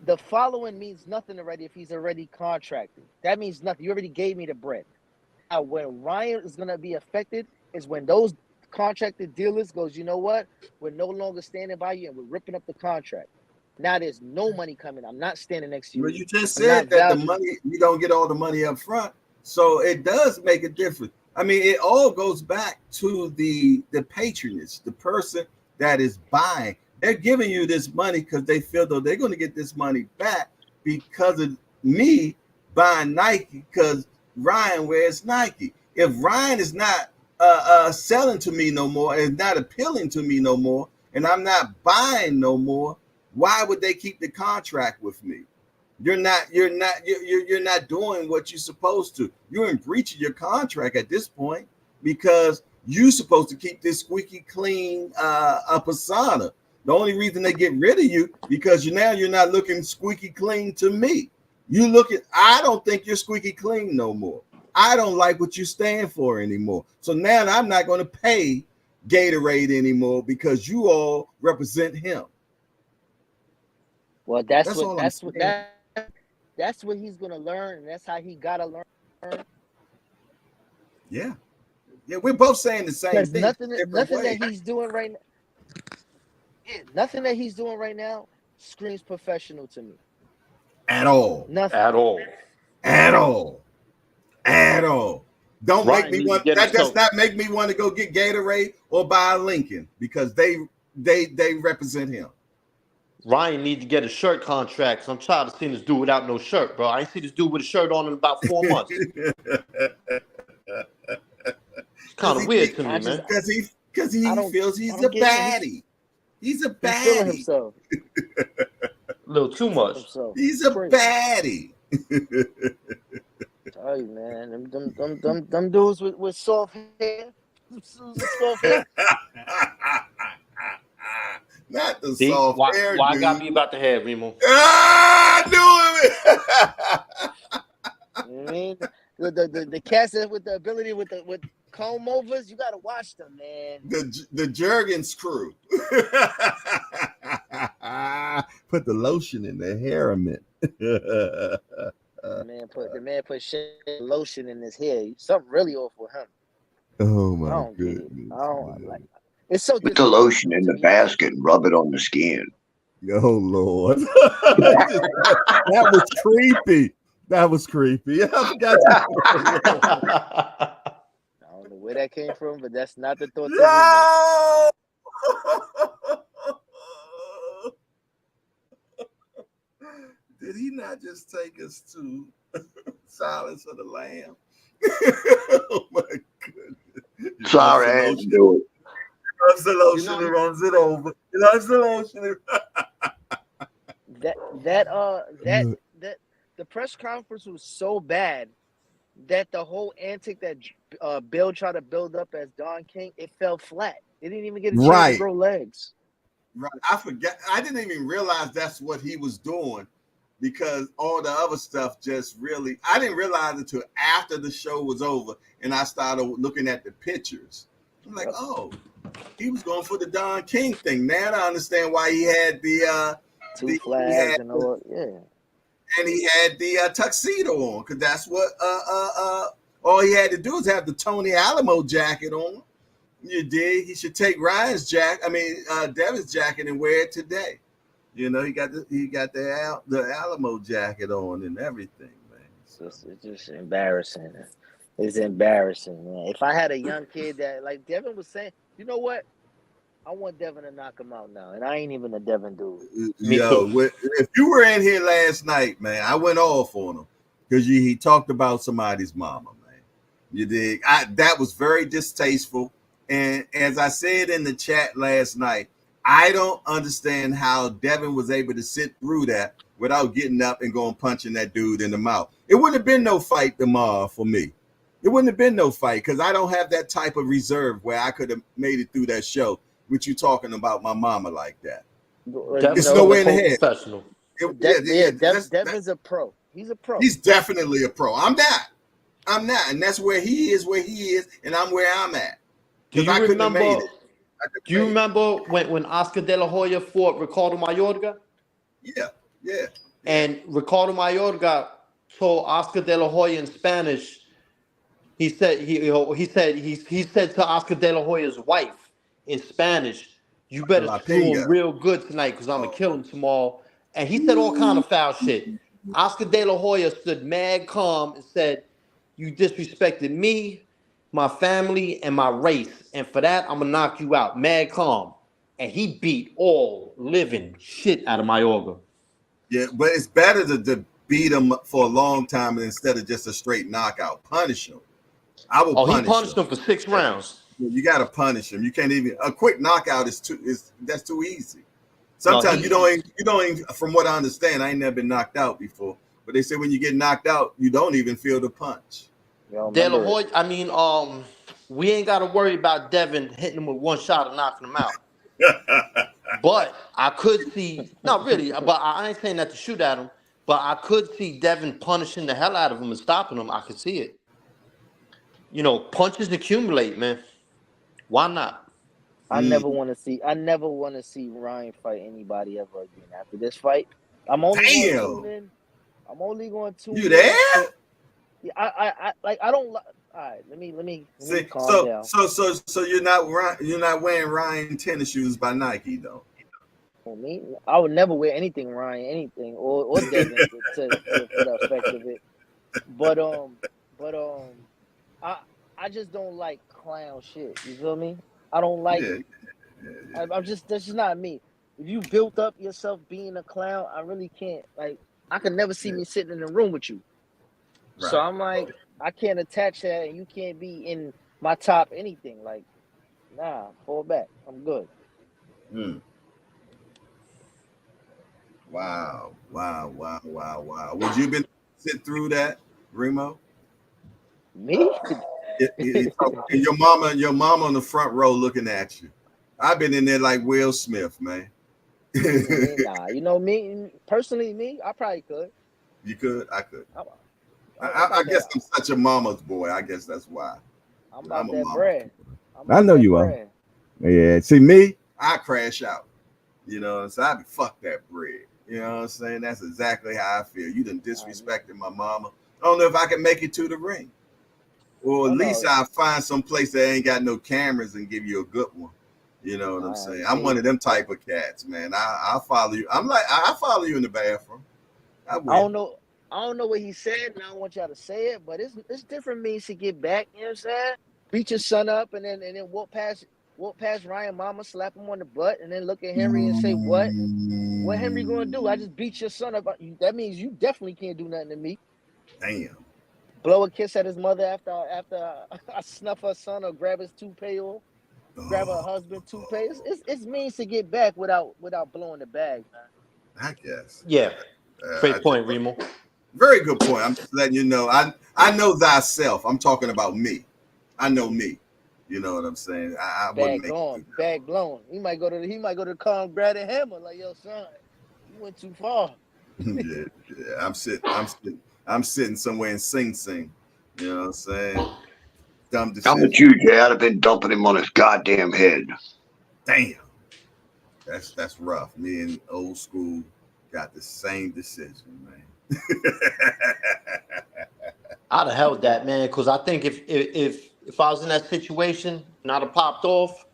The following means nothing already if he's already contracted. That means nothing. You already gave me the bread. Now, when Ryan is going to be affected is when those contracted dealers goes, you know what? We're no longer standing by you and we're ripping up the contract. Now there's no money coming. I'm not standing next to you. Well, you just said that the money, you don't get all the money up front. So it does make a difference. I mean, it all goes back to the patronage, the person that is buying. They're giving you this money because they feel though they're going to get this money back because of me buying Nike because Ryan wears Nike. If Ryan is not selling to me no more, is not appealing to me no more, and I'm not buying no more, why would they keep the contract with me? You're not doing what you're supposed to. You're in breach of your contract at this point because you're supposed to keep this squeaky clean persona. The only reason they get rid of you because you're not looking squeaky clean to me. I don't think you're squeaky clean no more. I don't like what you stand for anymore. So now I'm not going to pay Gatorade anymore because you all represent him. Well, that's what he's gonna learn, and that's how he gotta learn. Yeah, we're both saying the same thing. Nothing that he's doing right now. Yeah, nothing that he's doing right now screams professional to me. At all. Nothing. At all. Don't make me want. That does not make me want to go get Gatorade or buy a Lincoln because they represent him. Ryan needs to get a shirt contract. So I'm tired of seeing this dude without no shirt, bro. I ain't see this dude with a shirt on in about 4 months. It's kind of weird to me, man. Because he feels he's a baddie. He's a baddie. He's feeling himself. A little too much. He's a baddie. Tell you, man, them dudes with soft hair. Soft hair. Not the soft hair. Why I gotta be about the hair, Remo? I knew it. You know what I mean? The cats with the ability with comb overs, you gotta watch them, man. The Jergens crew. Put the lotion in the hair mint. The man put shit lotion in his hair. Something really off with him. Oh my goodness! I don't like. It's so. Put the lotion in the basket and rub it on the skin. Oh Lord, that was creepy. That was creepy. I forgot. I don't know where that came from, but that's not the thought. No! Did he not just take us to Silence of the Lamb? Oh my goodness! Sorry, I had to do it. Runs the lotion and runs it over. He loves the lotion. The press conference was so bad that the whole antic that Bill tried to build up as Don King, it fell flat. It didn't even get a chance to grow legs. Right. I forgot. I didn't even realize that's what he was doing because all the other stuff just really, I didn't realize it until after the show was over and I started looking at the pictures. I'm like, oh, he was going for the Don King thing. Now I understand why he had the two flags and all. Yeah. And he had the tuxedo on because that's what all he had to do is have the Tony Alamo jacket on. You dig? He should take Ryan's Devin's jacket and wear it today. You know, he got the Alamo jacket on and everything, man. So. It's just embarrassing. It's embarrassing, man. If I had a young kid that, like Devin was saying, you know what? I want Devin to knock him out now, and I ain't even a Devin dude. If you were in here last night, man, I went off on him because he talked about somebody's mama, man. You dig? That was very distasteful. And as I said in the chat last night, I don't understand how Devin was able to sit through that without getting up and going punching that dude in the mouth. It wouldn't have been no fight tomorrow for me. It wouldn't have been no fight because I don't have that type of reserve where I could have made it through that show with you talking about my mama like that. It's nowhere in the head. Professional. Devin's a pro. He's a pro. He's definitely a pro. I'm not. And that's where he is, and I'm where I'm at. Do you remember when Oscar De La Hoya fought Ricardo Mayorga? Yeah. And Ricardo Mayorga told Oscar De La Hoya in Spanish. He said to Oscar De La Hoya's wife in Spanish, "You better do him real good tonight because I'm gonna kill him tomorrow." And he said all kind of foul shit. Oscar De La Hoya stood mad calm and said, "You disrespected me, my family, and my race, and for that I'm gonna knock you out." Mad calm, and he beat all living shit out of Mayorga. Yeah, but it's better to beat him for a long time instead of just a straight knockout. Punish him. I will punish him. He punished him for 6 rounds. You got to punish him. You can't even a quick knockout that's too easy. Sometimes you don't even, from what I understand, I ain't never been knocked out before. But they say when you get knocked out, you don't even feel the punch. De La Hoya, we ain't got to worry about Devin hitting him with one shot and knocking him out. But I could see, not really, but I ain't saying that to shoot at him, but I could see Devin punishing the hell out of him and stopping him. I could see it. You know, punches accumulate, man. Why not? I never want to see Ryan fight anybody ever again after this fight. I'm only going to tune in. You there? Yeah, I don't like. All right, let me see, calm down. So you're not wearing Ryan tennis shoes by Nike though. For me, I would never wear anything Ryan, anything or Devin to the effect of it. But I just don't like clown shit. You feel me? I don't like it. I'm just that's just not me. If you built up yourself being a clown, I really can't. Like I could never see me sitting in a room with you. Right. So I'm like, I can't attach that, and you can't be in my top anything. Like Nah, fall back. I'm good. Wow. Would you been sit through that, Remo? Me? And your mama on the front row looking at you. I've been in there like Will Smith, man. Nah, you know me personally. Me, I probably could. You could, I could. I guess I'm such a mama's boy. I guess that's why. I'm about I'm a that mama. bread. I know you are. Yeah. See me, I crash out. You know, so I be fuck that bread. You know what I'm saying? That's exactly how I feel. You done disrespected my mama. I don't know if I can make it to the ring. Or at least I'll find some place that ain't got no cameras and give you a good one. You know what I'm saying? I'm one of them type of cats, man. I'll follow you. I follow you in the bathroom. I don't know what he said, and I don't want y'all to say it, but it's different means to get back, you know what I'm saying? Beat your son up and then walk past Ryan mama, slap him on the butt, and then look at Henry and say, what Henry gonna do? I just beat your son up. That means you definitely can't do nothing to me. Damn. Blow a kiss at his mother after I snuff her son or grab his toupee or grab her husband toupee. It's means to get back without blowing the bag, man. I guess. Yeah. Great point, Remo. Very good point. I'm just letting you know. I know thyself. I'm talking about me. I know me. You know what I'm saying? I bag gone, bag blown. He might go to the car and grab a hammer like, yo, son, you went too far. yeah. I'm sitting somewhere in Sing Sing. You know what I'm saying? Dumb decision. I'm with you, Jay. I'd have been dumping him on his goddamn head. Damn. That's rough. Me and old school got the same decision, man. I'd have held that, man, because I think if I was in that situation and I'd have popped off,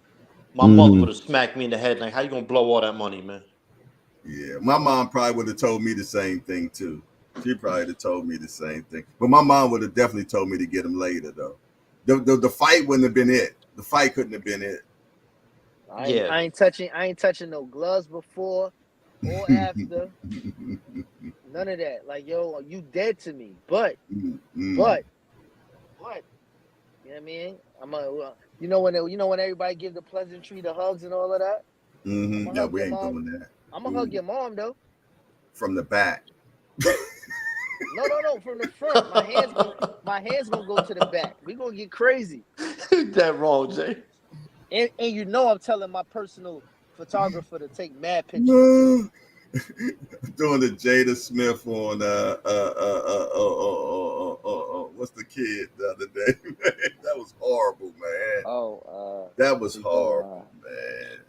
my mother would have smacked me in the head like, how you gonna blow all that money, man? Yeah, my mom probably would have told me the same thing too. She probably would have told me the same thing. But my mom would have definitely told me to get him later though. The fight wouldn't have been it. The fight couldn't have been it. I ain't touching no gloves before or after. None of that. Like, yo, you dead to me. But you know what I mean? You know when everybody give the pleasantry, the hugs and all of that? No, we ain't doing that. I'm gonna hug your mom though. From the back. No, from the front. My hands gonna go to the back. We gonna get crazy. That wrong, Jay. And you know I'm telling my personal photographer to take mad pictures. Doing the Jada Smith on what's the kid the other day? That was horrible, man. That was horrible, man.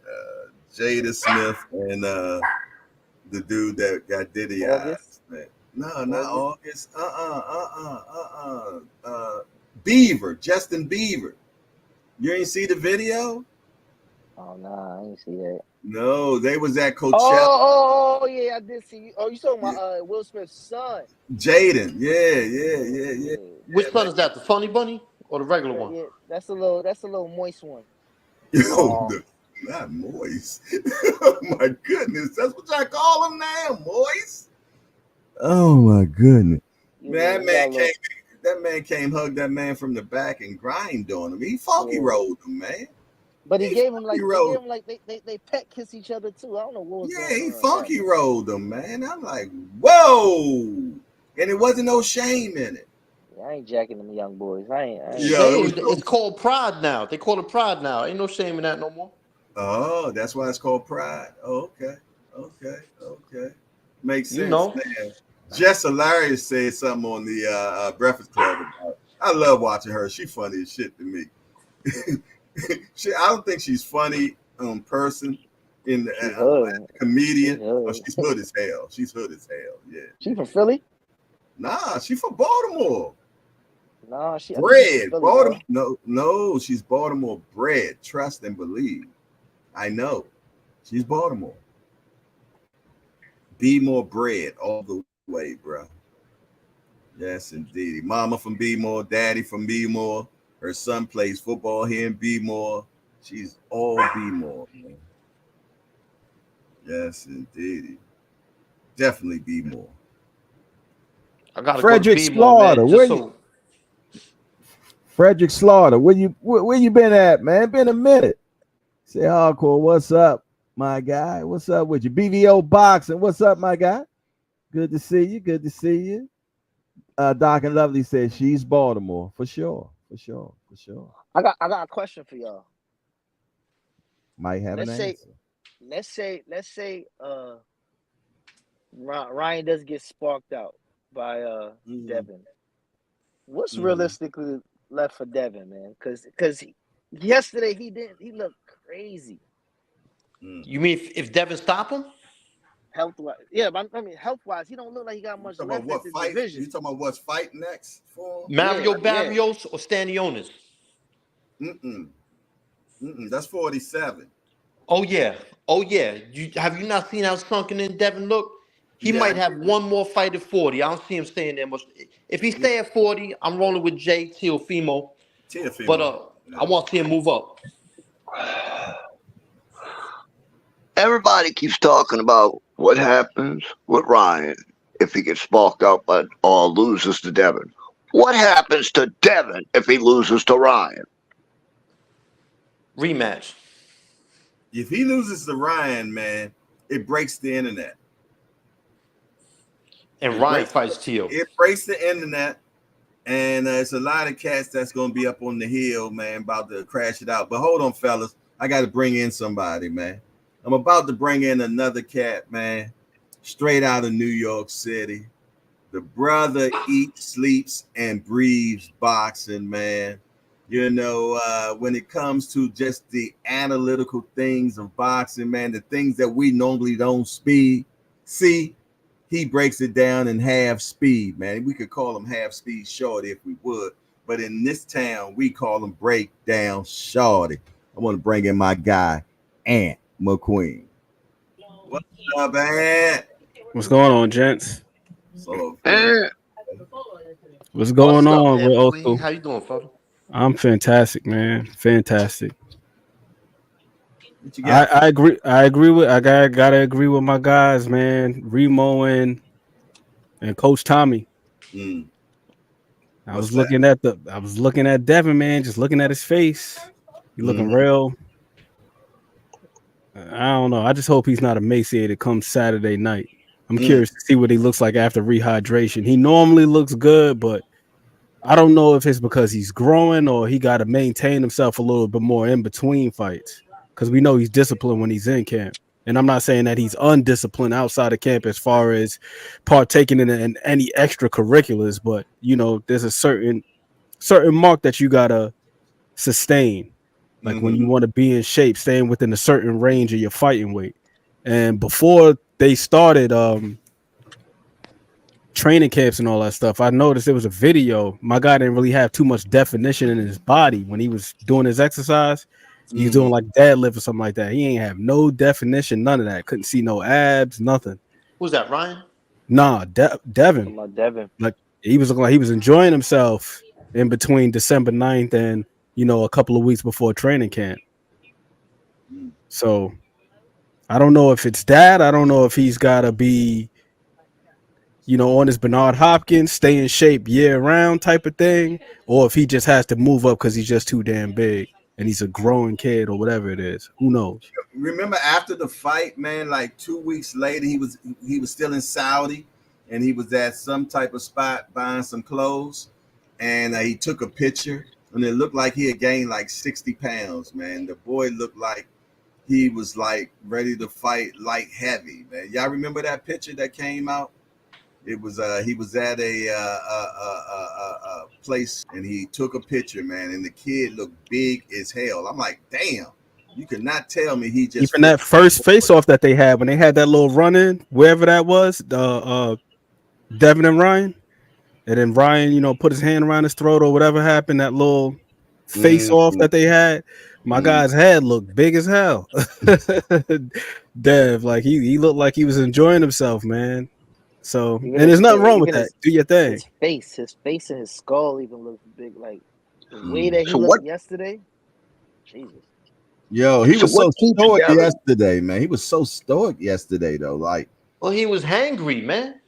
Jada Smith and the dude that got Diddy eyes, man. No, not August. Beaver, Justin Bieber. You ain't see the video? Oh no, I ain't see that. No, they was at Coachella. Oh yeah, I did see you. Oh, you talking about Will Smith's son? Jaden. Yeah. Which son is that? The funny bunny or the regular one? Yeah, that's a little moist one. Not moist. Oh my goodness, that's what y'all call him now, moist. Oh my goodness, man! That man came hug that man from the back and grind on him. He funky rolled him, man. But he gave him like they pet kiss each other too. I don't know what was going on. He funky rolled them, man. I'm like, whoa, and it wasn't no shame in it. Yeah, I ain't jacking them young boys. I ain't. It's called pride now. They call it pride now. Ain't no shame in that no more. Oh, that's why it's called pride. Oh, okay. Makes sense. You know. Man. Jess Hilarious said something on the Breakfast Club about it. I love watching her. She's funny as shit to me. I don't think she's funny in person. Comedian. She's hood as hell. Yeah. She from Philly? Nah, she's from Baltimore. Nah, she bred. Baltimore. No, she's Baltimore bred. Trust and believe. I know. She's Baltimore. Be more bred all the way, bro. Yes, indeed. Mama from B-more, daddy from B-more. Her son plays football here in B-more. She's all B-more, man. Yes, indeed. Definitely B-more. I gotta Frederick go to Slaughter. Frederick Slaughter. Where you been at, man? Been a minute. Say hardcore, what's up, my guy? What's up with you? BVO Boxing, what's up, my guy? Good to see you. Good to see you. Doc and Lovely says she's Baltimore. For sure. For sure. For sure. I got a question for y'all. Might have Let's an say, answer. let's say Ryan does get sparked out by Devin. What's realistically left for Devin, man? Because yesterday he looked crazy. You mean if Devin stop him? Health-wise, yeah, but I mean health-wise, he don't look like he got much left in the division. You talking about what's fight next for him? Mario Barrios or Stanionis? That's 47. Oh yeah. Have you not seen how sunken in Devin look? He might have one more fight at 40. I don't see him staying there much. If he stay at 40, I'm rolling with Jay Teofimo. But I want to see him move up. Everybody keeps talking about what happens with Ryan if he gets sparked out or loses to Devin. What happens to Devin if he loses to Ryan? Rematch. If he loses to Ryan, man, it breaks the internet. And Ryan fights Teo. It breaks the internet. And it's a lot of cats that's going to be up on the hill, man, about to crash it out. But hold on, fellas. I got to bring in somebody, man. I'm about to bring in another cat, man, straight out of New York City. The brother eats, sleeps, and breathes boxing, man. You know, when it comes to just the analytical things of boxing, man, the things that we normally don't see, he breaks it down in half speed, man. We could call him half speed shorty if we would. But in this town, we call him breakdown shorty. I want to bring in my guy, Ant McQueen. What's up, Ant? What's going on, gents? What's going on, Will? How you doing, fella? I'm fantastic, man. Fantastic. I agree. I gotta agree with my guys, man. Remo and Coach Tommy. I was looking at Devin, man, just looking at his face. He looking real. I don't know. I just hope he's not emaciated come Saturday night. I'm curious to see what he looks like after rehydration. He normally looks good, but I don't know if it's because he's growing or he got to maintain himself a little bit more in between fights, because we know he's disciplined when he's in camp. And I'm not saying that he's undisciplined outside of camp as far as partaking in any extracurriculars, but, you know, there's a certain mark that you got to sustain. Like when you want to be in shape, staying within a certain range of your fighting weight. And before they started training camps and all that stuff, I noticed there was a video. My guy didn't really have too much definition in his body when he was doing his exercise. He was doing like deadlift or something like that. He ain't have no definition, none of that. Couldn't see no abs, nothing. Who's that, Ryan? Nah, Devin. Like he was looking like he was enjoying himself in between December 9th and, you know, a couple of weeks before training camp. So I don't know if it's that. I don't know if he's got to be, you know, on his Bernard Hopkins, stay in shape year round type of thing, or if he just has to move up because he's just too damn big and he's a growing kid or whatever it is. Who knows? Remember after the fight, man, like 2 weeks later, he was still in Saudi and he was at some type of spot buying some clothes, and he took a picture. And it looked like he had gained like 60 pounds, man. The boy looked like he was like ready to fight light heavy, man. Y'all remember that picture that came out? It was he was at a place and he took a picture, man, and the kid looked big as hell. I'm like, damn, you could not tell me he just even that first face-off that they had when they had that little run-in, wherever that was, Devin and Ryan. And then Ryan, you know, put his hand around his throat or whatever happened, that little face-off that they had. My guy's head looked big as hell. Dev, like he looked like he was enjoying himself, man. So, and there's nothing wrong with that. Do your thing. His face and his skull even looked big. Like the way that he looked yesterday. Jesus. Yo, he was so stoic yesterday, man. He was so stoic yesterday, though. Like, well, he was hangry, man.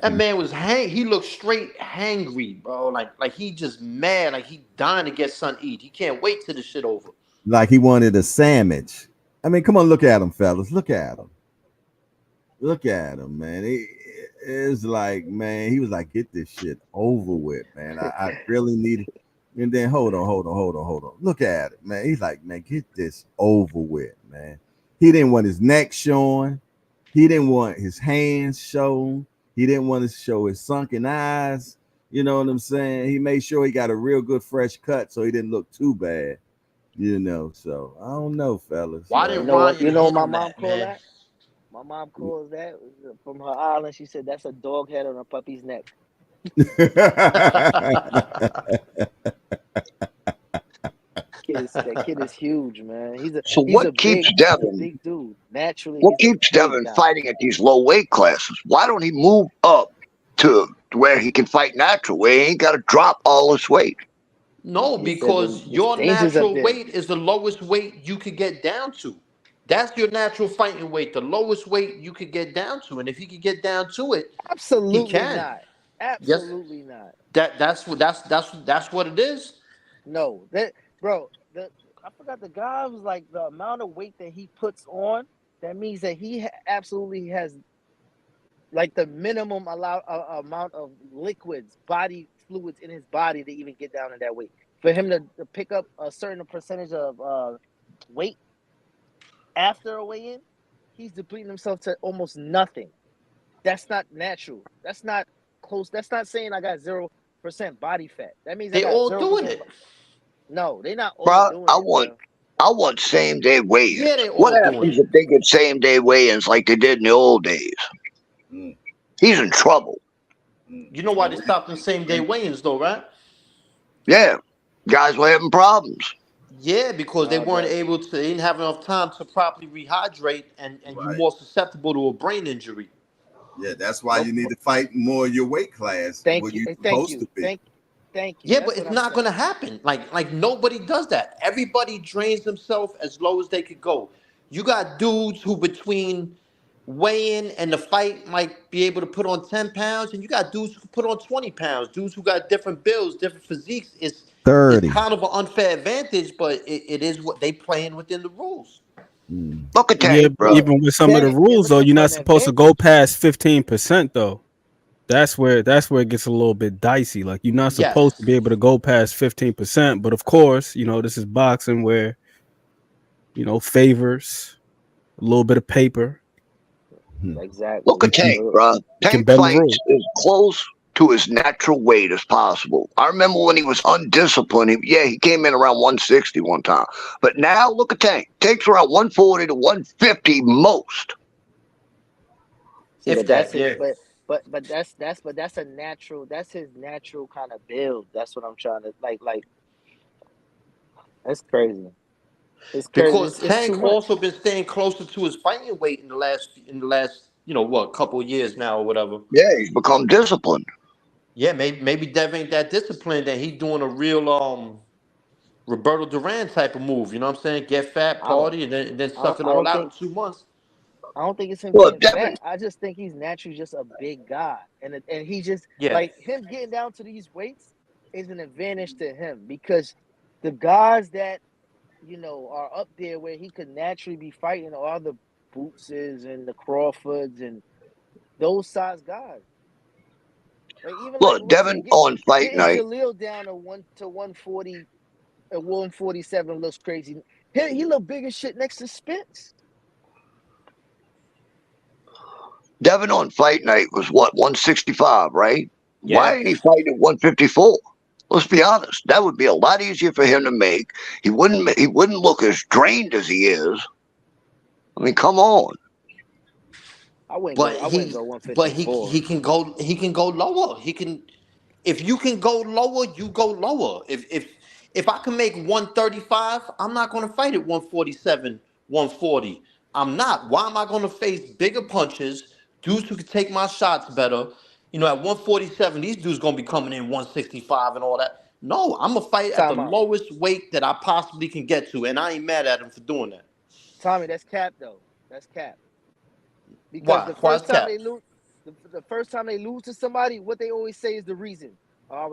That man was he looked straight hangry, bro. Like he just mad, like he dying to get something to eat. He can't wait till the shit over. like he wanted a sandwich. I mean, come on, look at him, fellas. Look at him. Look at him, man. It's like, man, he was like, get this shit over with, man. I really need it. And then hold on. Look at it, man. He's like, man, get this over with, man. He didn't want his neck showing. He didn't want his hands shown. He didn't want to show his sunken eyes. You know what I'm saying? He made sure he got a real good fresh cut so he didn't look too bad. You know, so I don't know, fellas. Why didn't You know what my handle mom that, call man? that? My mom calls that from her island. She said that's a dog head on a puppy's neck. That kid is huge, man. He's what keeps Devin? Big dude. Naturally, What keeps Devin fighting at these low weight classes? Why don't he move up to where he can fight natural, where he ain't got to drop all his weight? No, because your natural weight is the lowest weight you could get down to. That's your natural fighting weight, the lowest weight you could get down to. And if he could get down to it, absolutely he can. Not. Absolutely not. That's what it is. No, I forgot the guy was like the amount of weight that he puts on. That means that he absolutely has like the minimum amount of liquids, body fluids in his body to even get down to that weight. For him to pick up a certain percentage of weight after a weigh-in, he's depleting himself to almost nothing. That's not natural. That's not close. That's not saying I got 0% body fat. That means they I got all 0%. doing it. No, they're not all doing it. I want same day weigh-ins. Yeah, they all what happens if they get same day weigh-ins like they did in the old days? He's in trouble. You know why they stopped them same day weigh-ins though, right? Yeah, guys were having problems. Yeah, because they weren't able to. They didn't have enough time to properly rehydrate, and you're more susceptible to a brain injury. Yeah, that's why you need to fight more your weight class. Thank you. Thank you. Yeah, but it's not going to happen. Like nobody does that. Everybody drains themselves as low as they could go. You got dudes who between weigh-in and the fight might be able to put on 10 pounds, and you got dudes who can put on 20 pounds. Dudes who got different builds, different physiques. It's 30. It's kind of an unfair advantage, but it is what they playing within the rules. Look at that, bro. Even with some of the rules, though, you're not supposed to go past 15%, though. That's where it gets a little bit dicey. Like you're not supposed to be able to go past 15%, but of course, this is boxing where favors a little bit of paper. Exactly. Look at Tank, bro. Tank fights as close to his natural weight as possible. I remember when he was undisciplined. He came in around 160 one time, but now look at Tank. Tank's around 140 to 150 most. But that's a natural. That's his natural kind of build. That's what I'm trying to like. That's crazy. It's crazy. Because Tank also been staying closer to his fighting weight in the last couple of years now or whatever. Yeah, he's become disciplined. Yeah, maybe Dev ain't that disciplined, and he's doing a real Roberto Duran type of move. You know what I'm saying? Get fat, party, and then suck it all out in 2 months. I don't think it's him getting fat. I just think he's naturally just a big guy, and he just like him getting down to these weights is an advantage to him because the guys that are up there where he could naturally be fighting are the Bootses and the Crawfords and those size guys. Like even Devin on fight night. Jaleel down to 140, 147 looks crazy. He look big as shit next to Spence. Devin on fight night was what, 165, right? Yeah. Why ain't he fighting at 154? Let's be honest. That would be a lot easier for him to make. He wouldn't look as drained as he is. I mean, come on. I wouldn't go 154. But he can go lower. If you can go lower, you go lower. If I can make 135, I'm not going to fight at 147, 140. I'm not. Why am I going to face bigger punches, dudes who can take my shots better? At 147, these dudes going to be coming in 165 and all that. No, I'm going to fight at the lowest weight that I possibly can get to, and I ain't mad at him for doing that. Tommy, that's cap, though. That's cap. Because the first time they lose to somebody, what they always say is the reason. I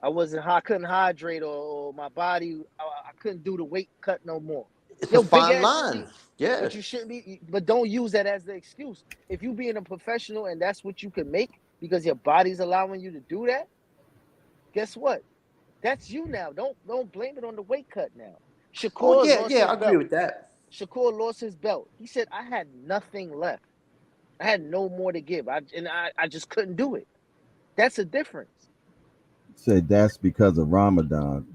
I couldn't hydrate or my body. I couldn't do the weight cut no more. It's Yo, a big fine ass shouldn't line. be, Yeah. but you shouldn't be. But don't use that as the excuse. If you being a professional and that's what you can make because your body's allowing you to do that, guess what? That's you now. Don't blame it on the weight cut now. Oh Shakur yeah, lost yeah, his I agree belt. with that. Shakur lost his belt. He said, "I had nothing left. I had no more to give. I just couldn't do it." That's a difference. Said that's because of Ramadan.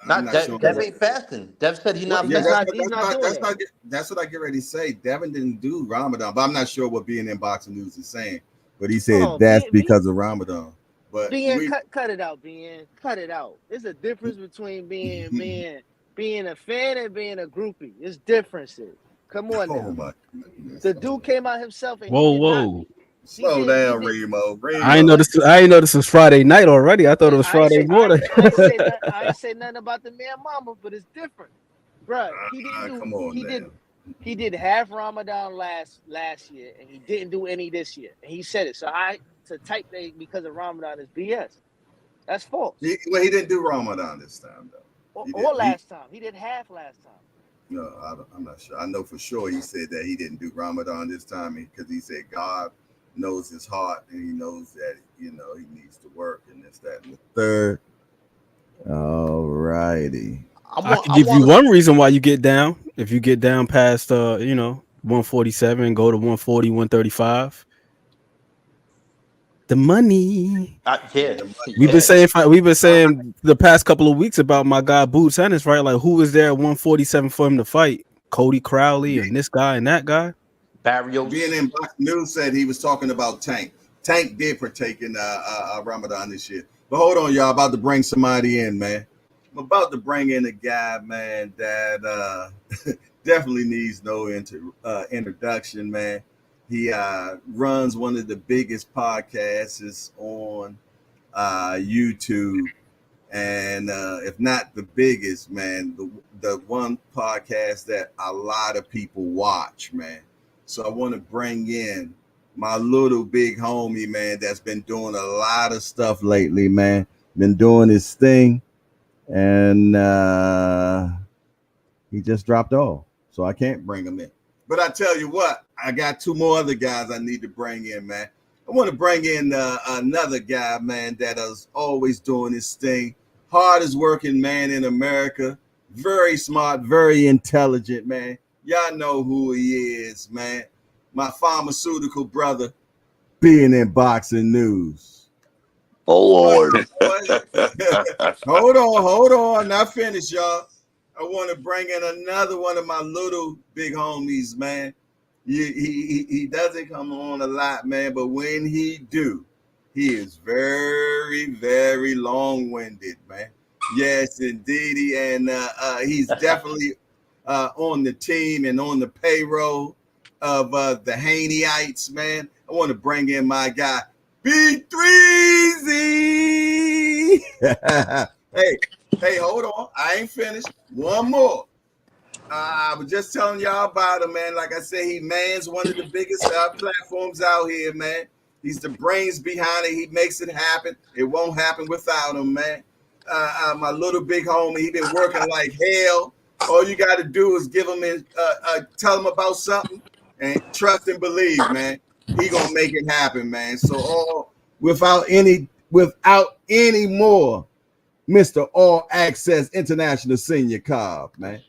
I'm Not not That's sure. Dev because What, ain't fasting. Dev said he's what not yeah, he's that's fasting. not what he's that's not not doing that's that. not that's what I get ready to say. Devin didn't do Ramadan, but I'm not sure what being in boxing news is saying. But he Hold said on, that's being because of Ramadan. But being we cut it out, cut it out. There's a difference between being a fan and being a groupie. There's differences. Come on oh now. my goodness. The dude came out himself and he Whoa, did not. whoa. Slow He down, did. Remo. I ain't Remo. noticed. I ain't noticed it was Friday night already. I thought it was I ain't Friday say morning. I ain't say nothing about the man mama, but it's different, bruh. Come on now. He did half Ramadan last year, and he didn't do any this year. And he said it. So to type that because of Ramadan is BS. That's false. He didn't do Ramadan this time though. He did. Or last time. He did half last time. No, I'm not sure. I know for sure he said that he didn't do Ramadan this time because he said God knows his heart and he knows that he needs to work and this, that, and the third. All righty. I can give you one reason why you get down. If you get down past 147, go to 140, 135. The money. Yeah. We've been saying the past couple of weeks about my guy Boots Ennis, right? Like, who was there at 147 for him to fight? Cody Crowley and this guy and that guy. Barrios. Being in Box News said he was talking about Tank. Tank did partake in Ramadan this year. But hold on, y'all. About to bring somebody in, man. I'm about to bring in a guy, man, that definitely needs no introduction, man. He runs one of the biggest podcasts on YouTube, and if not the biggest, man, the one podcast that a lot of people watch, man. So I want to bring in my little big homie, man, that's been doing a lot of stuff lately, man. Been doing his thing, and he just dropped off, so I can't bring him in. But I tell you what, I got two more other guys I need to bring in, man. I want to bring in another guy, man, that is always doing his thing. Hardest working man in America. Very smart, very intelligent, man. Y'all know who he is, man. My pharmaceutical brother, being in boxing news. Oh, Lord. Hold on. Not finished, y'all. I want to bring in another one of my little big homies, man. He doesn't come on a lot, man, but when he do, he is very, very long-winded, man. Yes, indeed, and he's definitely on the team and on the payroll of the Haneyites, man. I want to bring in my guy, B3Z. Hey, hold on. I ain't finished. One more. I was just telling y'all about him, man. Like I said, he mans one of the biggest platforms out here, man. He's the brains behind it. He makes it happen. It won't happen without him, man. My little big homie, he been working like hell. All you got to do is give him tell him about something and trust and believe, man. He gonna make it happen, man. So without any more, Mr. All Access International Senior Cobb, man.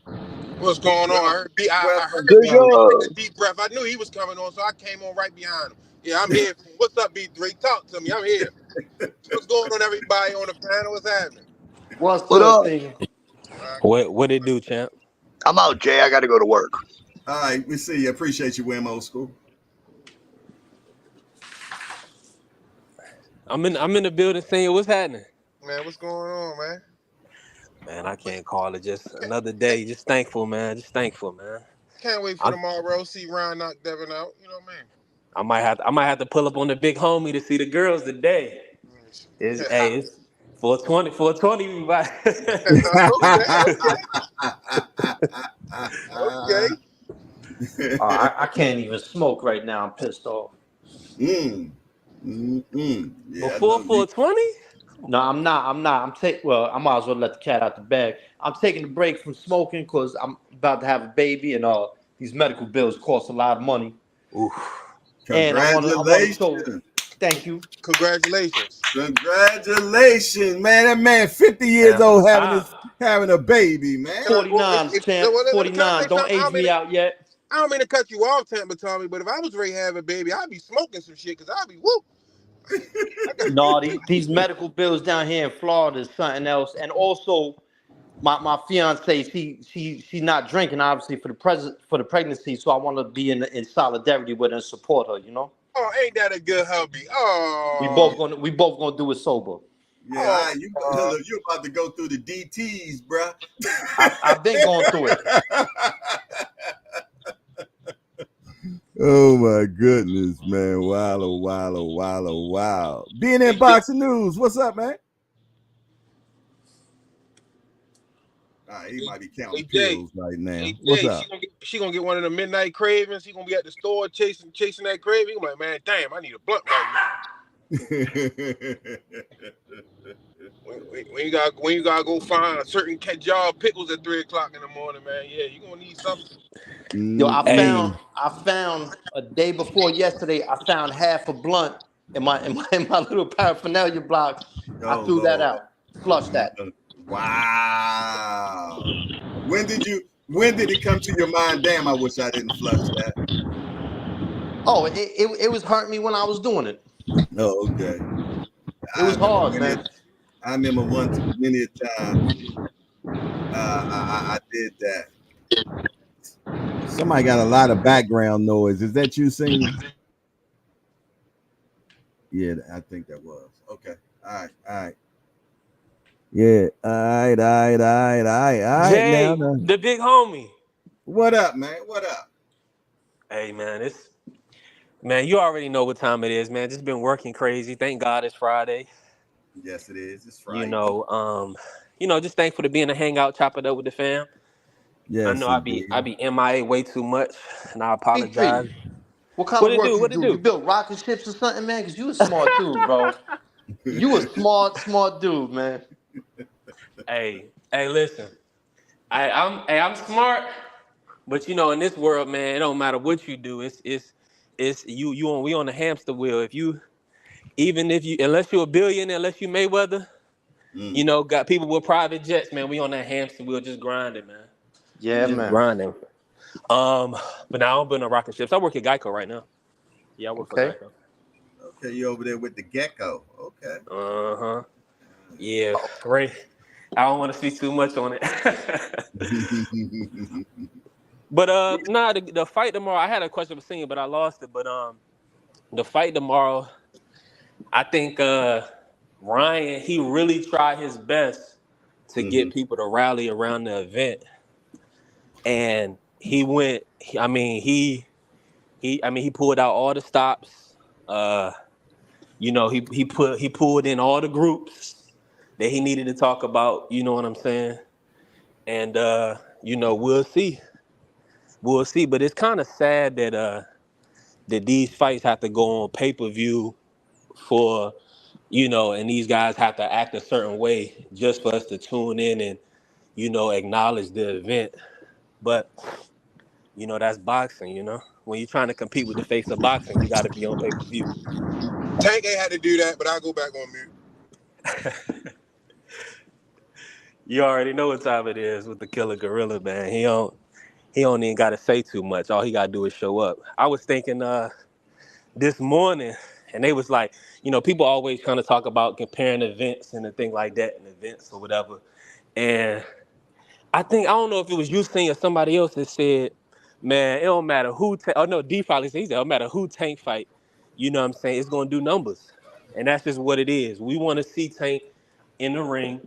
What's going on? I heard Good job. a deep breath. I knew he was coming on, so I came on right behind him. Yeah, I'm here. What's up, B3? Talk to me. I'm here. What's going on, everybody on the panel? What's happening? What's What up, up? thing? What it do, champ? I'm out, Jay. I got to go to work. All right, we see you. Appreciate you, Wim Old School. I'm in the building saying what's happening. Man, what's going on, man? Man, I can't call it just another day. Just thankful, man. Just thankful, man. Can't wait for tomorrow. See Ryan knock Devin out. You know what I mean? I might have to pull up on the big homie to see the girls today. It's 420. We buy. Okay. I can't even smoke right now. I'm pissed off. Yeah, Before 420? No, I'm not. Well, I might as well let the cat out the bag. I'm taking a break from smoking because I'm about to have a baby, and these medical bills cost a lot of money. Ooh. And I want to show. Congratulations. Thank you. Congratulations. Congratulations, man. That man 50 years old having a baby, man. 49, champ. Let me 49. Don't something. age me out yet. I don't mean to cut you off, Tampa Tommy, but if I was ready to have a baby, I'd be smoking some shit because I'd be whoop. No, these medical bills down here in Florida is something else. And also, my fiance, she's not drinking obviously for the pregnancy, so I want to be in solidarity with her and support her. You know. Oh, ain't that a good hubby? We Oh, both gonna do it sober. Yeah, you about to go through the DTs, bruh. I've been going through it. Oh my goodness, man. Wow. Being in boxing news. What's up, man? He might be counting pills right now. What's up? She gonna get one of the midnight cravings. He gonna be at the store chasing that craving. I'm like, man, damn, I need a blunt right now. when you gotta go find a certain jar of pickles at 3:00 in the morning, man. Yeah, you gonna need something. Yo, I found a day before yesterday. I found half a blunt in my little paraphernalia box. I threw that out. Flushed that. Wow. When did it come to your mind? Damn, I wish I didn't flush that. Oh, it was hurting me when I was doing it. Oh, okay. It was hard, man. I remember once, many a time, I did that. Somebody got a lot of background noise. Is that you singing? Yeah, I think that was. Okay. All right. Yeah. All right. Jay, now. the big homie. What up, man? What up? Hey, man, you already know what time it is, man. Just been working crazy. Thank God it's Friday. Yes, it is. It's Friday. Just thankful to be in the hangout, chop it up with the fam. Yes, I know I be MIA way too much, and I apologize. What kind of work you do? You built rocket ships or something, man? Because you a smart dude, bro. You a smart dude, man. Hey, listen. I'm smart, but in this world, man, it don't matter what you do. We on the hamster wheel. Unless you're a billionaire, unless you Mayweather, got people with private jets, man. We on that hamster wheel, just grinding, man. Yeah, man. Grinding. But now I don't build no rocket ships. I work at Geico right now. Yeah, I work for Geico. Okay, you over there with the gecko. Okay. Uh-huh. Yeah, right. I don't want to speak too much on it. But the fight tomorrow, I had a question for singing, but I lost it. But the fight tomorrow, I think Ryan, he really tried his best to get people to rally around the event. And he went, he pulled out all the stops. He pulled in all the groups that he needed to talk about, you know what I'm saying? And we'll see. We'll see. But it's kind of sad that these fights have to go on pay-per-view for, and these guys have to act a certain way just for us to tune in and, acknowledge the event. But that's boxing, When you're trying to compete with the face of boxing, you got to be on pay-per-view. Tank ain't had to do that, but I'll go back on mute. You already know what time it is with the Killer Gorilla, man. He don't even got to say too much. All he got to do is show up. I was thinking this morning, and they was like, people always kind of talk about comparing events and a thing like that and events or whatever. And I don't know if it was you saying or somebody else that said, man, it don't matter who, D probably said, he said, it don't matter who Tank fight, you know what I'm saying? It's going to do numbers. And that's just what it is. We want to see Tank in the ring.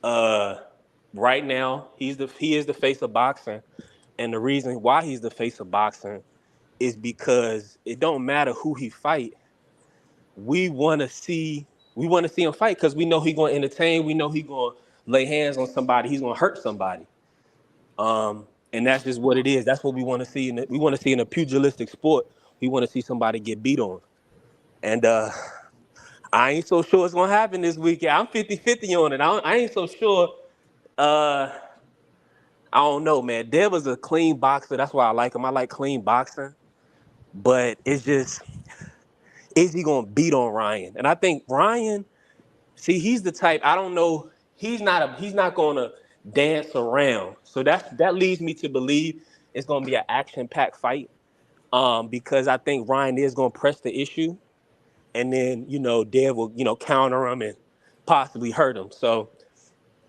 Right now, he is the face of boxing. And the reason why he's the face of boxing is because it don't matter who he fight. We want to see him fight because we know he's going to entertain. We know he's going to lay hands on somebody. He's going to hurt somebody. And that's just what it is. That's what we want to see. We want to see in a pugilistic sport. We want to see somebody get beat on. And I I ain't so sure it's gonna happen this weekend. I'm 50-50 on it. I ain't so sure. I don't know, man. Dev is a clean boxer. That's why I like him. I like clean boxing. But it's just, is he gonna beat on Ryan? And I think Ryan, see, he's the type. I don't know. He's not gonna dance around. So that leads me to believe it's gonna be an action-packed fight. Because I think Ryan is gonna press the issue, and then Dev will counter him and possibly hurt him. So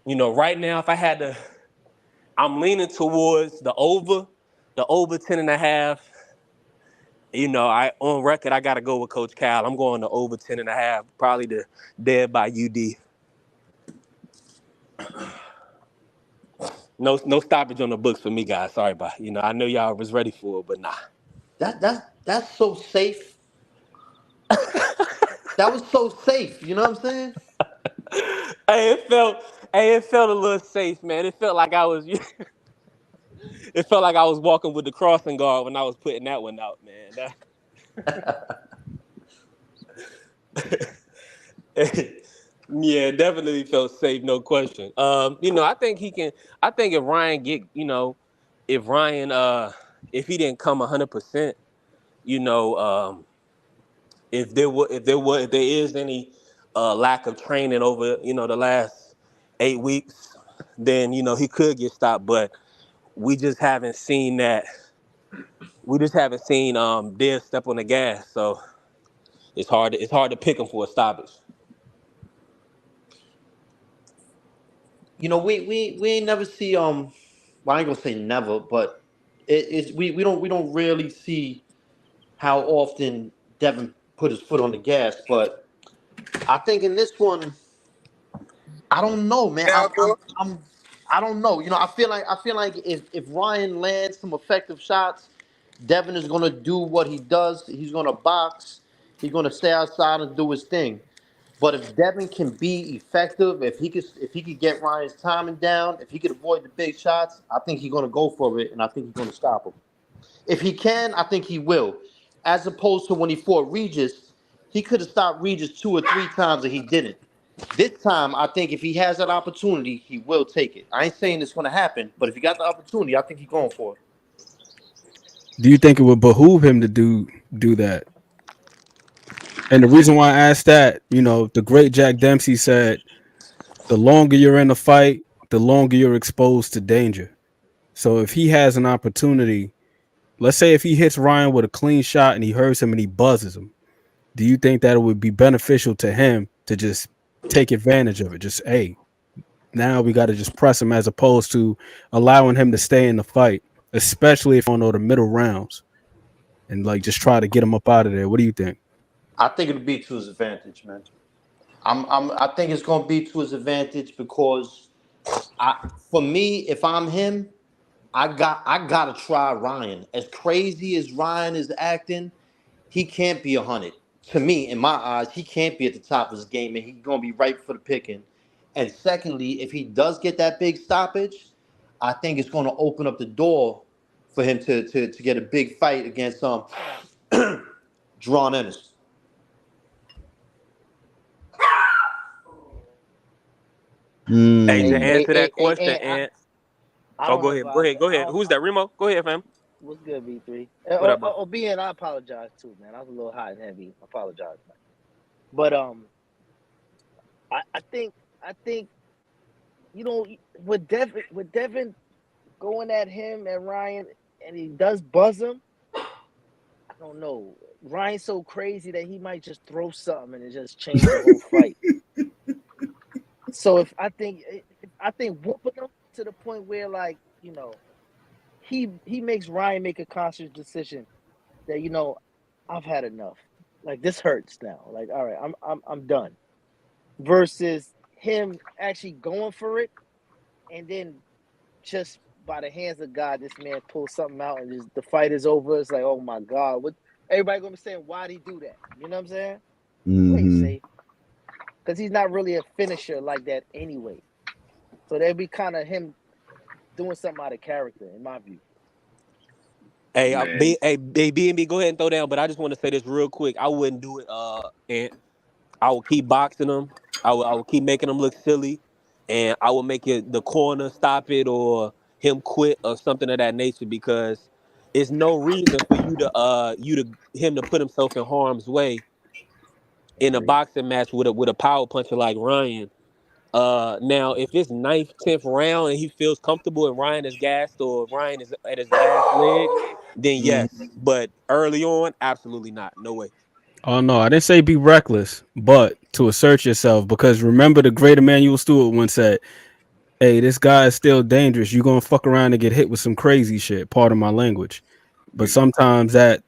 right now, if I had to, I'm leaning towards the over 10.5. I on record I gotta go with Coach Cal. I'm going to over 10.5, probably the Dev by UD. No stoppage on the books for me, guys. Sorry, but I know y'all was ready for it, but nah. That's so safe. That was so safe. You know what I'm saying? It felt a little safe, man. It felt like I was walking with the crossing guard when I was putting that one out, man. Yeah, it definitely felt safe, no question. I think he can. I think if Ryan if he didn't come 100%, if there is any lack of training over the last 8 weeks, then he could get stopped. But we just haven't seen that. We just haven't seen Dev step on the gas, so it's hard to pick him for a stoppage. We ain't never see well, I ain't gonna say never, but we don't really see how often Devin put his foot on the gas. But I think in this one, I don't know, man. I don't know. I feel like if Ryan lands some effective shots, Devin is gonna do what he does. He's gonna box. He's gonna stay outside and do his thing. But if Devin can be effective, if he could get Ryan's timing down, if he could avoid the big shots, I think he's gonna go for it, and I think he's gonna stop him. If he can, I think he will. As opposed to when he fought Regis, he could have stopped Regis 2 or 3 times and he didn't. This time, I think if he has that opportunity, he will take it. I ain't saying it's gonna happen, but if he got the opportunity, I think he's going for it. Do you think it would behoove him to do that? And the reason why I asked that, the great Jack Dempsey said, the longer you're in the fight, the longer you're exposed to danger. So if he has an opportunity, let's say if he hits Ryan with a clean shot and he hurts him and he buzzes him, do you think that it would be beneficial to him to just take advantage of it? Just, hey, now we got to just press him as opposed to allowing him to stay in the fight, especially if on the middle rounds, and just try to get him up out of there. What do you think? I think it'll be to his advantage, man. I think it's gonna be to his advantage because for me, if I'm him, I gotta try Ryan. As crazy as Ryan is acting, he can't be 100. To me, in my eyes, he can't be at the top of his game, and he's gonna be right for the picking. And secondly, if he does get that big stoppage, I think it's gonna open up the door for him to get a big fight against Drawn Ennis. Hey, to answer that question, I go ahead. Who's that, Remo? Go ahead, fam. What's good, B3? What up, bro? BN, I apologize too, man. I was a little hot and heavy. I apologize, man. But I think with Devin going at him and Ryan, and he does buzz him. I don't know. Ryan's so crazy that he might just throw something and it just change the whole fight. So I think whooping him to the point where he makes Ryan make a conscious decision that I've had enough. Like, this hurts now. Like, all right, I'm done. Versus him actually going for it, and then just by the hands of God, this man pulls something out and the fight is over. It's like, oh my God, what? Everybody gonna be saying, why'd he do that? You know what I'm saying? Mm-hmm. Safe. Because he's not really a finisher like that anyway. So that'd be kind of him doing something out of character, in my view. Hey, B&B, go ahead and throw down. But I just want to say this real quick. I wouldn't do it, and I will keep boxing him. I will keep making him look silly, and I will make it the corner stop it or him quit or something of that nature because it's no reason for him to put himself in harm's way in a boxing match with a power puncher like Ryan. Now if it's ninth, 10th round and he feels comfortable and Ryan is gassed or Ryan is at his last leg, then yes. Mhm. But early on, absolutely not. No way. Oh no, I didn't say be reckless, but to assert yourself. Because remember, the great Emmanuel Stewart once said, "Hey, this guy is still dangerous. You're gonna fuck around and get hit with some crazy shit." Pardon my language, but sometimes that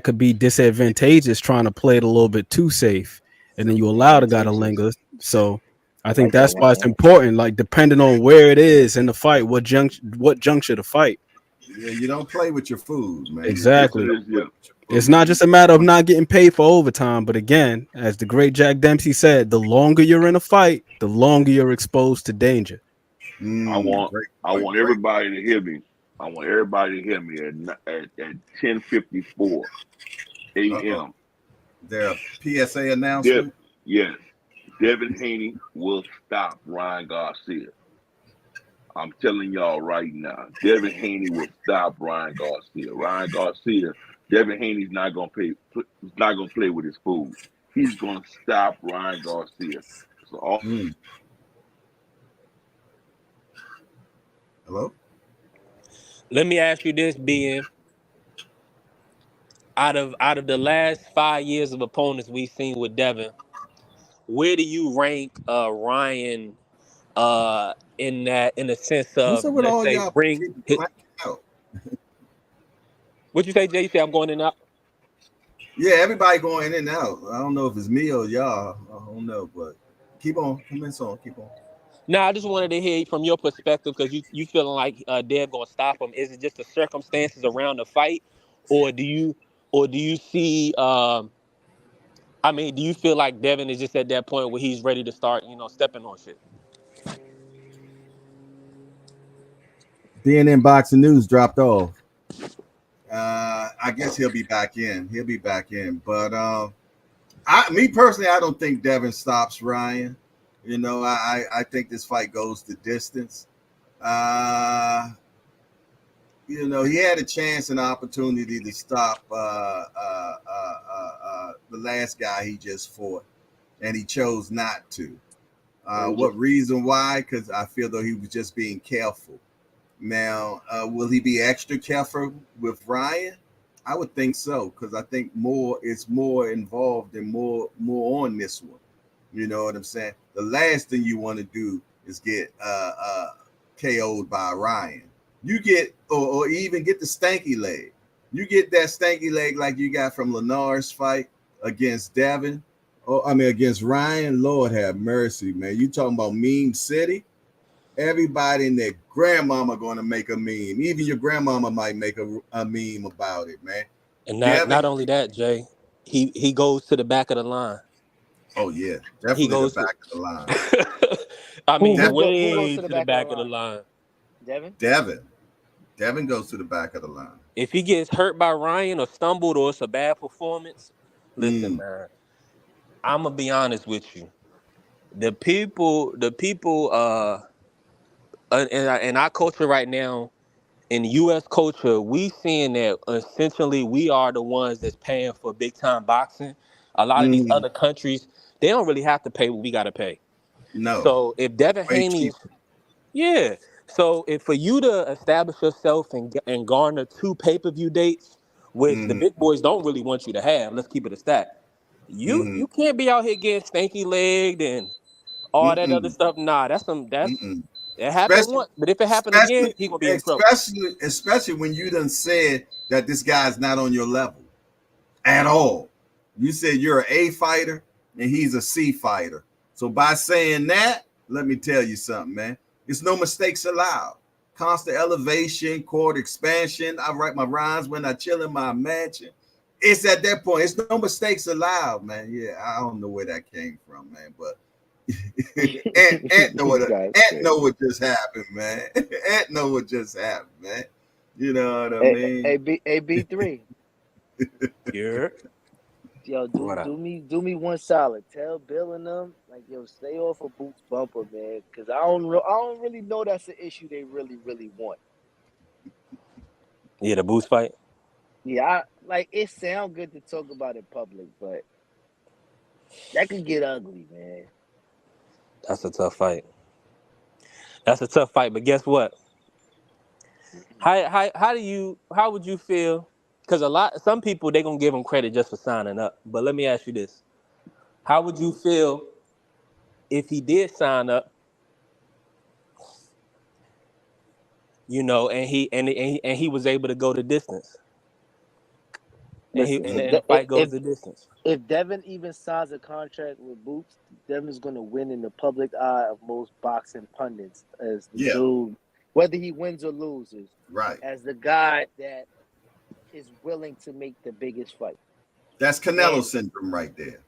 could be disadvantageous trying to play it a little bit too safe, and then you allow the guy to linger. So I think like that that's one, why it's man. important. Like depending on where it is in the fight, what juncture to fight. Yeah, you don't play with your food, man. You This Exactly. is yeah. It's not just a matter of not getting paid for overtime, but again, as the great Jack Dempsey said, the longer you're in a fight, the longer you're exposed to danger. I want Great I point. want everybody to hear me. I want everybody to hear me at 10:54 Uh-oh. a.m. There a PSA Dev, announcement? yes, Devin Haney will stop Ryan Garcia. I'm telling y'all right now, Devin Haney will stop Ryan Garcia. Ryan Garcia, Devin Haney's not gonna play with his food. He's gonna stop Ryan Garcia. So all Hello? Let me ask you this, BM. Out of the last 5 years of opponents we've seen with Devin, where do you rank Ryan in the sense What's of, up with let's all say, y'all ring keep hit? blanking out? What you say, Jay? You say I'm going in and out? Yeah, everybody going in and out. I don't know if it's me or y'all. I don't know, but keep on. Comments on. Keep on. No, I just wanted to hear from your perspective because you feeling like Dev gonna stop him. Is it just the circumstances around the fight, or do you see? I mean, do you feel like Devin is just at that point where he's ready to start, stepping on shit? DNN Boxing News dropped off. I guess he'll be back in. But me personally, I don't think Devin stops Ryan. I think this fight goes the distance. He had a chance and opportunity to stop the last guy he just fought, and he chose not to. What reason why? Because I feel though he was just being careful. Now, will he be extra careful with Ryan? I would think so, because I think it's more involved and more on this one. You know what I'm saying? The last thing you want to do is get KO'd by Ryan. You get or even get the stanky leg. You get that stanky leg like you got from Lenar's fight against Devin, against Ryan. Lord have mercy, man. You talking about meme city? Everybody and their grandmama going to make a meme. Even your grandmama might make a meme about it, man. And Devin, not only that, Jay, he goes to the back of the line. oh yeah, He definitely the goes back to. of the line. I mean, Who goes way to the to the back back of of the the line? line. Devin? Devin goes to the back of the line. If he gets hurt by Ryan or stumbled or it's a bad performance, listen, man, I'm gonna be honest with you. The people, in our culture right now, in U.S. culture, we seeing that essentially we are the ones that's paying for big time boxing. A lot of these other countries, they don't really have to pay what we got to pay. No, So if Devin way Haney cheap. is, yeah. So if for you to establish yourself and garner 2 pay-per-view dates, which the big boys don't really want you to have, let's keep it a stat. You can't be out here getting stanky legged and all that other stuff. Nah, it happened Especially, once, but if it happened again, especially, he gonna be in trouble. especially when you done said that this guy's not on your level at all. You said you're an A fighter and he's a C fighter. So by saying that, let me tell you something, man. It's no mistakes allowed. Constant elevation, chord expansion. I write my rhymes when I chill in my mansion. It's at that point. It's no mistakes allowed, man. Yeah, I don't know where that came from, man, but Ant know what just happened, man. Ant know what just happened, man. You know what I mean? AB3. Yeah. Yo, What up? do me one solid. Tell Bill and them, like, yo, stay off of Boots bumper, man. Cause I don't really know that's an issue they really, really want. Yeah, the Boost fight. Yeah, it sound good to talk about in public, but that could get ugly, man. That's a tough fight. But guess what? How would you feel? Because some people they gonna give him credit just for signing up. But let me ask you this: how would you feel if he did sign up? You know, and he was able to go the distance, Listen, and the fight goes the distance. if Devin even signs a contract with Boots, Devin's gonna win in the public eye of most boxing pundits as the dude, whether he wins or loses, right? As the guy that is willing to make the biggest fight. That's Canelo syndrome right there.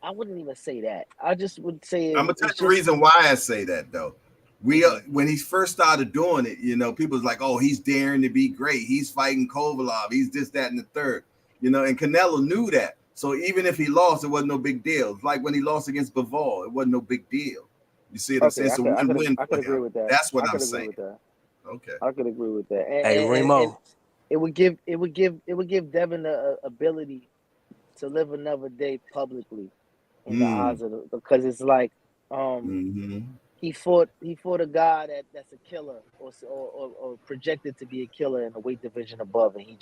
I wouldn't even say that. I just would say I'm gonna tell you the reason why I say that though. When he first started doing it, you know, people was like, "Oh, he's daring to be great. He's fighting Kovalov. He's this, that, and the third." You know, and Canelo knew that. So even if he lost, it wasn't no big deal. It's like when he lost against Bivol, it wasn't no big deal. You see what I'm saying? So I could agree with that. That's what I'm saying. Okay, I could agree with that. Hey, Remo. It would give Devin the ability to live another day publicly in the eyes of because it's like he fought a guy that's a killer or projected to be a killer in a weight division above, and he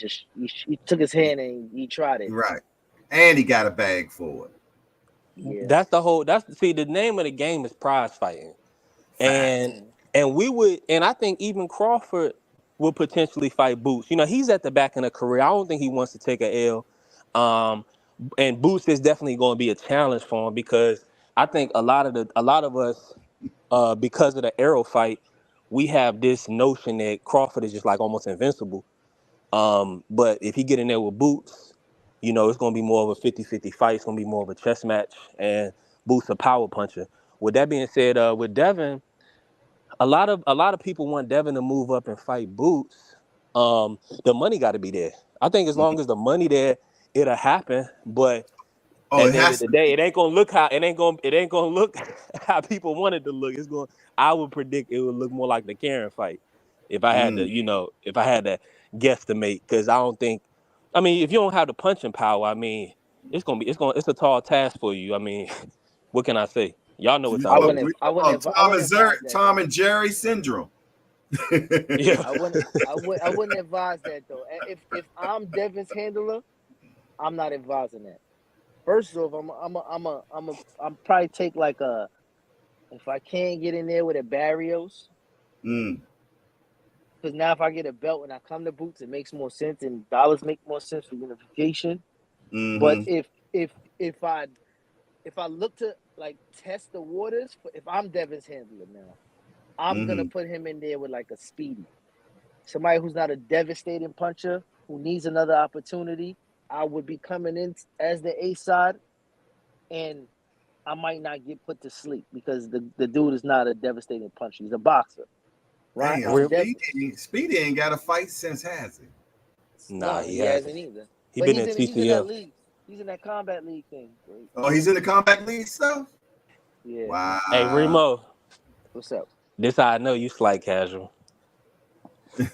took his hand and he tried it. Right, and he got a bag for it. Yeah. The name of the game is prize fighting, and I think even Crawford will potentially fight Boots. You know, he's at the back in a career. I don't think he wants to take an L. And Boots is definitely going to be a challenge for him because I think a lot of us, because of the Arrow fight, we have this notion that Crawford is just like almost invincible. But if he get in there with Boots, you know, it's going to be more of a 50-50 fight. It's going to be more of a chess match, and Boots a power puncher. With that being said, with Devin, a lot of people want Devin to move up and fight Boots. The money got to be there. I think as long as the money there, it'll happen. But at the end of the day, it ain't gonna look how people want it to look. I would predict it would look more like the Karen fight if I had to guesstimate. Because I don't think, I mean, if you don't have the punching power, I mean, it's a tall task for you. I mean, what can I say? Y'all know what Tom and Jerry syndrome. Yeah. I wouldn't advise that though. If I'm Devin's handler, I'm not advising that. First off, I'm probably take like if I can't get in there with a Barrios. Because now if I get a belt and I come to Boots, it makes more sense and dollars make more sense for unification. But if I look to like test the waters, if I'm Devin's handler now, I'm gonna put him in there with like a Speedy, somebody who's not a devastating puncher who needs another opportunity. I would be coming in as the A side, and I might not get put to sleep because the dude is not a devastating puncher. He's a boxer, right? Speedy ain't got a fight since, has he? Nah, he hasn't either. He's been in TCL. He's in that league. He's in that combat league thing. Oh, he's in the combat league stuff? Yeah. Wow. Hey, Remo. What's up? This how I know you slight casual.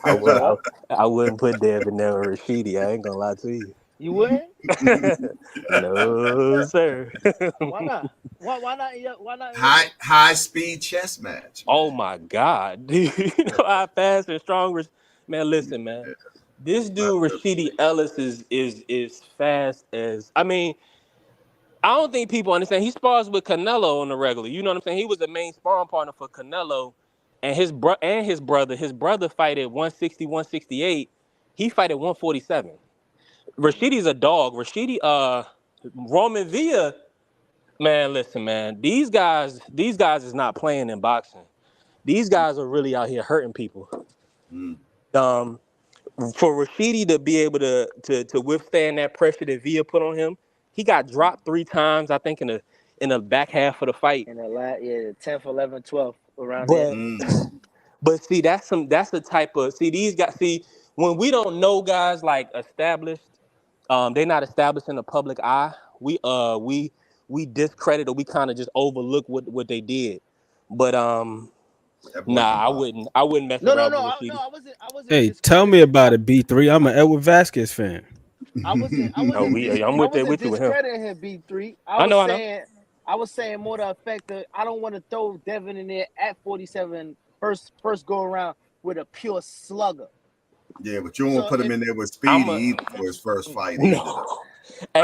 I wouldn't put Devin there with Rashidi. I ain't gonna lie to you. You wouldn't? No, sir. Why not? Why not? High speed chess match. Oh my God. Do you know how fast and strong? Man, listen, man. This dude Rashidi Ellis is fast as, I mean, I don't think people understand. He spars with Canelo on the regular. You know what I'm saying? He was the main sparring partner for Canelo, and his brother. His brother fight at 160, 168. He fight at 147. Rashidi's a dog. Roman Villa, man, listen, man. These guys is not playing in boxing. These guys are really out here hurting people. For Rashidi to be able to withstand that pressure that Villa put on him, he got dropped 3 times, I think, in the back half of the fight. In the 10th, 11th, 12th, around there. But see, that's the type of, these guys, when we don't know guys like established, they're not established in the public eye. We discredit or we kind of just overlook what they did. But That boy nah, can box. I wouldn't mess No, around with no, Rashidi. I wasn't Hey, tell me discrediting. about it, B3. I'm an Edward Vasquez fan. I wasn't I'm with you with him. discrediting him, B3. I know. I was saying more the effect of I don't want to throw Devin in there at 47 first go around with a pure slugger. Yeah, but you won't So put him if- in there with Speedy either for his first fight. Either. No. Hey,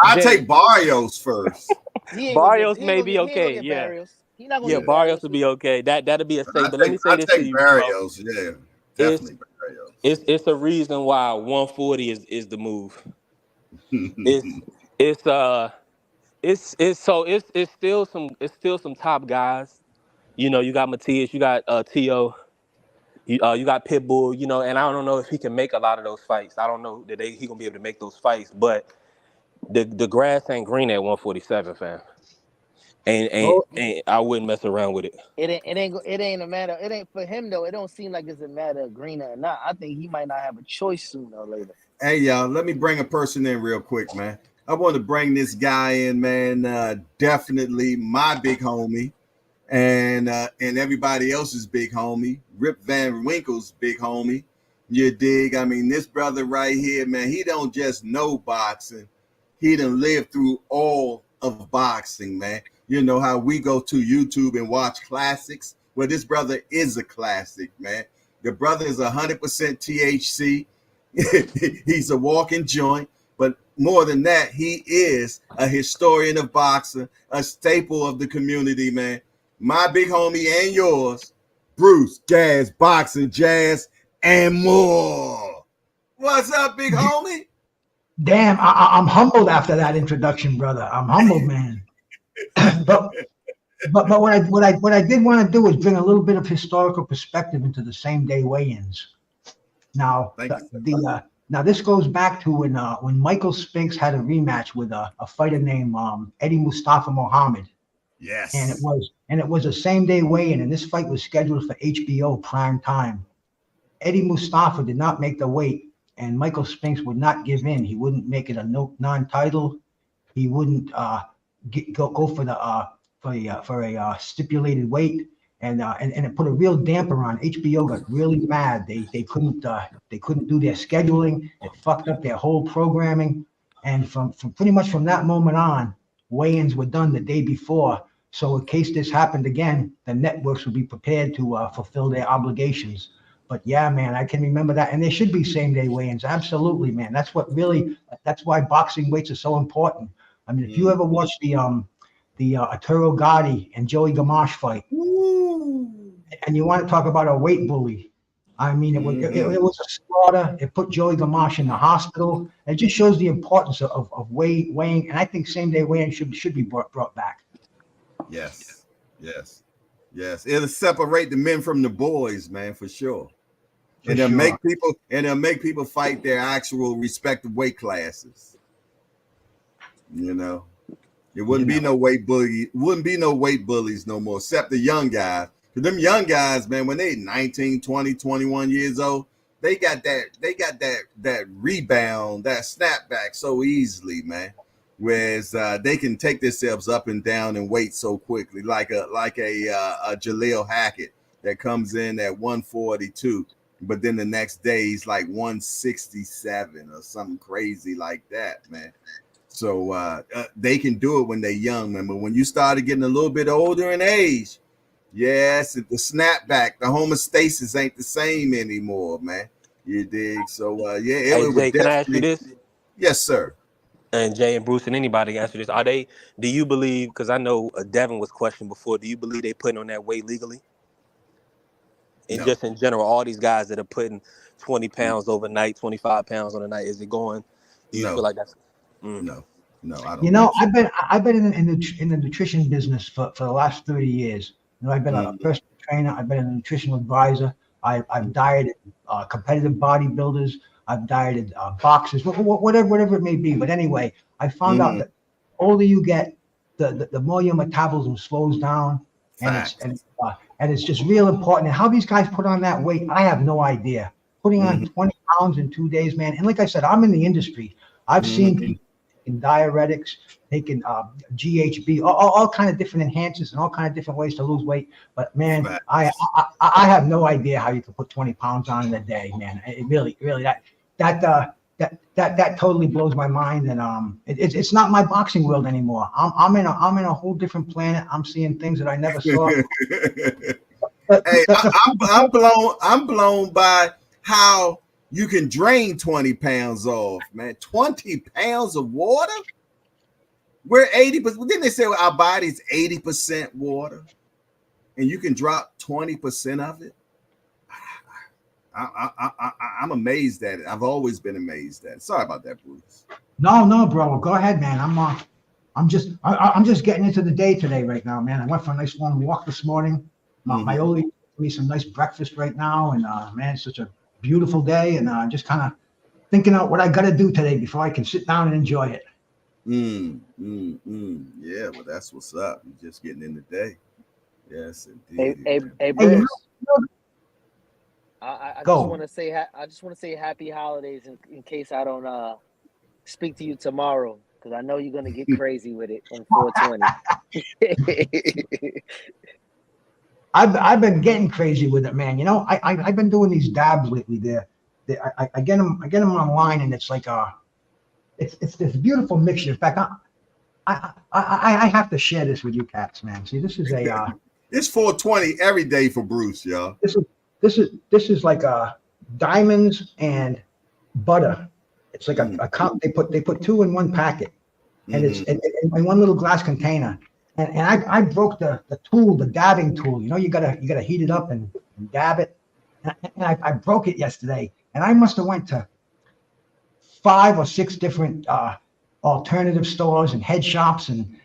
I take Barrios first. he ain't Barrios gonna may get, be he ain't gonna okay, get yeah. Barrios. He not gonna Yeah, get Barrios would be okay. That'll be a safe. But let me say this to you, bro. Barrios, yeah, definitely Barrios. It's a reason why 140 is the move. It's still some top guys. You know, you got Matias, you got T.O., you got Pitbull, you know, and I don't know if he can make a lot of those fights. I don't know that he gonna be able to make those fights, but the grass ain't green at 147, fam. And I wouldn't mess around with it. It ain't a matter. It ain't for him though. It don't seem like it's a matter of green or not. I think he might not have a choice sooner or later. Hey, y'all, let me bring a person in real quick, man. I want to bring this guy in, man. Definitely my big homie, and everybody else's big homie, Rip Van Winkle's big homie. You dig? I mean, this brother right here, man, he don't just know boxing. He done lived through all of boxing, man. You know how we go to YouTube and watch classics? Well, this brother is a classic, man. The brother is 100% THC. He's a walking joint. But more than that, he is a historian of boxing, a staple of the community, man. My big homie and yours, Bruce, Gas, Boxing, Jazz, and more. What's up, big homie? Damn, I'm humbled after that introduction, brother. I'm humbled, man. but what I did want to do is bring a little bit of historical perspective into the same day weigh-ins. Now, now this goes back to when Michael Spinks had a rematch with a fighter named Eddie Mustafa Muhammad. Yes. And it was a same day weigh-in, and this fight was scheduled for HBO prime time. Eddie Mustafa did not make the weight, and Michael Spinks would not give in. He wouldn't make it a non-title. He wouldn't go for a stipulated weight, and it put a real damper on. HBO got really mad. They couldn't do their scheduling. It fucked up their whole programming, and from pretty much from that moment on, weigh-ins were done the day before. So in case this happened again, the networks would be prepared to fulfill their obligations. But yeah, man, I can remember that. And there should be same day weigh-ins. Absolutely, man. That's why boxing weights are so important. I mean, if you ever watch the Arturo Gatti and Joey Gamache fight, and you want to talk about a weight bully, I mean, it was a slaughter. It put Joey Gamache in the hospital. It just shows the importance of weighing. And I think same day weigh-in should be brought back. Yes. It'll separate the men from the boys, man, for sure. And it'll make people fight their actual respective weight classes. You know, it wouldn't be no weight bully. Wouldn't be no weight bullies no more, except the young guys. Because them young guys, man, when they 19, 20, 21 years old, they got that rebound, that snapback so easily, man. Whereas they can take themselves up and down and weight so quickly, like a Jaleel Hackett that comes in at 142, but then the next day he's like 167 or something crazy like that, man. So they can do it when they're young, man. But when you started getting a little bit older in age, yes, the snapback, the homeostasis ain't the same anymore, man. You dig? So yeah, Hey, Jay, can I ask you this? Yes, sir. And Jay and Bruce and anybody answer this. Do you believe, because I know Devin was questioned before, do you believe they putting on that weight legally? And No. just in general, all these guys that are putting 20 pounds overnight, 25 pounds on the night, is it going? Do you feel like that's No, I don't. You know, I've been in the nutrition business for the last 30 years. You know, I've been a personal trainer. I've been a nutritional advisor. I've dieted competitive bodybuilders. I've dieted boxers, whatever it may be. But anyway, I found out that the older you get, the more your metabolism slows down, and it's just real important. And how these guys put on that weight, I have no idea. Putting on 20 pounds in 2 days, man. And like I said, I'm in the industry. I've seen people taking diuretics, taking GHB, all kind of different enhancers and all kind of different ways to lose weight. But man, I have no idea how you can put 20 pounds on in a day, man. It really that totally blows my mind. And it's not my boxing world anymore. I'm in a whole different planet. I'm seeing things that I never saw. Hey, I'm blown by how you can drain 20 pounds off, man. 20 pounds of water? We're 80%. Didn't they say our body's 80% water? And you can drop 20% of it? I'm amazed at it. I've always been amazed at it. Sorry about that, Bruce. No, bro. Go ahead, man. I'm just getting into the day today right now, man. I went for a nice long walk this morning. My Oli gave me some nice breakfast right now, and man, it's such a beautiful day, and just kind of thinking out what I got to do today before I can sit down and enjoy it. Yeah, well, that's what's up. You're just getting in the day. Yes, indeed. Hey, Bruce. I Go. just want to say happy holidays in case I don't speak to you tomorrow, because I know you're gonna get crazy with it on 420. I've been getting crazy with it, man. You know, I've been doing these dabs lately. I get them online, and it's like it's this beautiful mixture. In fact, I have to share this with you cats, man. See, this is it's 420 every day for Bruce, y'all. This is like diamonds and butter. It's like a cup. They put two in one packet, and it's in one little glass container. And I broke the tool, the dabbing tool. You know, you gotta heat it up and dab it. And I broke it yesterday, and I must have went to 5 or 6 different alternative stores and head shops and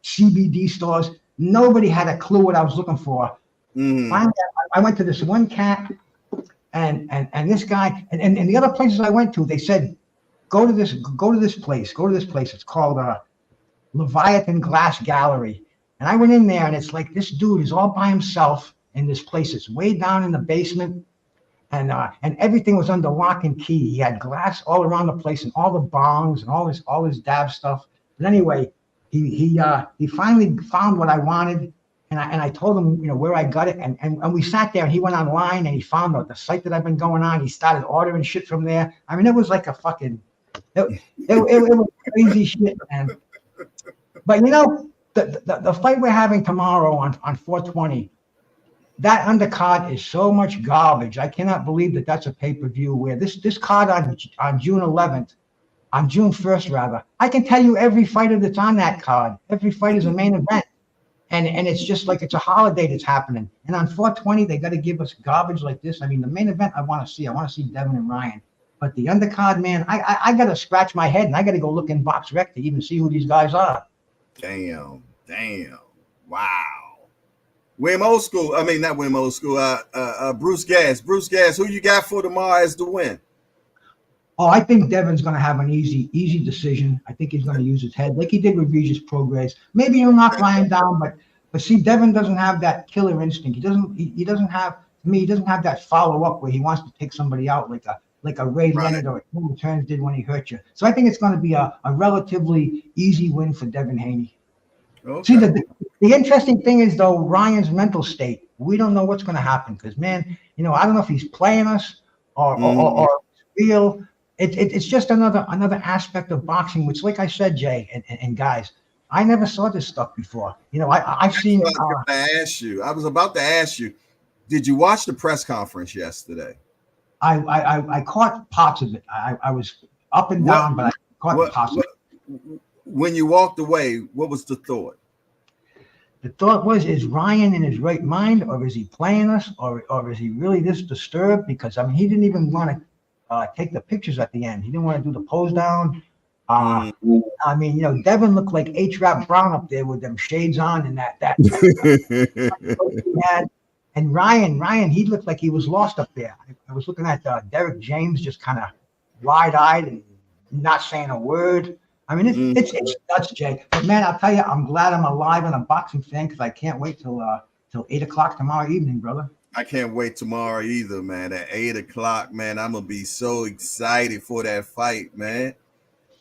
CBD stores. Nobody had a clue what I was looking for. Finally, I went to this one cat, and this guy, and the other places I went to, they said, go to this place. It's called Leviathan Glass Gallery. And I went in there, and it's like this dude is all by himself in this place. It's way down in the basement, and everything was under lock and key. He had glass all around the place, and all the bongs and all his dab stuff. But anyway, he finally found what I wanted, and I told him, you know, where I got it, and we sat there, and he went online and he found the site that I've been going on. He started ordering shit from there. I mean, it was like a fucking it was crazy shit, man. But you know, the fight we're having tomorrow on 420, that undercard is so much garbage. I cannot believe that that's a pay-per-view. Where this card on June 11th, on June 1st rather, I can tell you every fighter that's on that card. Every fight is a main event, and it's just like it's a holiday that's happening. And on 420, they got to give us garbage like this. I mean, the main event I want to see Devin and Ryan. But the undercard, man, I got to scratch my head, and I got to go look in Box Rec to even see who these guys are. Damn. Wow. Wim Old School. I mean, not Wim Old School. Bruce Gas. Bruce Gas, who you got for tomorrow as the win? Oh, I think Devin's going to have an easy decision. I think he's going to use his head like he did with Regis Prograis. Maybe he'll knock Ryan down, but see, Devin doesn't have that killer instinct. He doesn't have that follow-up where he wants to take somebody out like a Ray Leonard or a King Turns did when he hurt you. So I think it's going to be a relatively easy win for Devin Haney. Okay. See, the interesting thing is, though, Ryan's mental state. We don't know what's going to happen because, man, you know, I don't know if he's playing us or real. It's just another aspect of boxing, which, like I said, Jay and guys, I never saw this stuff before. You know, I've seen. I was about to ask you, did you watch the press conference yesterday? I caught parts of it. I was up and down, but I caught parts of it. When you walked away, what was the thought? The thought was, is Ryan in his right mind, or is he playing us, or is he really this disturbed? Because, I mean, he didn't even want to take the pictures at the end. He didn't want to do the pose down. I mean, you know, Devin looked like H-Rap Brown up there with them shades on and that he had. And Ryan, he looked like he was lost up there. I was looking at Derek James just kind of wide-eyed and not saying a word. I mean, it's nuts, Jay. But, man, I'll tell you, I'm glad I'm alive and a boxing fan because I can't wait till 8 o'clock tomorrow evening, brother. I can't wait tomorrow either, man. At 8 o'clock, man, I'm going to be so excited for that fight, man.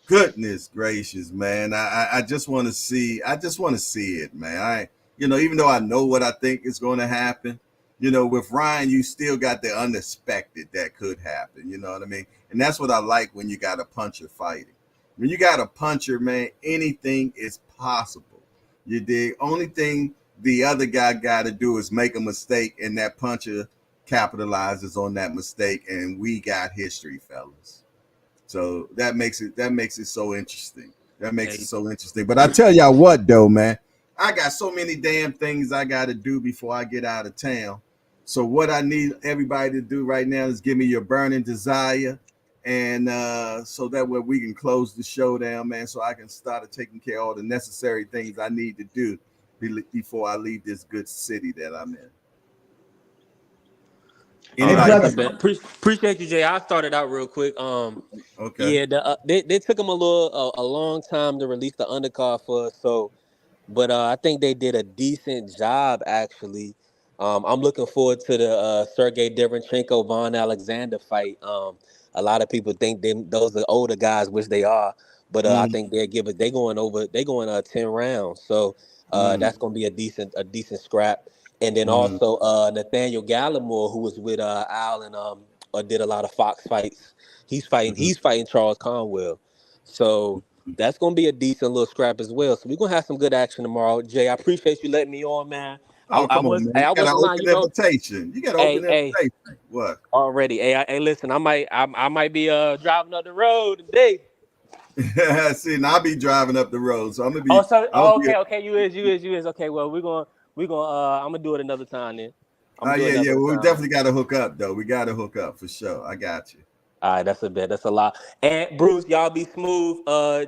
Goodness gracious, man. I just want to see. I just want to see it, man. Even though I know what I think is going to happen, with Ryan, you still got the unexpected that could happen. You know what I mean? And that's what I like when you got a puncher fighting. When you got a puncher, man, anything is possible. You dig? Only thing the other guy got to do is make a mistake, and that puncher capitalizes on that mistake, and we got history, fellas. So that makes it so interesting. That makes it so interesting. But I tell y'all what, though, man, I got so many damn things I got to do before I get out of town. So what I need everybody to do right now is give me your burning desire, and so that way we can close the show down, man, so I can start taking care of all the necessary things I need to do before I leave this good city that I'm in. Appreciate you, Jay. I started out real quick. Okay. Yeah, they took them a long time to release the undercard for us, but I think they did a decent job actually. I'm looking forward to the Sergey Derenchenko Von Alexander fight. A lot of people think those are older guys, which they are, but I think they going 10 rounds, so that's gonna be a decent scrap. And then also Nathaniel Gallimore, who was with Al and did a lot of Fox fights. He's fighting Charles Conwell, so that's gonna be a decent little scrap as well. So we're gonna have some good action tomorrow. Jay, I appreciate you letting me on, man. Oh, come on, man. You gotta open the invitation. You gotta open the invitation. What? Already. Hey, listen, I might be driving up the road today. See, and I'll be driving up the road, so I'm gonna be. Okay. You is. Okay, well, we're gonna I'm gonna do it another time then. Yeah. We definitely gotta hook up though. We gotta hook up for sure. I got you. All right, that's a bet. That's a lot. And Bruce, y'all be smooth.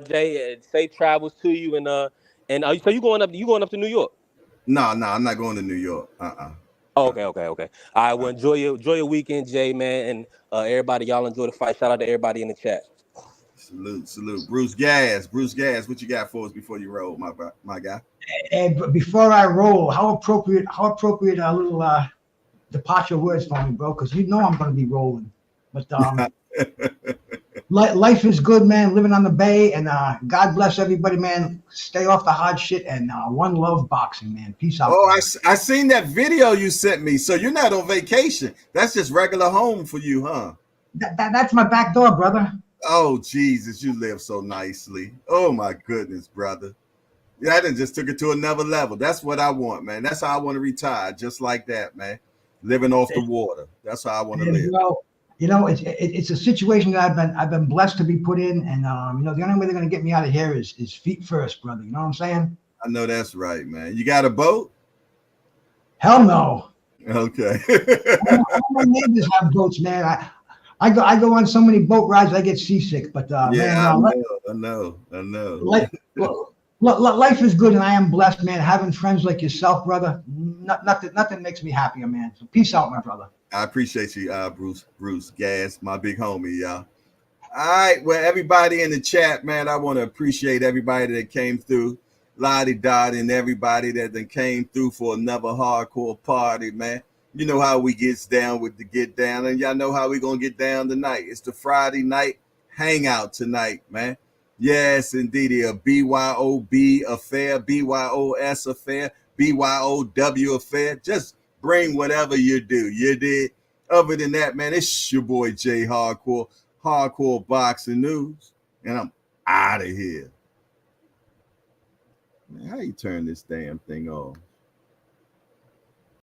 Jay, safe travels to you. So you going up to New York? No, I'm not going to New York. Okay. All right, well, enjoy your weekend, Jay, man, and everybody. Y'all enjoy the fight. Shout out to everybody in the chat. Salute. Bruce Gas, what you got for us before you roll, my guy? And before I roll, how appropriate a little departure words for me, bro, because I'm going to be rolling. But life is good, man. Living on the Bay, and God bless everybody, man. Stay off the hard shit, and one love boxing, man. Peace out. Oh, I seen that video you sent me. So you're not on vacation. That's just regular home for you, huh? That's my back door, brother. Oh, Jesus, you live so nicely. Oh, my goodness, brother. Yeah, I done just took it to another level. That's what I want, man. That's how I want to retire, just like that, man. Living off the water. That's how I want to live. It's a situation that I've been blessed to be put in, and the only way they're gonna get me out of here is feet first, brother. You know what I'm saying? I know that's right, man. You got a boat? Hell no. Okay. All my neighbors have boats, man. I go on so many boat rides I get seasick, but yeah, I know. Life is good, and I am blessed, man. Having friends like yourself, brother, nothing makes me happier, man. So peace out, my brother. I appreciate you, Bruce Gas, my big homie, y'all. All right, well, everybody in the chat, man, I want to appreciate everybody that came through, Lottie Dot, and everybody that came through for another hardcore party, man. You know how we gets down with the get down, and y'all know how we gonna get down tonight. It's the Friday night hangout tonight, man. Yes, indeed, a BYOB affair, BYOS affair, BYOW affair. Just bring whatever you do. You did. Other than that, man, it's your boy Jay Hardcore Boxing News, and I'm out of here. Man, how you turn this damn thing off?